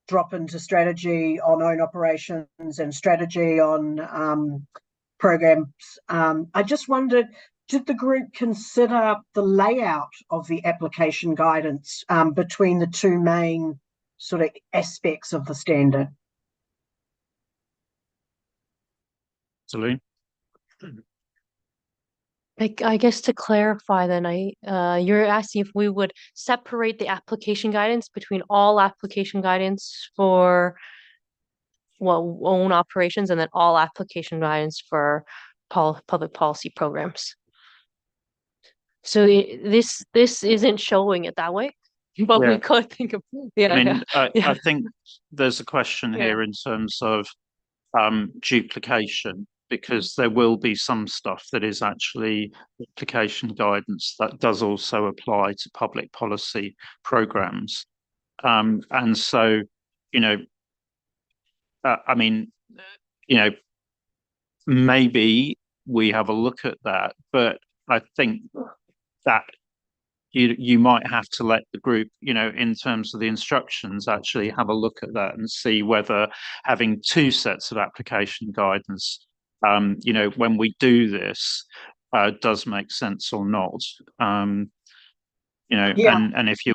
drop into strategy on own operations and strategy on programs. I just wondered, did the group consider the layout of the application guidance between the 2 main sort of aspects of the standard? Absolutely. I guess to clarify then, you're asking if we would separate the application guidance between all application guidance for own operations and then all application guidance for public policy programs. So this isn't showing it that way, but we could think of I think there's a question here in terms of duplication, because there will be some stuff that is actually application guidance that does also apply to public policy programs. And so, maybe we have a look at that, but I think that you might have to let the group, in terms of the instructions, actually have a look at that and see whether having 2 sets of application guidance, when we do this, does make sense or not. And if you,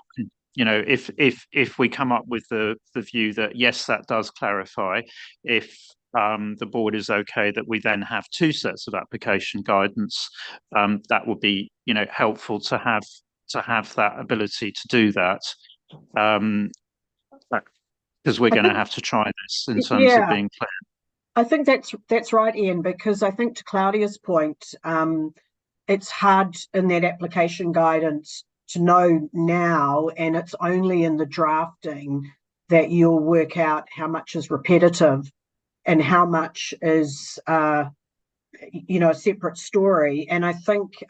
if we come up with the view that yes, that does clarify, if the board is okay that we then have 2 sets of application guidance, that would be, helpful to have that ability to do that, because we're going to have to try this in terms of being clear. I think that's right, Ian, because I think to Claudia's point, it's hard in that application guidance to know now, and it's only in the drafting that you'll work out how much is repetitive and how much is a separate story. And I think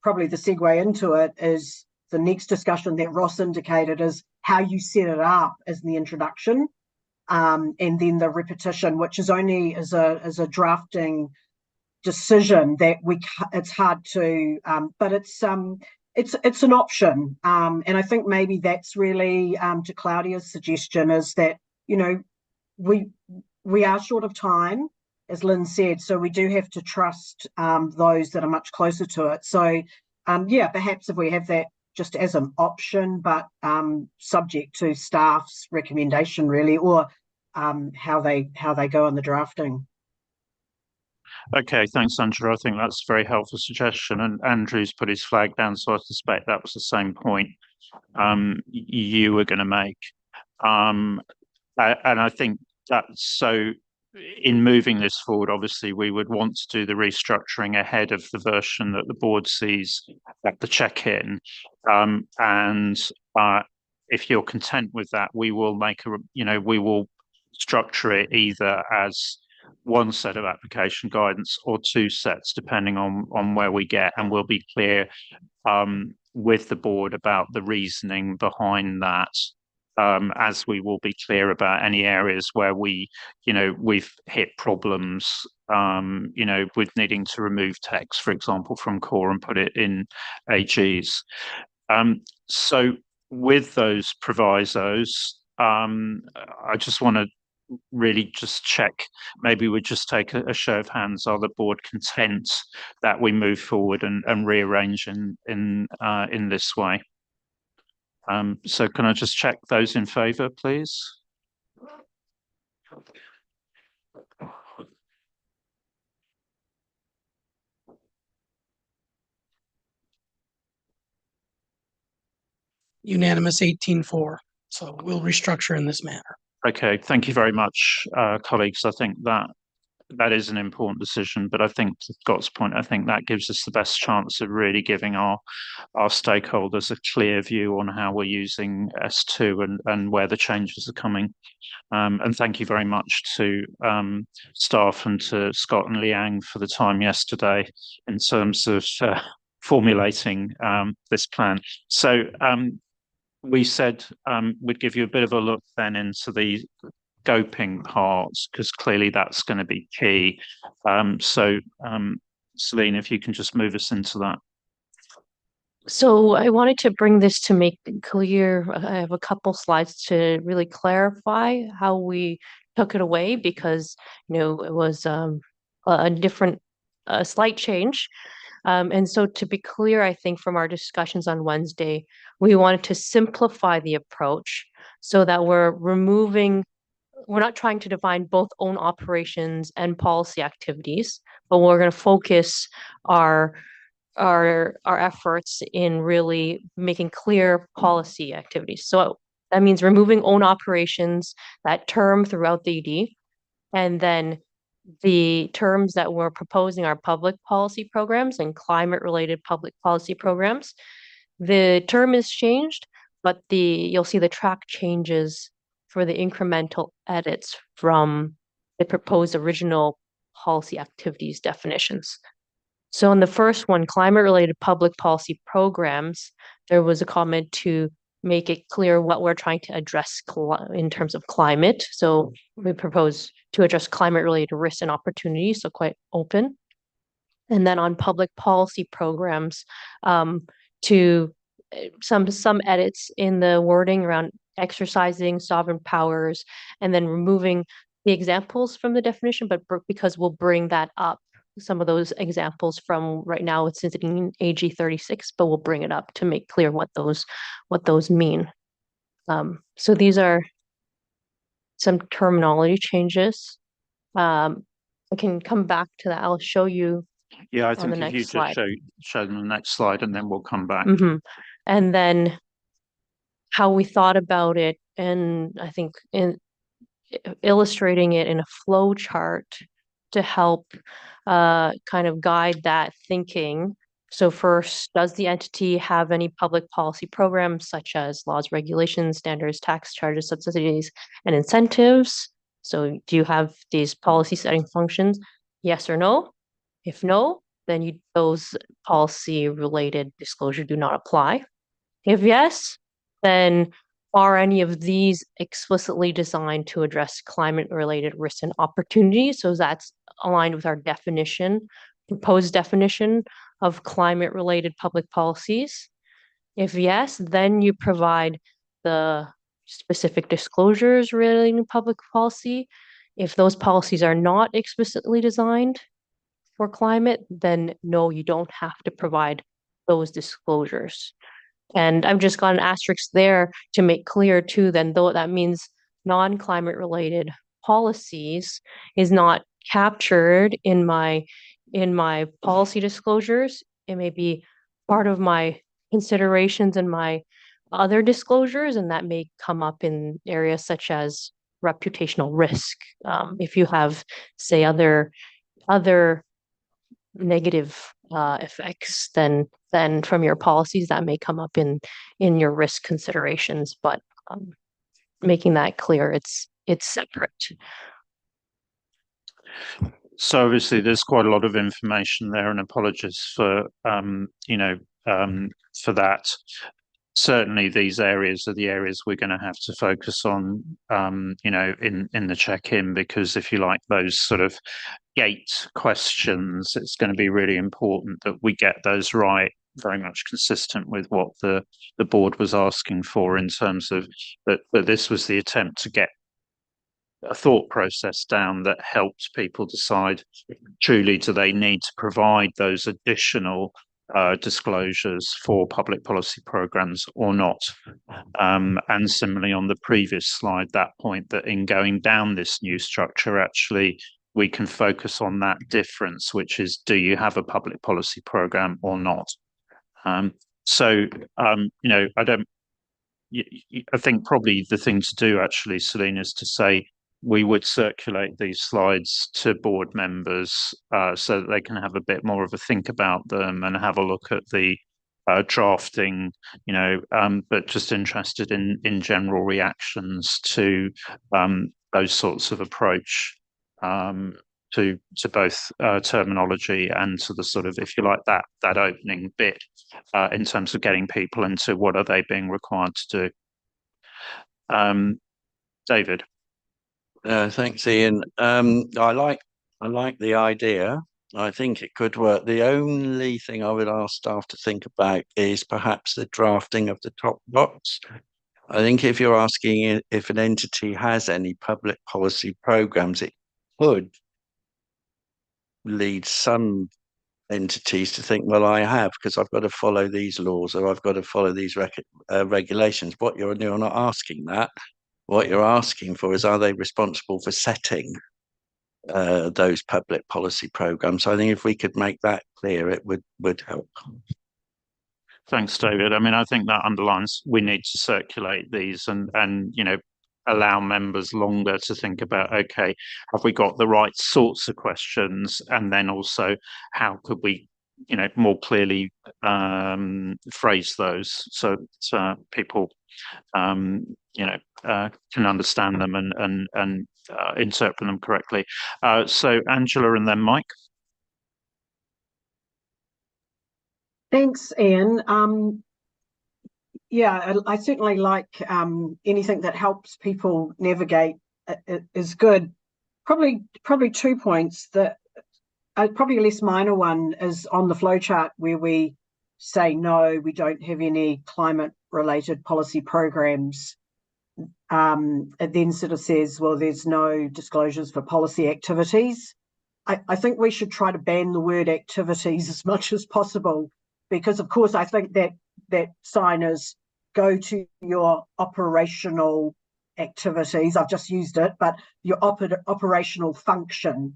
probably the segue into it is the next discussion that Ross indicated is how you set it up as the introduction, and then the repetition, which is only as a drafting decision that it's hard to, but it's an option, and I think maybe that's really to Claudia's suggestion is that we are short of time, as Lynn said, so we do have to trust those that are much closer to it. So yeah, perhaps if we have that just as an option, but subject to staff's recommendation really, or how they go in the drafting. Okay, thanks, Andrew. I think that's a very helpful suggestion. And Andrew's put his flag down, so I suspect that was the same point you were going to make. And I think that's so. In moving this forward, obviously, we would want to do the restructuring ahead of the version that the board sees at the check-in. And if you're content with that, we will make we will structure it either as one set of application guidance or two sets, depending on where we get, and we'll be clear with the board about the reasoning behind that. As we will be clear about any areas where we've hit problems, with needing to remove text, for example, from core and put it in AGs. So with those provisos, I just want to really just check, maybe we just take a show of hands. Are the board content that we move forward and rearrange in this way? So can I just check those in favour, please? Unanimous 18-4. So we'll restructure in this manner. Okay, thank you very much, colleagues. I think that is an important decision, but I think to Scott's point, I think that gives us the best chance of really giving our stakeholders a clear view on how we're using S2 and where the changes are coming. And thank you very much to staff and to Scott and Liang for the time yesterday in terms of formulating this plan. So we said we'd give you a bit of a look then into the scoping parts, because clearly that's going to be key. So Celine, if you can just move us into that. So I wanted to bring this to make clear. I have a couple slides to really clarify how we took it away, because it was a slight change. And so to be clear, I think from our discussions on Wednesday, we wanted to simplify the approach so that we're not trying to define both own operations and policy activities, but we're going to focus our efforts in really making clear policy activities. So that means removing own operations, that term throughout the ED, and then the terms that we're proposing are public policy programs and climate-related public policy programs. The term is changed, but you'll see the track changes for the incremental edits from the proposed original policy activities definitions. So in the first one, climate-related public policy programs, there was a comment to make it clear what we're trying to address in terms of climate. So we propose to address climate-related risks and opportunities, so quite open. And then on public policy programs, to some edits in the wording around exercising sovereign powers, and then removing the examples from the definition, but because we'll bring that up, some of those examples from right now it's in AG 36, but we'll bring it up to make clear what those mean. So these are some terminology changes. I can come back to that. I'll show you. Yeah, I think if you just show them the next slide, and then we'll come back. And then how we thought about it, and I think in illustrating it in a flow chart to help kind of guide that thinking. So first, does the entity have any public policy programs such as laws, regulations, standards, tax charges, subsidies, and incentives? So do you have these policy setting functions? Yes or no? If no, then those policy related disclosure do not apply. If yes, then are any of these explicitly designed to address climate-related risks and opportunities? So that's aligned with our definition, proposed definition of climate-related public policies. If yes, then you provide the specific disclosures relating to public policy. If those policies are not explicitly designed for climate, then no, you don't have to provide those disclosures. And I've just got an asterisk there to make clear too, then though that means non-climate related policies is not captured in my policy disclosures. It may be part of my considerations and my other disclosures, and that may come up in areas such as reputational risk. If you have, say, other negative effects, then from your policies that may come up in your risk considerations. But making that clear, it's separate. So obviously there's quite a lot of information there, and apologies for for that. Certainly these areas are the areas we're going to have to focus on, in the check-in, because if you like those sort of gate questions, it's going to be really important that we get those right, very much consistent with what the board was asking for in terms of that this was the attempt to get a thought process down that helps people decide truly do they need to provide those additional disclosures for public policy programs or not. And similarly on the previous slide, that point that in going down this new structure, actually we can focus on that difference, which is, do you have a public policy program or not? I think probably the thing to do actually, Celine, is to say we would circulate these slides to board members so that they can have a bit more of a think about them and have a look at the drafting, but just interested in general reactions to those sorts of approach to both terminology and to the sort of, if you like, that opening bit in terms of getting people into what are they being required to do. David. Thanks, Ian. I like the idea. I think it could work. The only thing I would ask staff to think about is perhaps the drafting of the top box. I think if you're asking if an entity has any public policy programs, it could lead some entities to think, well, I have, because I've got to follow these laws or I've got to follow these regulations. What you're not asking that. What you're asking for is, are they responsible for setting those public policy programs? So I think if we could make that clear, it would help. Thanks, David. I mean, I think that underlines we need to circulate these and allow members longer to think about, okay, have we got the right sorts of questions? And then also, how could we, more clearly phrase those so that people, can understand them and interpret them correctly. So Angela and then Mike. Thanks, Ian. Yeah, I certainly like anything that helps people navigate is good. Probably 2 points. That probably a less minor one is on the flowchart where we say no, we don't have any climate-related policy programs. It then sort of says, well, there's no disclosures for policy activities. I think we should try to ban the word activities as much as possible, because of course I think that sign is go to your operational activities. I've just used it, but your operational function,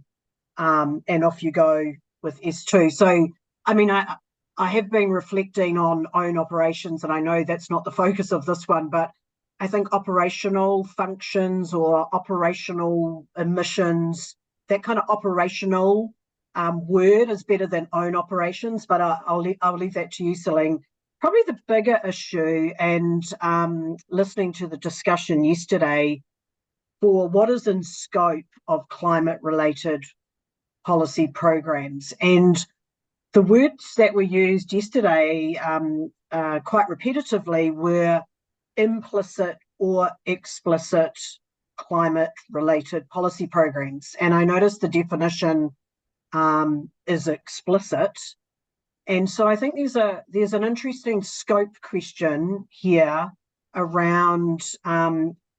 and off you go with S2. So, I mean, I have been reflecting on own operations, and I know that's not the focus of this one, but I think operational functions or operational emissions, that kind of operational word is better than own operations, but I'll leave that to you, Celine. Probably the bigger issue, and listening to the discussion yesterday, for what is in scope of climate-related policy programs. And the words that were used yesterday quite repetitively were implicit or explicit climate-related policy programs. And I noticed the definition is explicit. And so I think there's an interesting scope question here around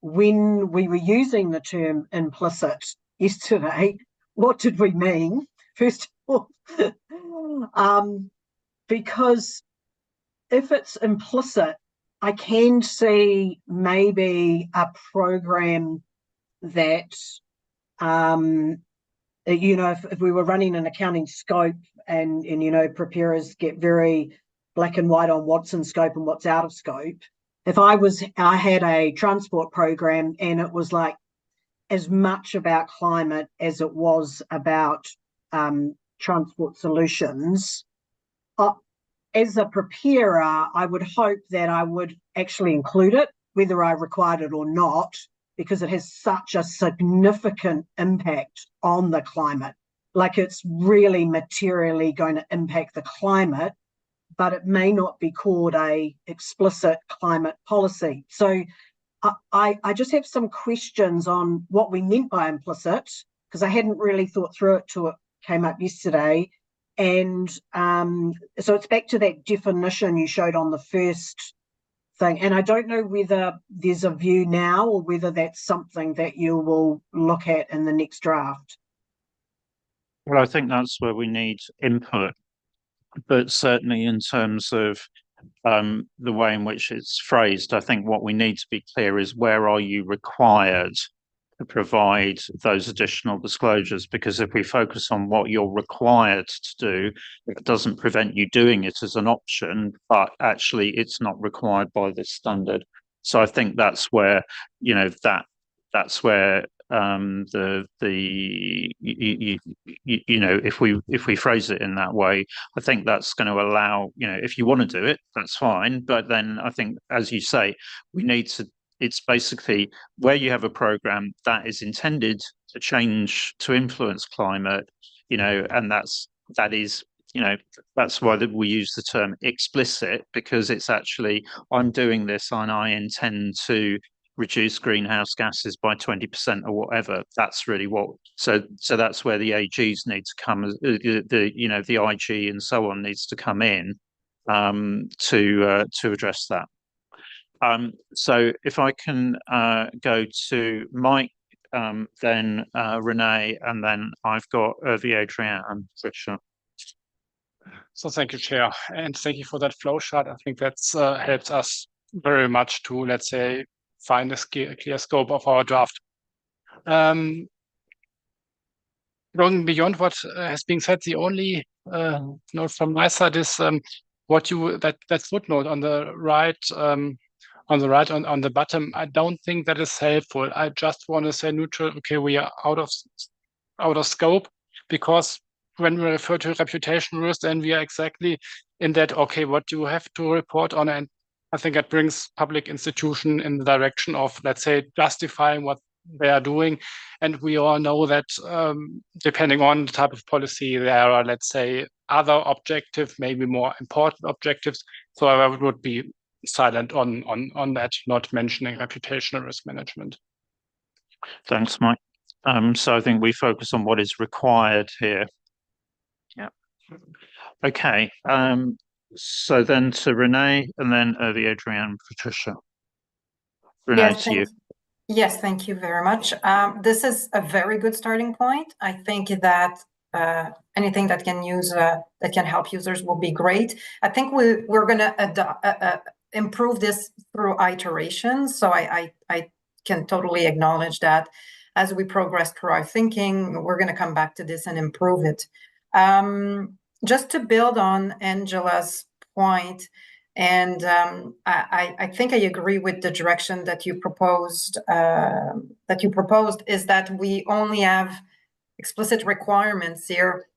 when we were using the term implicit yesterday, what did we mean, first of all? Because if it's implicit, I can see maybe a program that, if we were running an accounting scope and preparers get very black and white on what's in scope and what's out of scope. If I had a transport program and it was like as much about climate as it was about transport solutions, as a preparer, I would hope that I would actually include it, whether I required it or not, because it has such a significant impact on the climate. Like, it's really materially going to impact the climate, but it may not be called a explicit climate policy. So I just have some questions on what we meant by implicit, because I hadn't really thought through it till it came up yesterday. And so it's back to that definition you showed on the first thing. And I don't know whether there's a view now or whether that's something that you will look at in the next draft. Well, I think that's where we need input, but certainly in terms of the way in which it's phrased, I think what we need to be clear is, where are you required to provide those additional disclosures? Because if we focus on what you're required to do, it doesn't prevent you doing it as an option, but actually it's not required by this standard. So I think that's where, that's where if we phrase it in that way, I think that's going to allow, if you want to do it, that's fine. But then I think, as you say, we need to, it's basically where you have a program that is intended to change, to influence climate, and that's why we use the term explicit, because it's actually, I'm doing this and I intend to reduce greenhouse gases by 20% or whatever. That's really what. So that's where the AGs need to come. The IG and so on needs to come in to address that. So if I can go to Mike, then Renee, and then I've got Hervé, Adrien, and Trisha. So thank you, Chair, and thank you for that flow chart. I think that's helped us very much to, let's say, find a clear scope of our draft. Going beyond what has been said, the only note from my side is that footnote on the right, on the bottom. I don't think that is helpful. I just want to say neutral. Okay, we are out of scope, because when we refer to reputation risk, then we are exactly in that. Okay, what you have to report on, and I think that brings public institution in the direction of, let's say, justifying what they are doing. And we all know that depending on the type of policy, there are, let's say, other objectives, maybe more important objectives. So I would be silent on that, not mentioning reputational risk management. Thanks, Mike. So I think we focus on what is required here. Yeah. Okay. So then to Renee, and then Hervé, Adrien, Patricia. Renee, to you. Yes, thank you very much. This is a very good starting point. I think that anything that can help users will be great. I think we're going to improve this through iterations. So I can totally acknowledge that as we progress through our thinking, we're going to come back to this and improve it. Just to build on Angela's point, and I think I agree with the direction that you proposed. Is that we only have explicit requirements here,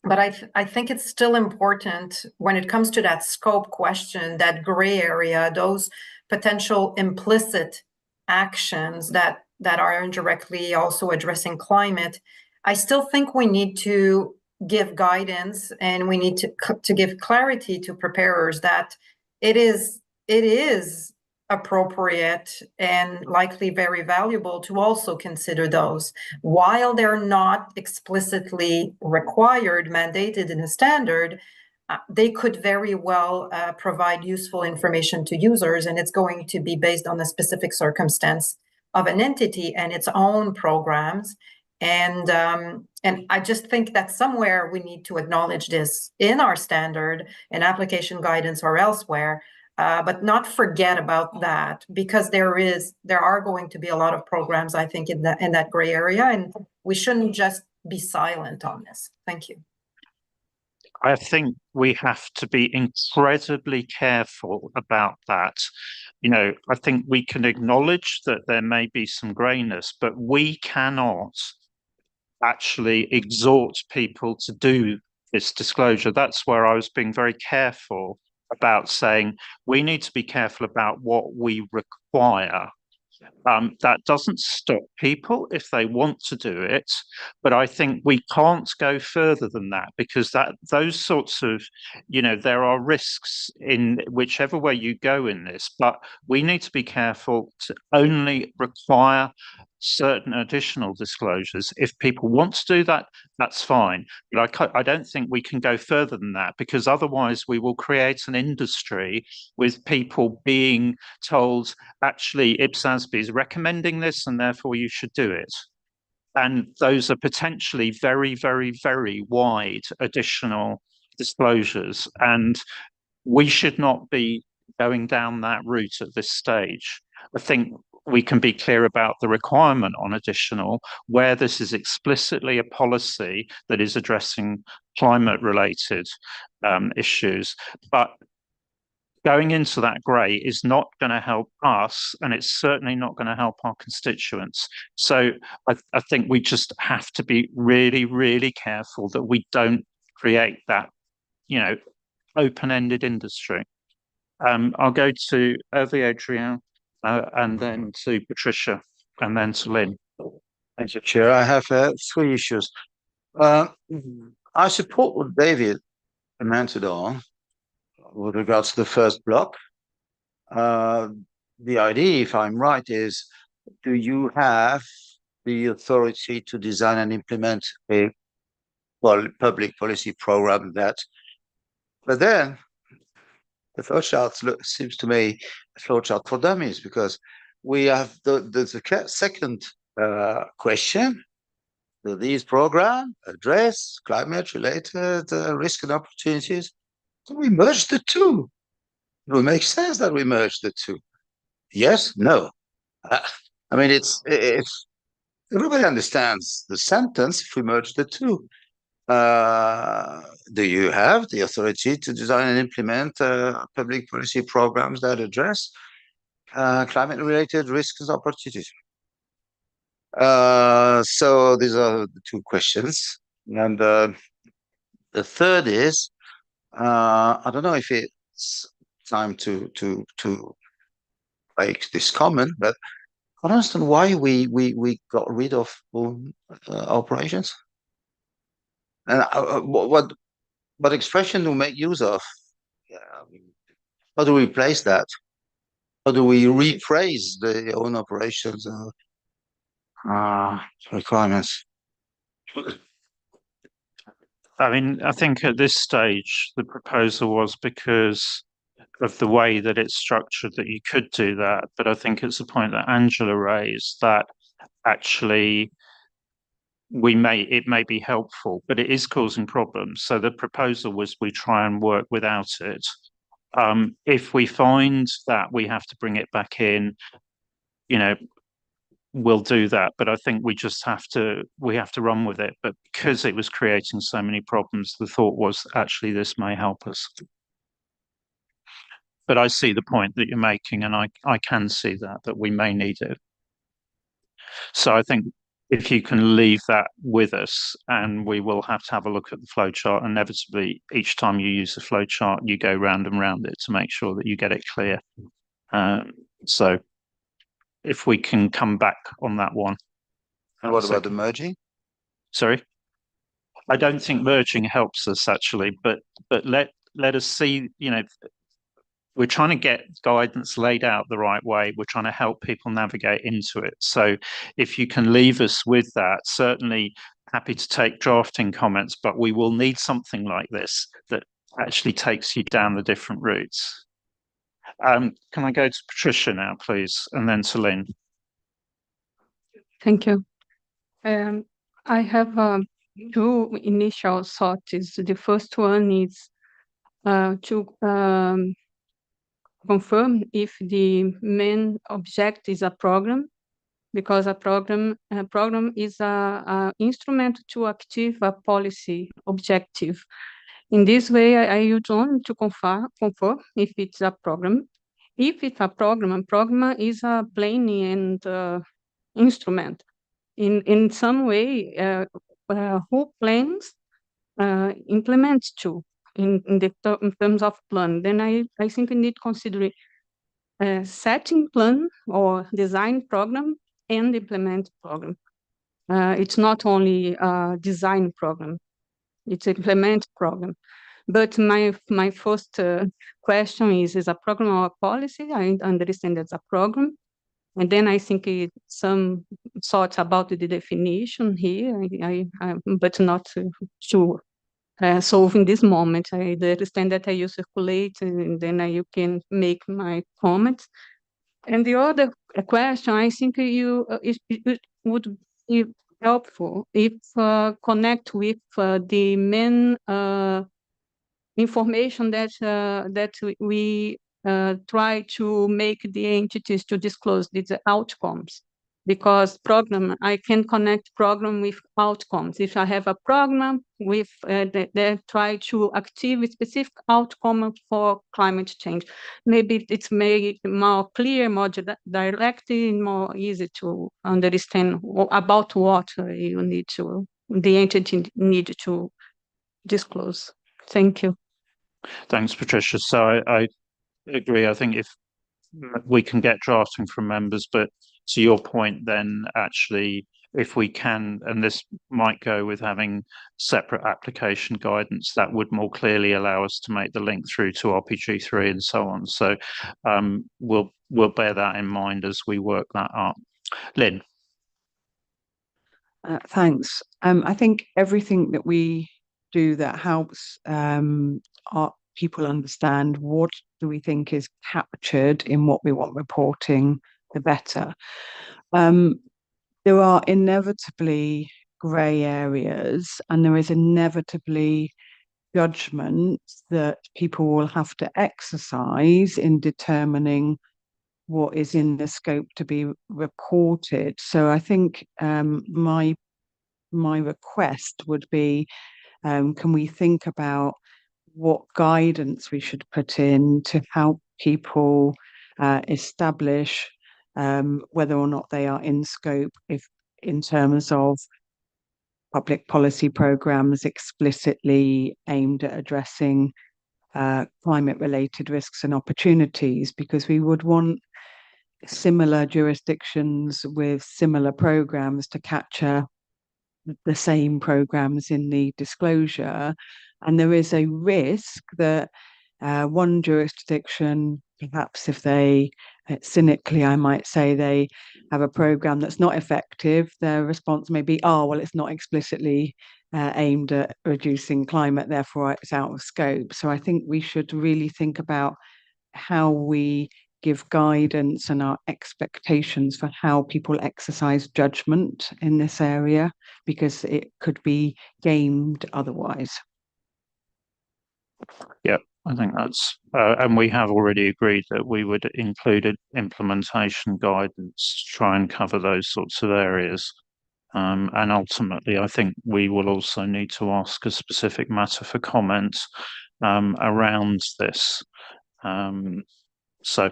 but I think it's still important when it comes to that scope question, that gray area, those potential implicit actions that are indirectly also addressing climate. I still think we need to give guidance and we need to give clarity to preparers that it is appropriate and likely very valuable to also consider those. While they're not explicitly required, mandated in a standard, they could very well provide useful information to users, and it's going to be based on the specific circumstance of an entity and its own programs. And I just think that somewhere we need to acknowledge this in our standard, in application guidance or elsewhere, but not forget about that, because there are going to be a lot of programs, I think, in that gray area, and we shouldn't just be silent on this. Thank you. I think we have to be incredibly careful about that. I think we can acknowledge that there may be some grayness, but we cannot actually exhort people to do this disclosure. That's where I was being very careful about saying we need to be careful about what we require. That doesn't stop people if they want to do it, but I think we can't go further than that, because those sorts of, there are risks in whichever way you go in this, but we need to be careful to only require certain additional disclosures. If people want to do that, that's fine, but I don't think we can go further than that, because otherwise we will create an industry with people being told, actually, IPSASB is recommending this and therefore you should do it. And those are potentially very, very, very wide additional disclosures, and we should not be going down that route at this stage. I think we can be clear about the requirement on additional, where this is explicitly a policy that is addressing climate-related issues. But going into that grey is not going to help us, and it's certainly not going to help our constituents. So I think we just have to be really, really careful that we don't create that, open-ended industry. I'll go to Hervé Adrien, and then to Patricia, and then to Lynn. Thank you, Chair. I have 3 issues. I support what David commented on with regards to the first block. The idea, if I'm right, is, do you have the authority to design and implement a public policy program that, but then the flowchart seems to me a flowchart for dummies, because we have the second question: do these programs address climate-related risks and opportunities? Do we merge the two? It will make sense that we merge the two. Yes, no. I mean, it's everybody understands the sentence if we merge the two. Do you have the authority to design and implement public policy programs that address climate-related risks and opportunities? So these are the 2 questions. And the third is, I don't know if it's time to make this comment, but I don't understand why we got rid of operations. And what expression do we make use of? How do we replace that? How do we rephrase the own operations requirements? I mean, I think at this stage, the proposal was because of the way that it's structured that you could do that. But I think it's a point that Angela raised, that actually it may be helpful, but it is causing problems. So the proposal was we try and work without it. If we find that we have to bring it back in, we'll do that. But I think we have to run with it. But because it was creating so many problems, the thought was actually this may help us. But I see the point that you're making, and I can see that we may need it. So I think if you can leave that with us, and we will have to have a look at the flowchart. Inevitably, each time you use the flowchart, you go round and round it to make sure that you get it clear. So if we can come back on that one. And what about the merging? Sorry? I don't think merging helps us actually, but let us see, you know, we're trying to get guidance laid out the right way. We're trying to help people navigate into it. So if you can leave us with that, certainly happy to take drafting comments, but we will need something like this that actually takes you down the different routes. Can I go to Patricia now, please, and then to Lynn? Thank you. I have two initial thoughts. The first one is to confirm if the main object is a program, because a program is a instrument to achieve a policy objective. In this way, I use only to confirm if it's a program. If it's a program is a planning and instrument. In some way, who plans implements too in terms of plan. Then I think we need to consider setting plan or design program and implement program. It's not only a design program, it's implement program. But my first question is a program or a policy? I understand it's a program. And then I think some thoughts about the definition here, but not sure. So in this moment, I understand that you circulate and then you can make my comments. And the other question, I think it would be helpful if connect with the main information that we try to make the entities to disclose these outcomes. Because program, I can connect program with outcomes. If I have a program with that try to achieve a specific outcome for climate change, maybe it's made more clear, more directly, more easy to understand about what you need to, the entity need to disclose. Thank you. Thanks, Patricia. So I agree. I think if we can get drafting from members, but to your point, then actually, if we can, and this might go with having separate application guidance, that would more clearly allow us to make the link through to RPG3 and so on. So we'll bear that in mind as we work that up. Lynn. Thanks. I think everything that we do that helps our people understand what do we think is captured in what we want reporting, the better. There are inevitably grey areas, and there is inevitably judgment that people will have to exercise in determining what is in the scope to be reported. So I think my request would be, can we think about what guidance we should put in to help people establish whether or not they are in scope, if in terms of public policy programs explicitly aimed at addressing climate-related risks and opportunities, because we would want similar jurisdictions with similar programs to capture the same programs in the disclosure. And there is a risk that one jurisdiction, perhaps if they, cynically, I might say, they have a program that's not effective, their response may be, oh, well, it's not explicitly aimed at reducing climate, therefore it's out of scope. So I think we should really think about how we give guidance and our expectations for how people exercise judgment in this area, because it could be gamed otherwise. Yeah, I think that's, and we have already agreed that we would include implementation guidance to try and cover those sorts of areas. And ultimately, I think we will also need to ask a specific matter for comment around this. So,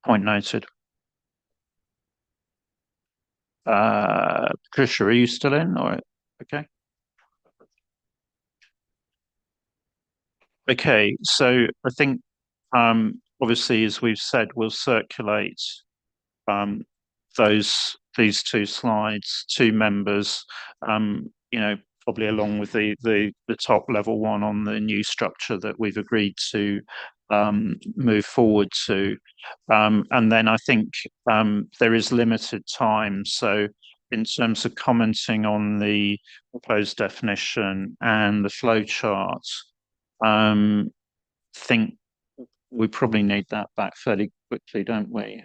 point noted. Patricia, are you still in? Or okay. Okay, so I think obviously, as we've said, we'll circulate these two slides to members. You know, probably along with the top level one on the new structure that we've agreed to move forward to. And then I think there is limited time. So in terms of commenting on the proposed definition and the flow charts, think we probably need that back fairly quickly, don't we?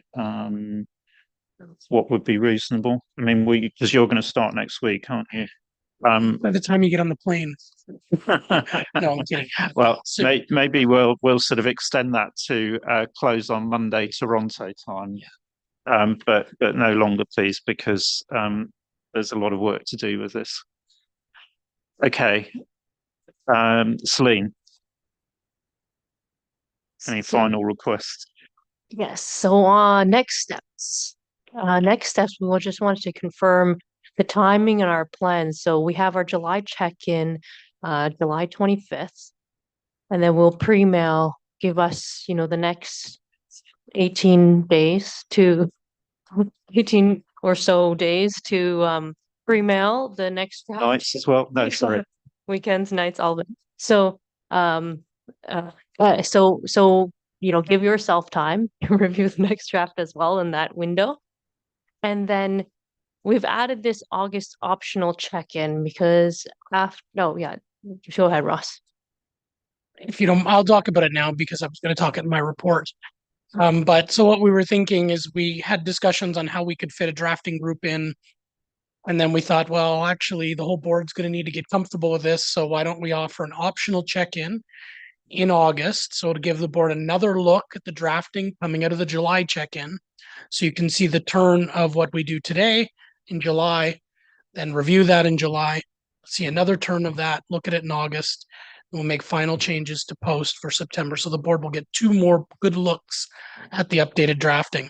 What would be reasonable? I mean, because you're going to start next week, aren't you? By the time you get on the plane. No, I'm kidding. Well, maybe we'll sort of extend that to close on Monday Toronto time. But no longer, please, because there's a lot of work to do with this. Okay, Celine, any final requests? Yes. So next steps. We will just wanted to confirm the timing and our plans. So we have our July check-in, July 25th, and then we'll pre-mail, give us, the next 18 or so days to pre-mail the next draft. Nights as well. No, sorry. Weekends, nights, all of it. So give yourself time to review the next draft as well in that window. And then we've added this August optional check-in because go ahead, Ross. If you don't, I'll talk about it now because I was going to talk in my report. But so what we were thinking is we had discussions on how we could fit a drafting group in. And then we thought, well, actually, the whole board's going to need to get comfortable with this. So why don't we offer an optional check-in in August? So to give the board another look at the drafting coming out of the July check-in. So you can see the turn of what we do today in July, then review that in July, see another turn of that, look at it in August. We'll make final changes to post for September. So the board will get 2 more good looks at the updated drafting.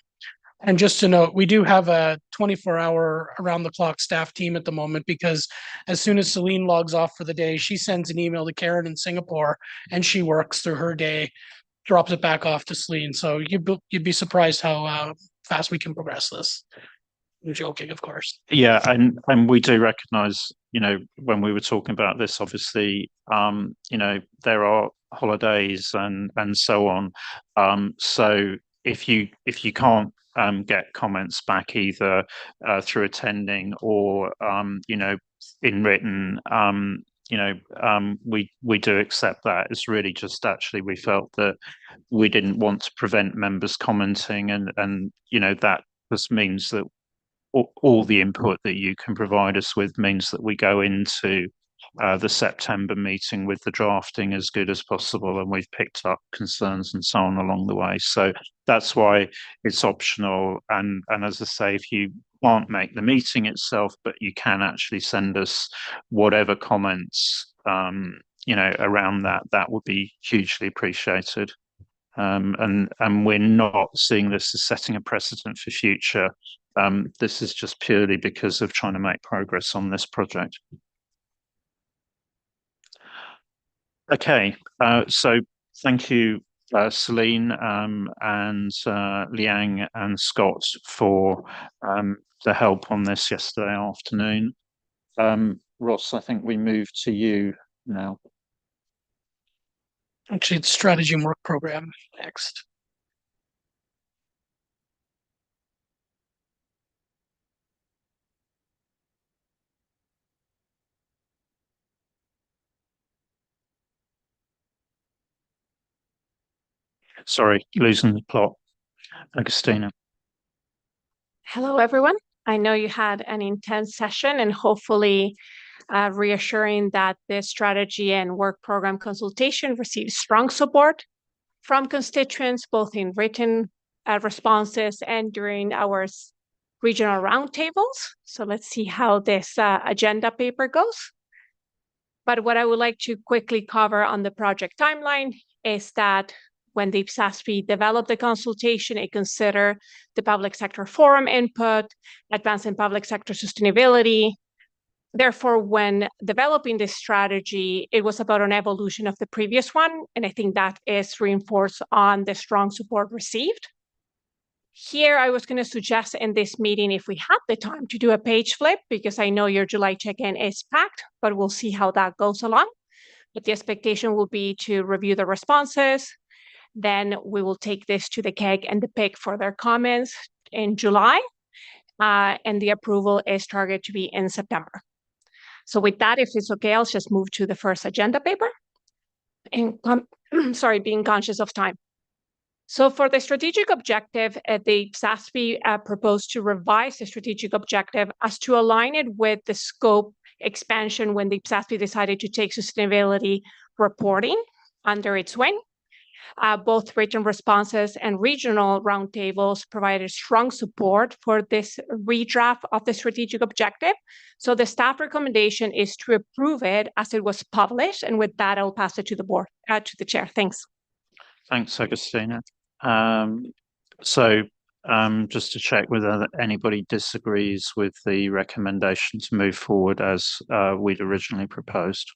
And just to note, we do have a 24-hour around-the-clock staff team at the moment because as soon as Celine logs off for the day, she sends an email to Karen in Singapore and she works through her day, drops it back off to Celine. So you'd be surprised how fast we can progress this. I'm joking, of course. Yeah, and we do recognise, when we were talking about this, obviously, there are holidays and so on. So if you can't get comments back either through attending or in written, we do accept that. It's really just actually we felt that we didn't want to prevent members commenting, and that just means that all the input that you can provide us with means that we go into the September meeting with the drafting as good as possible, and we've picked up concerns and so on along the way. So that's why it's optional. And as I say, if you can't make the meeting itself, but you can actually send us whatever comments, around that would be hugely appreciated. And we're not seeing this as setting a precedent for future. This is just purely because of trying to make progress on this project. Okay, so thank you, Celine and Liang and Scott for the help on this yesterday afternoon. Ross, I think we move to you now. Actually, it's strategy and work program next. Sorry, losing the plot. Agustina. Hello, everyone. I know you had an intense session and hopefully reassuring that this strategy and work program consultation received strong support from constituents, both in written responses and during our regional roundtables. So let's see how this agenda paper goes. But what I would like to quickly cover on the project timeline is that when the IPSASB developed the consultation, it considered the public sector forum input, advancing public sector sustainability. Therefore, when developing this strategy, it was about an evolution of the previous one. And I think that is reinforced on the strong support received. Here, I was going to suggest in this meeting, if we had the time, to do a page flip, because I know your July check-in is packed, but we'll see how that goes along. But the expectation will be to review the responses. Then we will take this to the KEG and the PIC for their comments in July. And the approval is targeted to be in September. So with that, if it's okay, I'll just move to the first agenda paper. And sorry, being conscious of time. So for the strategic objective, the IPSASB proposed to revise the strategic objective as to align it with the scope expansion when the IPSASB decided to take sustainability reporting under its wing. Both written responses and regional roundtables provided strong support for this redraft of the strategic objective. So the staff recommendation is to approve it as it was published. And with that, I'll pass it to the board, to the chair. Thanks. Thanks, Agustina. Just to check whether anybody disagrees with the recommendation to move forward as we'd originally proposed.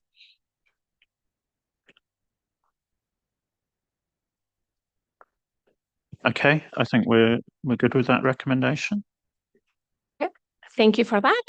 Okay, I think we're good with that recommendation. Okay. Thank you for that.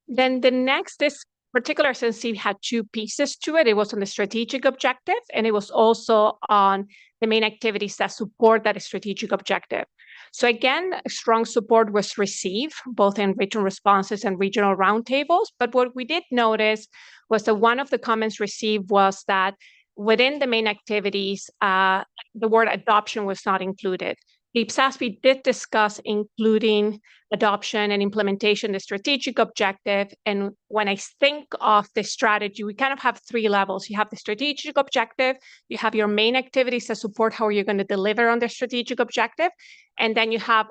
Then the next, this particular SNC had two pieces to it. It was on the strategic objective, and it was also on the main activities that support that strategic objective. So again, strong support was received, both in written responses and regional roundtables. But what we did notice was that one of the comments received was that within the main activities, the word adoption was not included. The IPSASB did discuss including adoption and implementation, the strategic objective. And when I think of the strategy, we kind of have three levels. You have the strategic objective, you have your main activities that support how you're going to deliver on the strategic objective, and then you have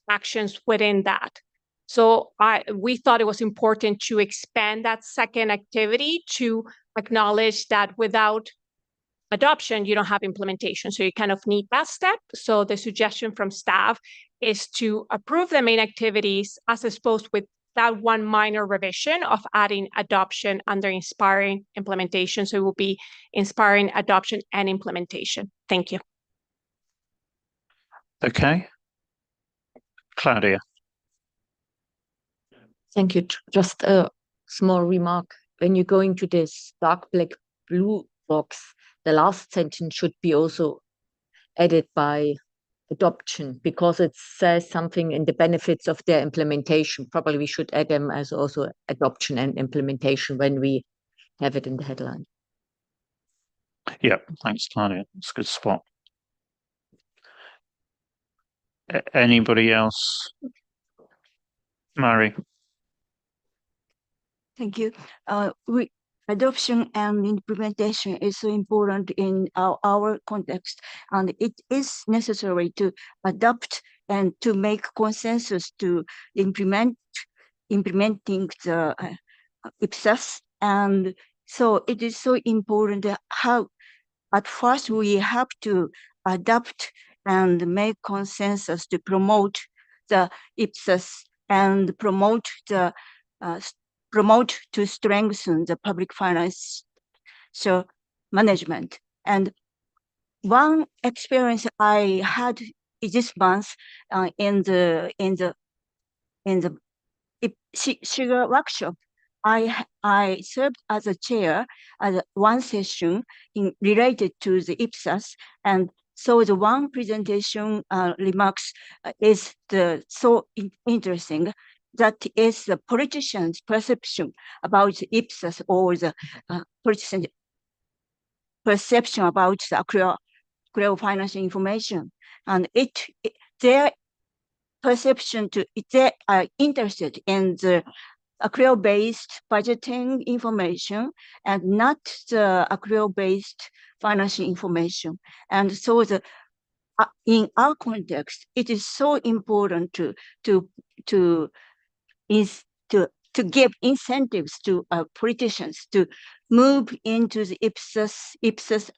actions within that. So we thought it was important to expand that second activity to acknowledge that without adoption, you don't have implementation. So you kind of need that step. So the suggestion from staff is to approve the main activities as opposed with that one minor revision of adding adoption under inspiring implementation. So it will be inspiring adoption and implementation. Thank you. Okay. Claudia. Thank you. Just a small remark. When you go into this dark black blue box, the last sentence should be also added by adoption, because it says something in the benefits of their implementation. Probably we should add them as also adoption and implementation when we have it in the headline. Yeah, thanks, Claudia. It's a good spot. Anybody else? Mary. Thank you. Adoption and implementation is so important in our context, and it is necessary to adopt and to make consensus to implementing the IPSAS. And so it is so important how at first we have to adopt and make consensus to promote the IPSAS and promote to strengthen the public finance management. And one experience I had this month in the sugar workshop, I served as a chair at one session related to the IPSAS, and so the one presentation remarks is so interesting. That is the politician's perception about the IPSAS, or the politician's perception about the accrual financial information. And their perception they are interested in the accrual-based budgeting information and not the accrual-based financial information. And so in our context, it is so important to give incentives to politicians to move into the IPSAS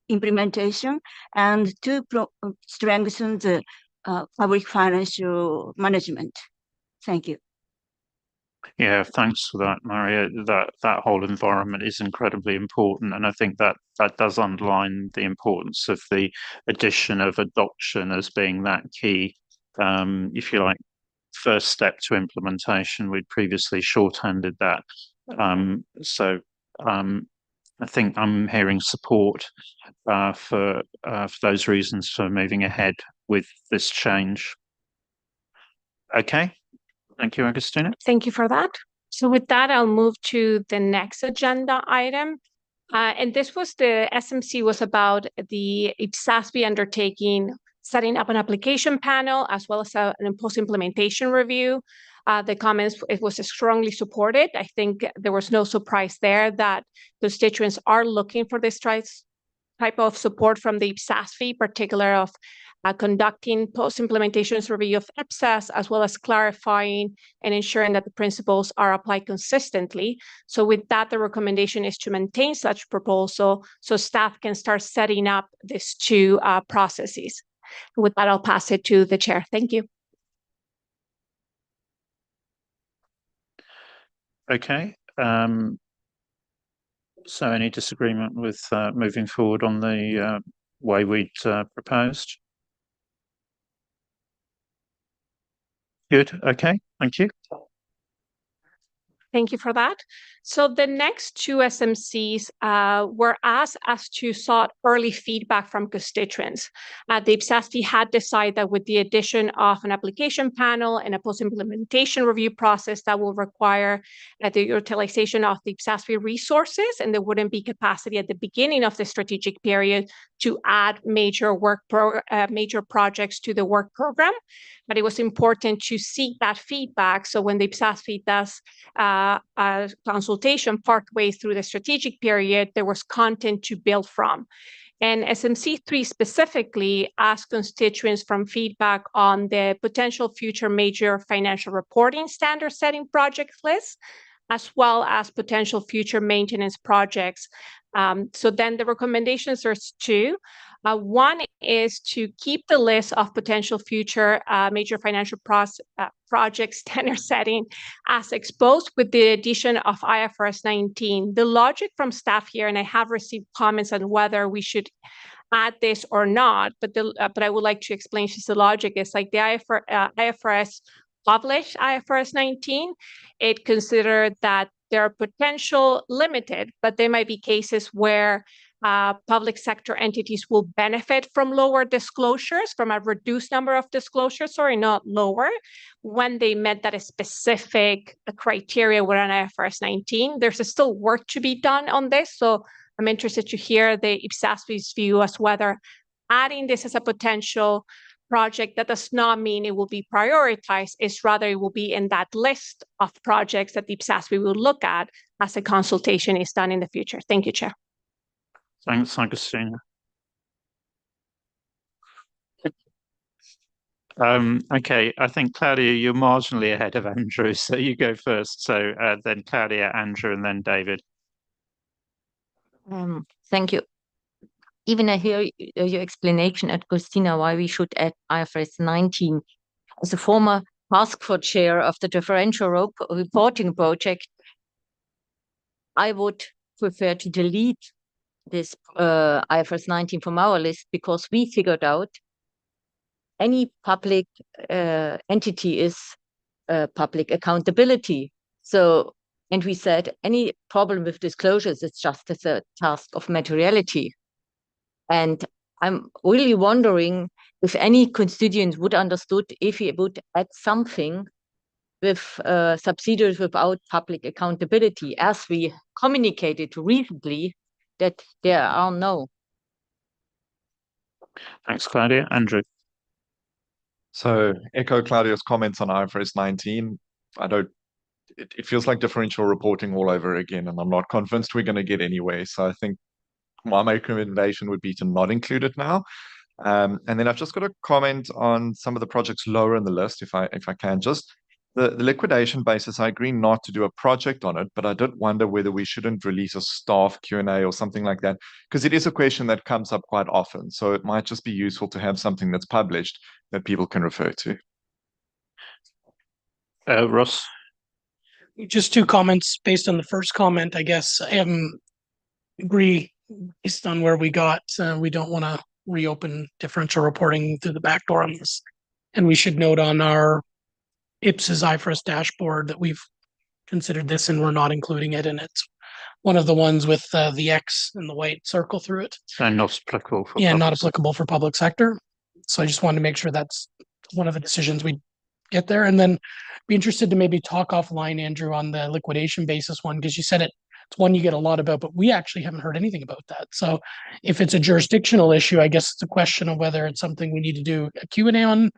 implementation and to strengthen the public financial management. Thank you. Yeah, thanks for that, Maria. That whole environment is incredibly important, and I think that does underline the importance of the addition of adoption as being that key if you like, first step to implementation. We'd previously shorthanded that. So I think I'm hearing support for those reasons for moving ahead with this change. Okay, thank you, Agustina. Thank you for that. So with that, I'll move to the next agenda item. And this was the SMC was about the IPSASB undertaking, setting up an application panel, as well as an post-implementation review. The comments, it was strongly supported. I think there was no surprise there that constituents are looking for this type of support from the IPSASB, particular of conducting post-implementations review of IPSAS, as well as clarifying and ensuring that the principles are applied consistently. So with that, the recommendation is to maintain such proposal so staff can start setting up these two processes. With that, I'll pass it to the chair. Thank you. Okay. So any disagreement with moving forward on the way we'd proposed? Good. Okay. Thank you. Thank you for that. So the next two SMCs were asked as to sought early feedback from constituents. The IPSASB had decided that with the addition of an application panel and a post-implementation review process that will require the utilization of the IPSASB resources, and there wouldn't be capacity at the beginning of the strategic period to add major projects to the work program. But it was important to seek that feedback. So when the IPSASB does a consultation partway through the strategic period, there was content to build from. And SMC3 specifically asked constituents from feedback on the potential future major financial reporting standard setting project list, as well as potential future maintenance projects. So then the recommendations are two. One is to keep the list of potential future major financial project standard setting as exposed with the addition of IFRS 19. The logic from staff here, and I have received comments on whether we should add this or not, but I would like to explain just the logic. Is like the IFRS published IFRS 19, it considered that there are potential limited, but there might be cases where public sector entities will benefit from lower disclosures, from a reduced number of disclosures, sorry, not lower, when they met that specific criteria within IFRS 19. There's still work to be done on this, so I'm interested to hear the IPSASB's view as whether adding this as a potential project, that does not mean it will be prioritized, it's rather it will be in that list of projects that the IPSASB will look at as a consultation is done in the future. Thank you, Chair. Thanks, Agustina. Okay, I think, Claudia, you're marginally ahead of Andrew, so you go first. So then Claudia, Andrew, and then David. Thank you. Even I hear your explanation, Agustina, why we should add IFRS 19. As a former task force chair of the differential reporting project, I would prefer to delete this IFRS 19 from our list, because we figured out any public entity is public accountability. So, and we said any problem with disclosures is just as a task of materiality. And I'm really wondering if any constituent would understood if he would add something with subsidiaries without public accountability, as we communicated recently that there are no. Thanks, Claudia. Andrew. So echo Claudia's comments on IFRS 19. It feels like differential reporting all over again, and I'm not convinced we're going to get anywhere. So I think my recommendation would be to not include it now. And then I've just got a comment on some of the projects lower in the list, if I can. Just the liquidation basis, I agree not to do a project on it, but I did wonder whether we shouldn't release a staff Q&A or something like that, because it is a question that comes up quite often. So it might just be useful to have something that's published that people can refer to. Ross? Just two comments based on the first comment, I guess. I agree based on where we got. We don't want to reopen differential reporting through the back door on this. And we should note on our IPSAS IFRS dashboard that we've considered this and we're not including it, and it's one of the ones with the X and the white circle through it. So not applicable for Yeah, not public applicable for public sector. So I just wanted to make sure that's one of the decisions we get there. And then be interested to maybe talk offline, Andrew, on the liquidation basis one, because you said it's one you get a lot about, but we actually haven't heard anything about that. So if it's a jurisdictional issue, I guess it's a question of whether it's something we need to do a Q&A on.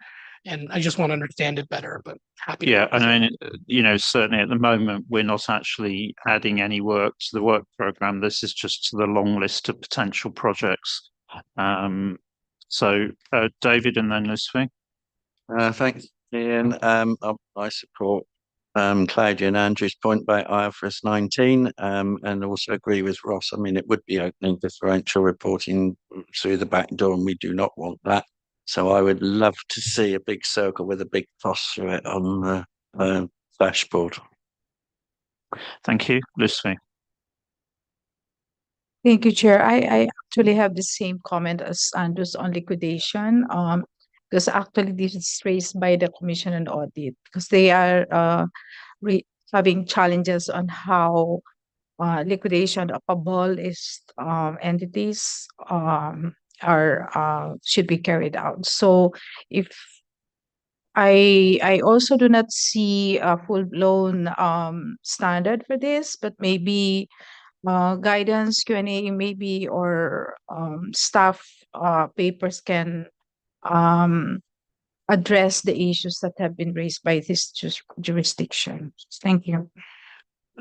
And I just want to understand it better, but happy to. Yeah, I mean, you know, certainly at the moment, we're not actually adding any work to the work program. This is just the long list of potential projects. So David and then Lucy. Thanks, Ian. I support Claudia and Andrew's point about IFRS 19, and also agree with Ross. I mean, it would be opening differential reporting through the back door, and we do not want that. So I would love to see a big circle with a big cross through it on the dashboard. Thank you, Lucy. Thank you, Chair. I actually have the same comment as Andrew's on liquidation. Because actually this is raised by the Commission and Audit, because they are having challenges on how liquidation of abolished entities should be carried out. So if I also do not see a full-blown standard for this, but maybe guidance, Q&A maybe, or staff papers can address the issues that have been raised by this jurisdiction. Thank you.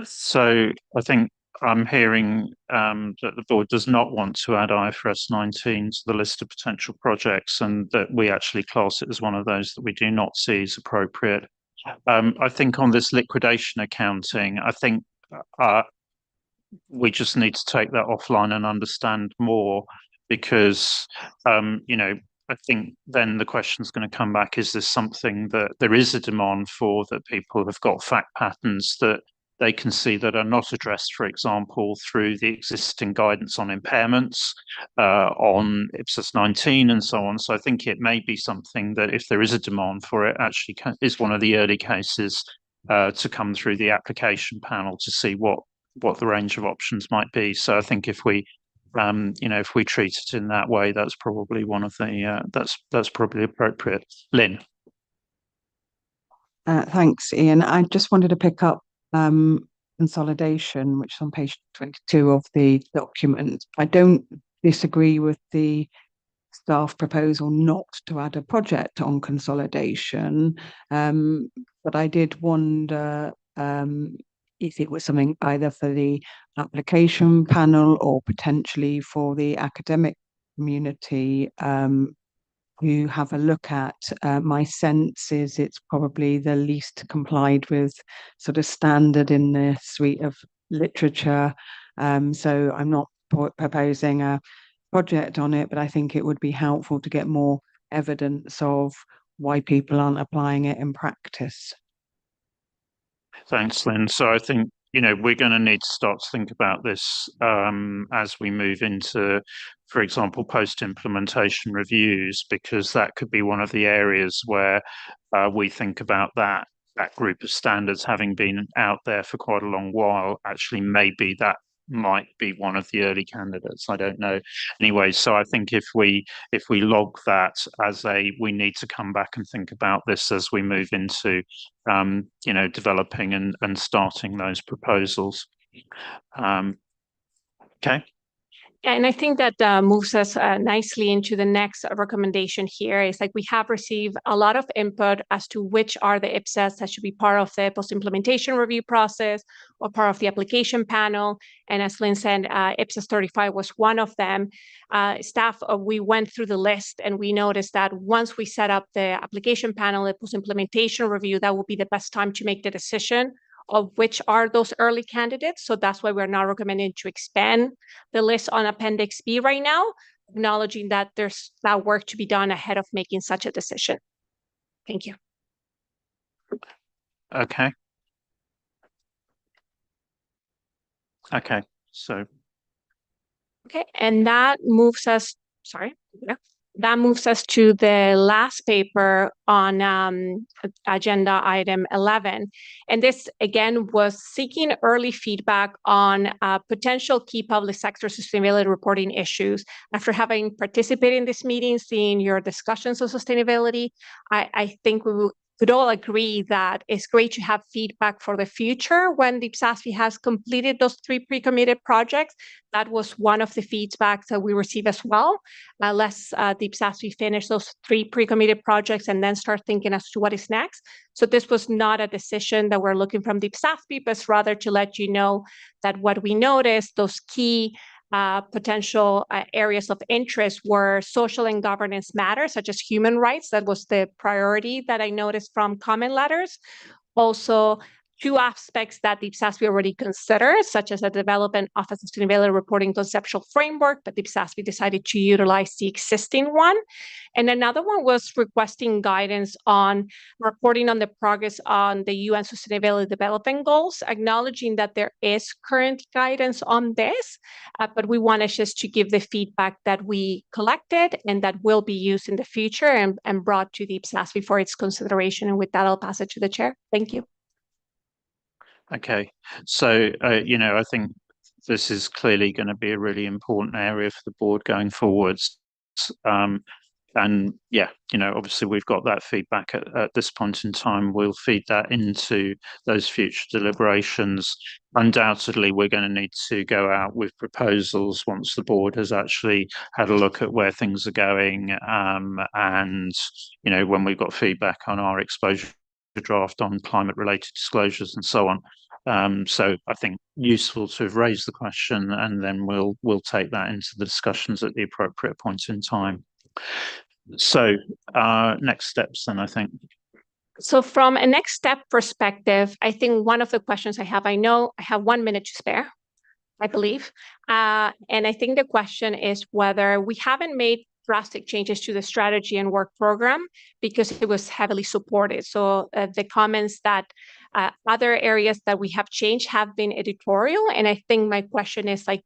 So I think I'm hearing that the board does not want to add IFRS 19 to the list of potential projects, and that we actually class it as one of those that we do not see as appropriate. I think on this liquidation accounting, I think we just need to take that offline and understand more, because you know, I think then the question is going to come back, is this something that there is a demand for, that people have got fact patterns that they can see that are not addressed, for example, through the existing guidance on impairments, on IPSAS 19 and so on. So I think it may be something that, if there is a demand for it, actually is one of the early cases to come through the application panel to see what the range of options might be. So I think if we you know, if we treat it in that way, that's probably one of the that's probably appropriate. Lynn. Thanks, Ian. I just wanted to pick up consolidation, which is on page 22 of the document. I don't disagree with the staff proposal not to add a project on consolidation, but I did wonder if it was something either for the application panel or potentially for the academic community to have a look at. My sense is it's probably the least complied with sort of standard in the suite of literature. So I'm not proposing a project on it, but I think it would be helpful to get more evidence of why people aren't applying it in practice. Thanks, Lynn. So I think, you know, we're going to need to start to think about this as we move into, for example, post-implementation reviews, because that could be one of the areas where we think about that group of standards having been out there for quite a long while. Actually, maybe that might be one of the early candidates. I don't know. Anyway, so I think if we log that as we need to come back and think about this as we move into you know, developing and starting those proposals. Okay. And I think that moves us nicely into the next recommendation here. It's like we have received a lot of input as to which are the IPSAS that should be part of the post-implementation review process or part of the application panel. And as Lynn said, IPSAS 35 was one of them. Staff, we went through the list and we noticed that once we set up the application panel, the post-implementation review, that would be the best time to make the decision of which are those early candidates. So that's why we're now recommending to expand the list on Appendix B right now, acknowledging that there's that work to be done ahead of making such a decision. Thank you. Okay. Okay, so. Okay, and that moves us, sorry. Yeah. that moves us to the last paper on agenda item 11. And this, again, was seeking early feedback on potential key public sector sustainability reporting issues. After having participated in this meeting, seeing your discussions on sustainability, I think we could all agree that it's great to have feedback for the future when the IPSASB has completed those 3 pre-committed projects. That was one of the feedbacks that we received as well. Let's the IPSASB finish those 3 pre-committed projects and then start thinking as to what is next. So this was not a decision that we're looking from the IPSASB, but rather to let you know that what we noticed, those key potential areas of interest were social and governance matters, such as human rights. That was the priority that I noticed from comment letters. Also, 2 aspects that the IPSASB already considered, such as the development of a sustainability reporting conceptual framework, but the IPSASB decided to utilize the existing one. And another one was requesting guidance on reporting on the progress on the UN Sustainability Development Goals, acknowledging that there is current guidance on this, but we wanted just to give the feedback that we collected and that will be used in the future and brought to the IPSASB for its consideration. And with that, I'll pass it to the chair. Thank you. Okay, so, I think this is clearly going to be a really important area for the board going forwards. And yeah, obviously we've got that feedback at this point in time. We'll feed that into those future deliberations. Undoubtedly, we're going to need to go out with proposals once the board has actually had a look at where things are going. And, when we've got feedback on our exposure draft on climate-related disclosures and so on. So I think useful to have raised the question, and then we'll take that into the discussions at the appropriate point in time. So next steps then, I think. So from a next step perspective, I think one of the questions I know I have 1 minute to spare, I believe. And I think the question is whether we haven't made drastic changes to the strategy and work program because it was heavily supported. So the comments that other areas that we have changed have been editorial. And I think my question is, like,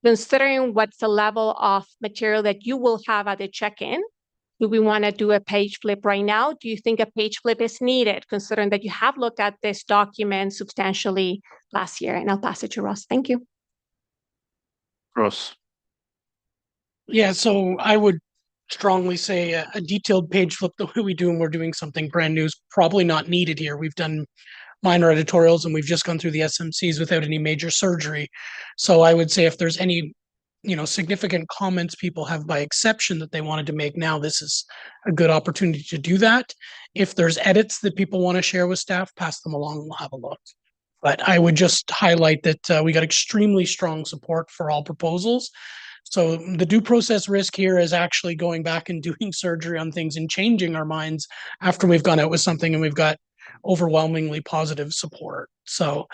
considering what's the level of material that you will have at the check-in, do we want to do a page flip right now? Do you think a page flip is needed, considering that you have looked at this document substantially last year? And I'll pass it to Ross. Thank you. Ross. Yeah, so I would strongly say a detailed page flip the way we do when we're doing something brand new is probably not needed here. We've done minor editorials and we've just gone through the SMCs without any major surgery. So I would say if there's any significant comments people have by exception that they wanted to make now, this is a good opportunity to do that. If there's edits that people want to share with staff, pass them along and we'll have a look. But I would just highlight that we got extremely strong support for all proposals. So the due process risk here is actually going back and doing surgery on things and changing our minds after we've gone out with something and we've got overwhelmingly positive support. So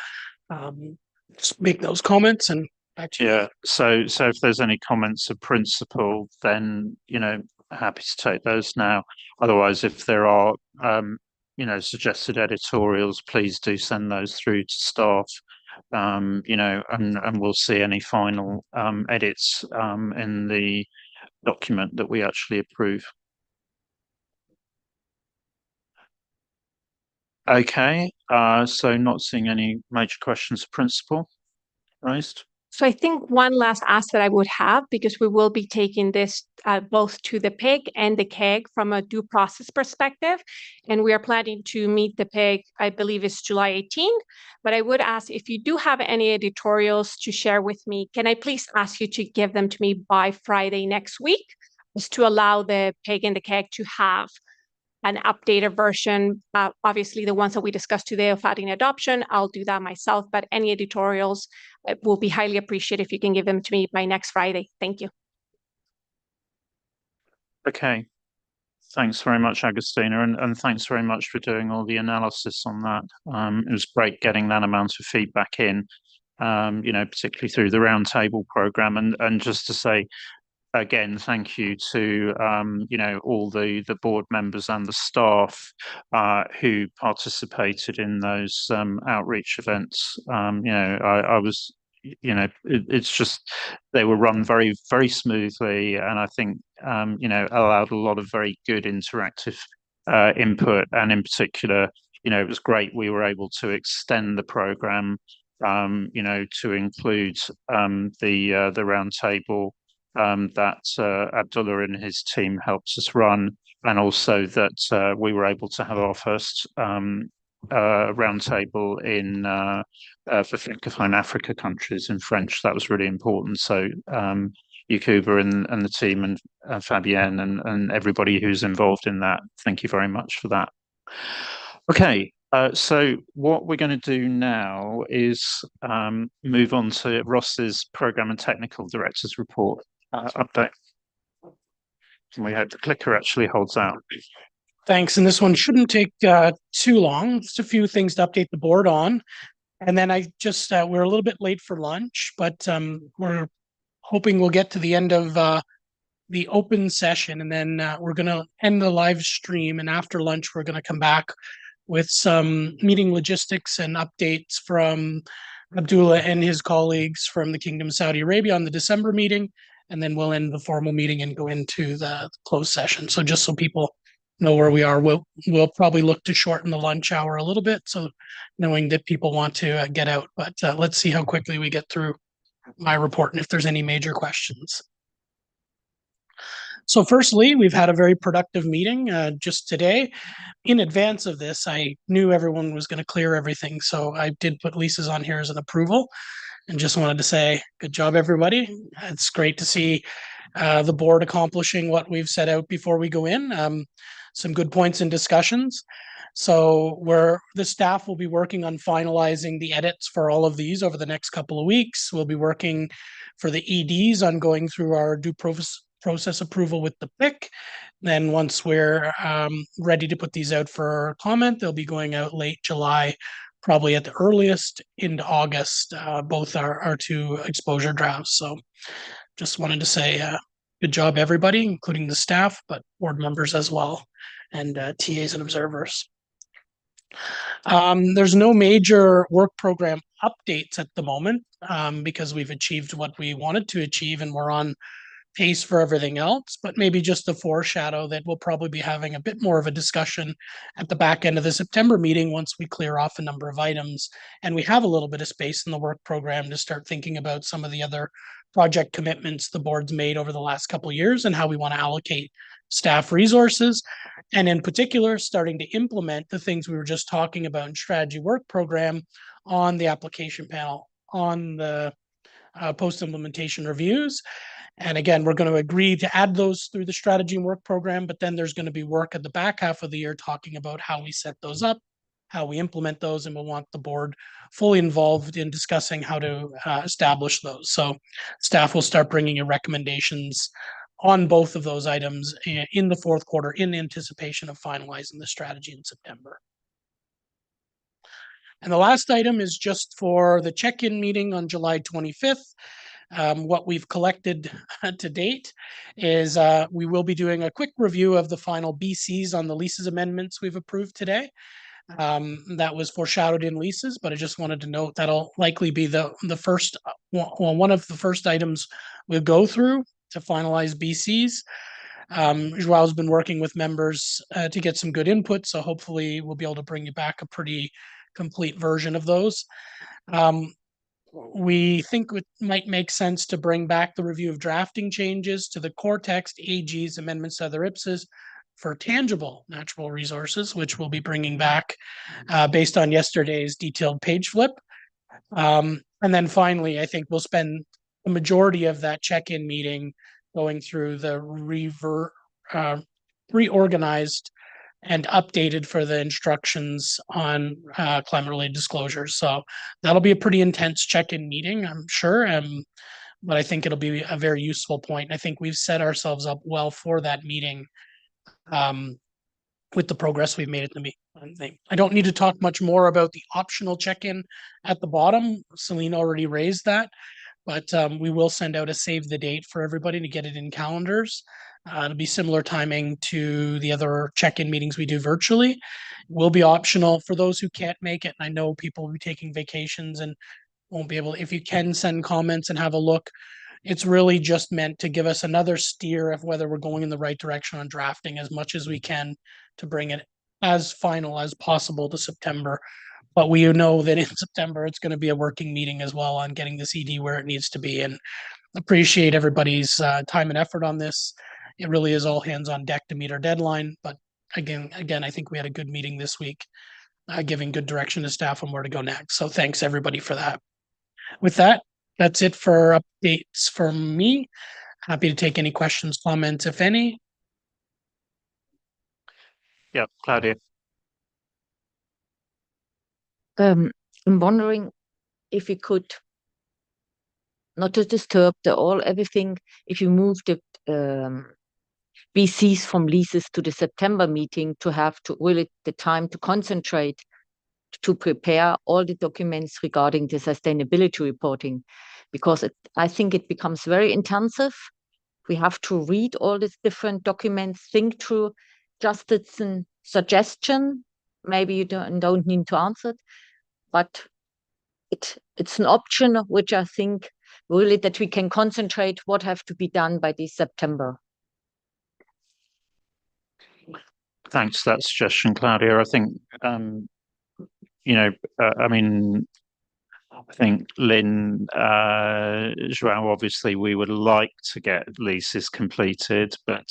just make those comments and back to you. Yeah, so if there's any comments of principle, then happy to take those now. Otherwise, if there are suggested editorials, please do send those through to staff. And we'll see any final edits in the document that we actually approve. Okay, so not seeing any major questions of principle raised. So I think one last ask that I would have, because we will be taking this both to the PIG and the KEG from a due process perspective, and we are planning to meet the PIG, I believe it's July 18th, but I would ask if you do have any editorials to share with me, can I please ask you to give them to me by Friday next week, just to allow the PIG and the KEG to have an updated version. Obviously, the ones that we discussed today of adding adoption, I'll do that myself, but any editorials will be highly appreciated if you can give them to me by next Friday. Thank you. Okay. Thanks very much, Agustina, and thanks very much for doing all the analysis on that. It was great getting that amount of feedback in, particularly through the roundtable program. And just to say, again, thank you to all the board members and the staff who participated in those outreach events. I was, it's just they were run very, very smoothly, and I think allowed a lot of very good interactive input, and in particular, it was great we were able to extend the program, to include the roundtable that Abdullah and his team helped us run, and also that we were able to have our first roundtable in for Francophone Africa countries in French. That was really important. So Yakuba and the team and Fabienne and everybody who's involved in that, thank you very much for that. Okay, so what we're going to do now is move on to Ross's Programme and Technical Director's Report update. And we hope the clicker actually holds out. Thanks, and this one shouldn't take too long. Just a few things to update the board on. And then I just, we're a little bit late for lunch, but we're hoping we'll get to the end of the open session, and then we're going to end the live stream. And after lunch, we're going to come back with some meeting logistics and updates from Abdullah and his colleagues from the Kingdom of Saudi Arabia on the December meeting. And then we'll end the formal meeting and go into the closed session. So just so people know where we are, we'll probably look to shorten the lunch hour a little bit, so knowing that people want to get out. But let's see how quickly we get through my report and if there's any major questions. So firstly, we've had a very productive meeting just today. In advance of this, I knew everyone was going to clear everything, so I did put Lisa's on here as an approval, and just wanted to say good job, everybody. It's great to see the board accomplishing what we've set out before we go in. Some good points and discussions. So the staff will be working on finalizing the edits for all of these over the next couple of weeks. We'll be working for the EDs on going through our due process approval with the PIC. Then once we're ready to put these out for comment, they'll be going out late July, probably at the earliest into August, both our two exposure drafts. So just wanted to say good job, everybody, including the staff, but board members as well, and TAs and observers. There's no major work program updates at the moment because we've achieved what we wanted to achieve and we're on pace for everything else, but maybe just a foreshadow that we'll probably be having a bit more of a discussion at the back end of the September meeting once we clear off a number of items and we have a little bit of space in the work program to start thinking about some of the other project commitments the board's made over the last couple of years and how we want to allocate staff resources, and in particular starting to implement the things we were just talking about in strategy work program on the application panel, on the post-implementation reviews. And again, we're going to agree to add those through the strategy and work program, but then there's going to be work at the back half of the year talking about how we set those up, how we implement those, and we'll want the board fully involved in discussing how to establish those. So staff will start bringing in recommendations on both of those items in the fourth quarter in anticipation of finalizing the strategy in September. And the last item is just for the check-in meeting on July 25th. What we've collected to date is we will be doing a quick review of the final BCs on the leases amendments we've approved today. That was foreshadowed in leases, but I just wanted to note that'll likely be the first, one of the first items we'll go through to finalize BCs. Joao's been working with members to get some good input, so hopefully we'll be able to bring you back a pretty complete version of those. We think it might make sense to bring back the review of drafting changes to the core text, AGs, amendments to other IPSAs for tangible natural resources, which we'll be bringing back based on yesterday's detailed page flip. And then finally, I think we'll spend the majority of that check-in meeting going through the reorganized and updated for the instructions on climate-related disclosures. So that'll be a pretty intense check-in meeting, I'm sure, but I think it'll be a very useful point. I think we've set ourselves up well for that meeting with the progress we've made at the meeting. I don't need to talk much more about the optional check-in at the bottom. Celine already raised that, but we will send out a save the date for everybody to get it in calendars. It'll be similar timing to the other check-in meetings we do virtually. It will be optional for those who can't make it. And I know people will be taking vacations and won't be able, if you can send comments and have a look, It's really just meant to give us another steer of whether we're going in the right direction on drafting as much as we can to bring it as final as possible to September. But we know that in September, it's going to be a working meeting as well on getting the CD where it needs to be, and appreciate everybody's time and effort on this. It really is all hands on deck to meet our deadline. But again, I think we had a good meeting this week, giving good direction to staff on where to go next. So thanks everybody for that. With that, that's it for updates from me. Happy to take any questions, comments, if any. Yeah, Claudia. I'm wondering if we could, not to disturb everything, if you move the VCs from leases to the September meeting to have to really the time to concentrate to prepare all the documents regarding the sustainability reporting, because I think it becomes very intensive. We have to read all these different documents, think through. Just it's a suggestion. Maybe you don't need to answer it, but it's an option which I think really that we can concentrate what have to be done by this September. Thanks for that suggestion, Claudia. I think, I mean, I think Lynn, João, obviously we would like to get leases completed, but,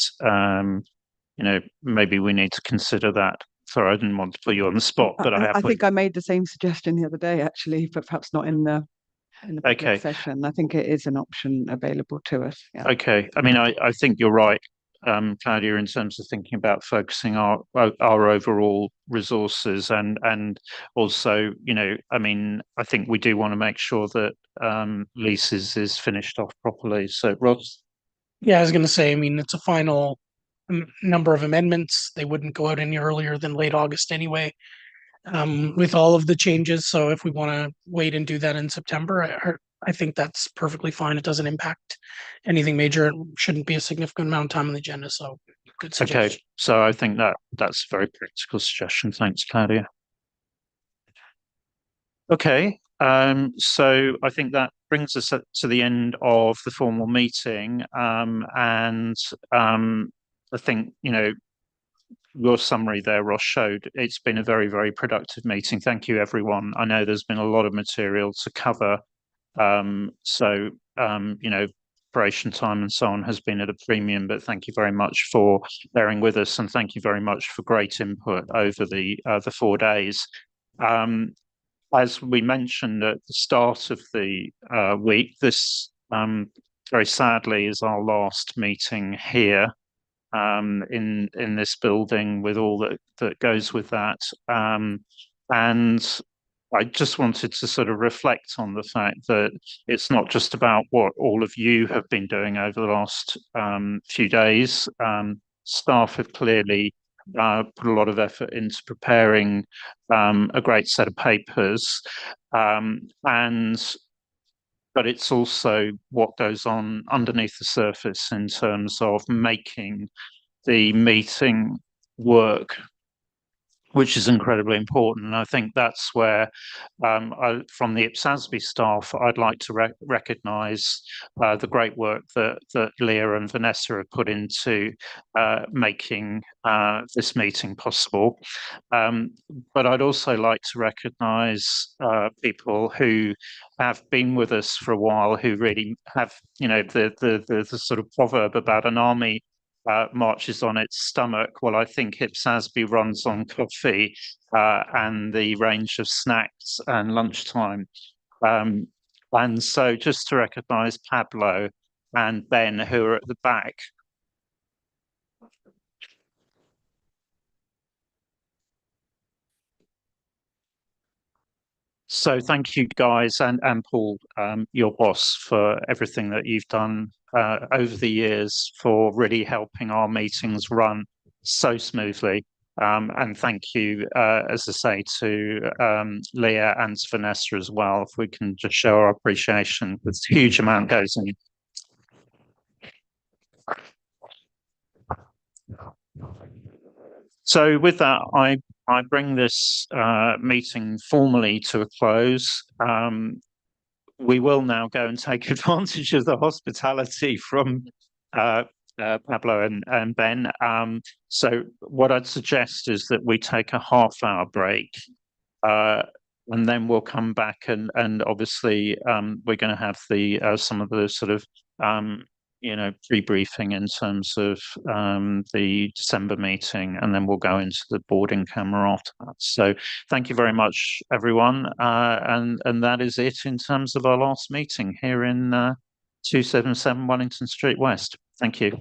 maybe we need to consider that. Sorry, I didn't want to put you on the spot, but I think I made the same suggestion the other day, actually, but perhaps not in the public session. I think it is an option available to us. Yeah. Okay. I mean, I think you're right, Claudia, in terms of thinking about focusing our overall resources and also, I mean, I think we do want to make sure that leases is finished off properly. So, Ross? Yeah, I was going to say, I mean, it's a final number of amendments. They wouldn't go out any earlier than late August anyway, with all of the changes. So if we want to wait and do that in September, I think that's perfectly fine. It doesn't impact anything major. It shouldn't be a significant amount of time on the agenda. So good suggestion. Okay, so I think that's a very practical suggestion. Thanks, Claudia. Okay, so I think that brings us to the end of the formal meeting, and I think, your summary there, Ross, showed it's been a very, very productive meeting. Thank you, everyone. I know there's been a lot of material to cover. So, preparation time and so on has been at a premium, but thank you very much for bearing with us, and thank you very much for great input over the 4 days. As we mentioned at the start of the week, this very sadly is our last meeting here in this building, with all that goes with that. And I just wanted to sort of reflect on the fact that it's not just about what all of you have been doing over the last few days. Staff have clearly put a lot of effort into preparing a great set of papers, but it's also what goes on underneath the surface in terms of making the meeting work, which is incredibly important. And I think that's where, from the IPSASB staff, I'd like to recognise the great work that Leah and Vanessa have put into making this meeting possible. But I'd also like to recognise people who have been with us for a while, who really have, the sort of proverb about an army marches on its stomach. Well, I think IPSASB runs on coffee and the range of snacks and lunchtime. And so just to recognise Pablo and Ben, who are at the back. So thank you, guys, and Paul, your boss, for everything that you've done over the years for really helping our meetings run so smoothly. And thank you, as I say, to Leah and to Vanessa as well. If we can just show our appreciation, there's a huge amount goes in. So with that, I bring this meeting formally to a close. we will now go and take advantage of the hospitality from Pablo and Ben. So what I'd suggest is that we take a half-hour break, and then we'll come back and obviously we're going to have the some of the sort of pre-briefing in terms of the December meeting, and then we'll go into the board in camera after that. So thank you very much, everyone, and that is it in terms of our last meeting here in 277 Wellington Street West. Thank you.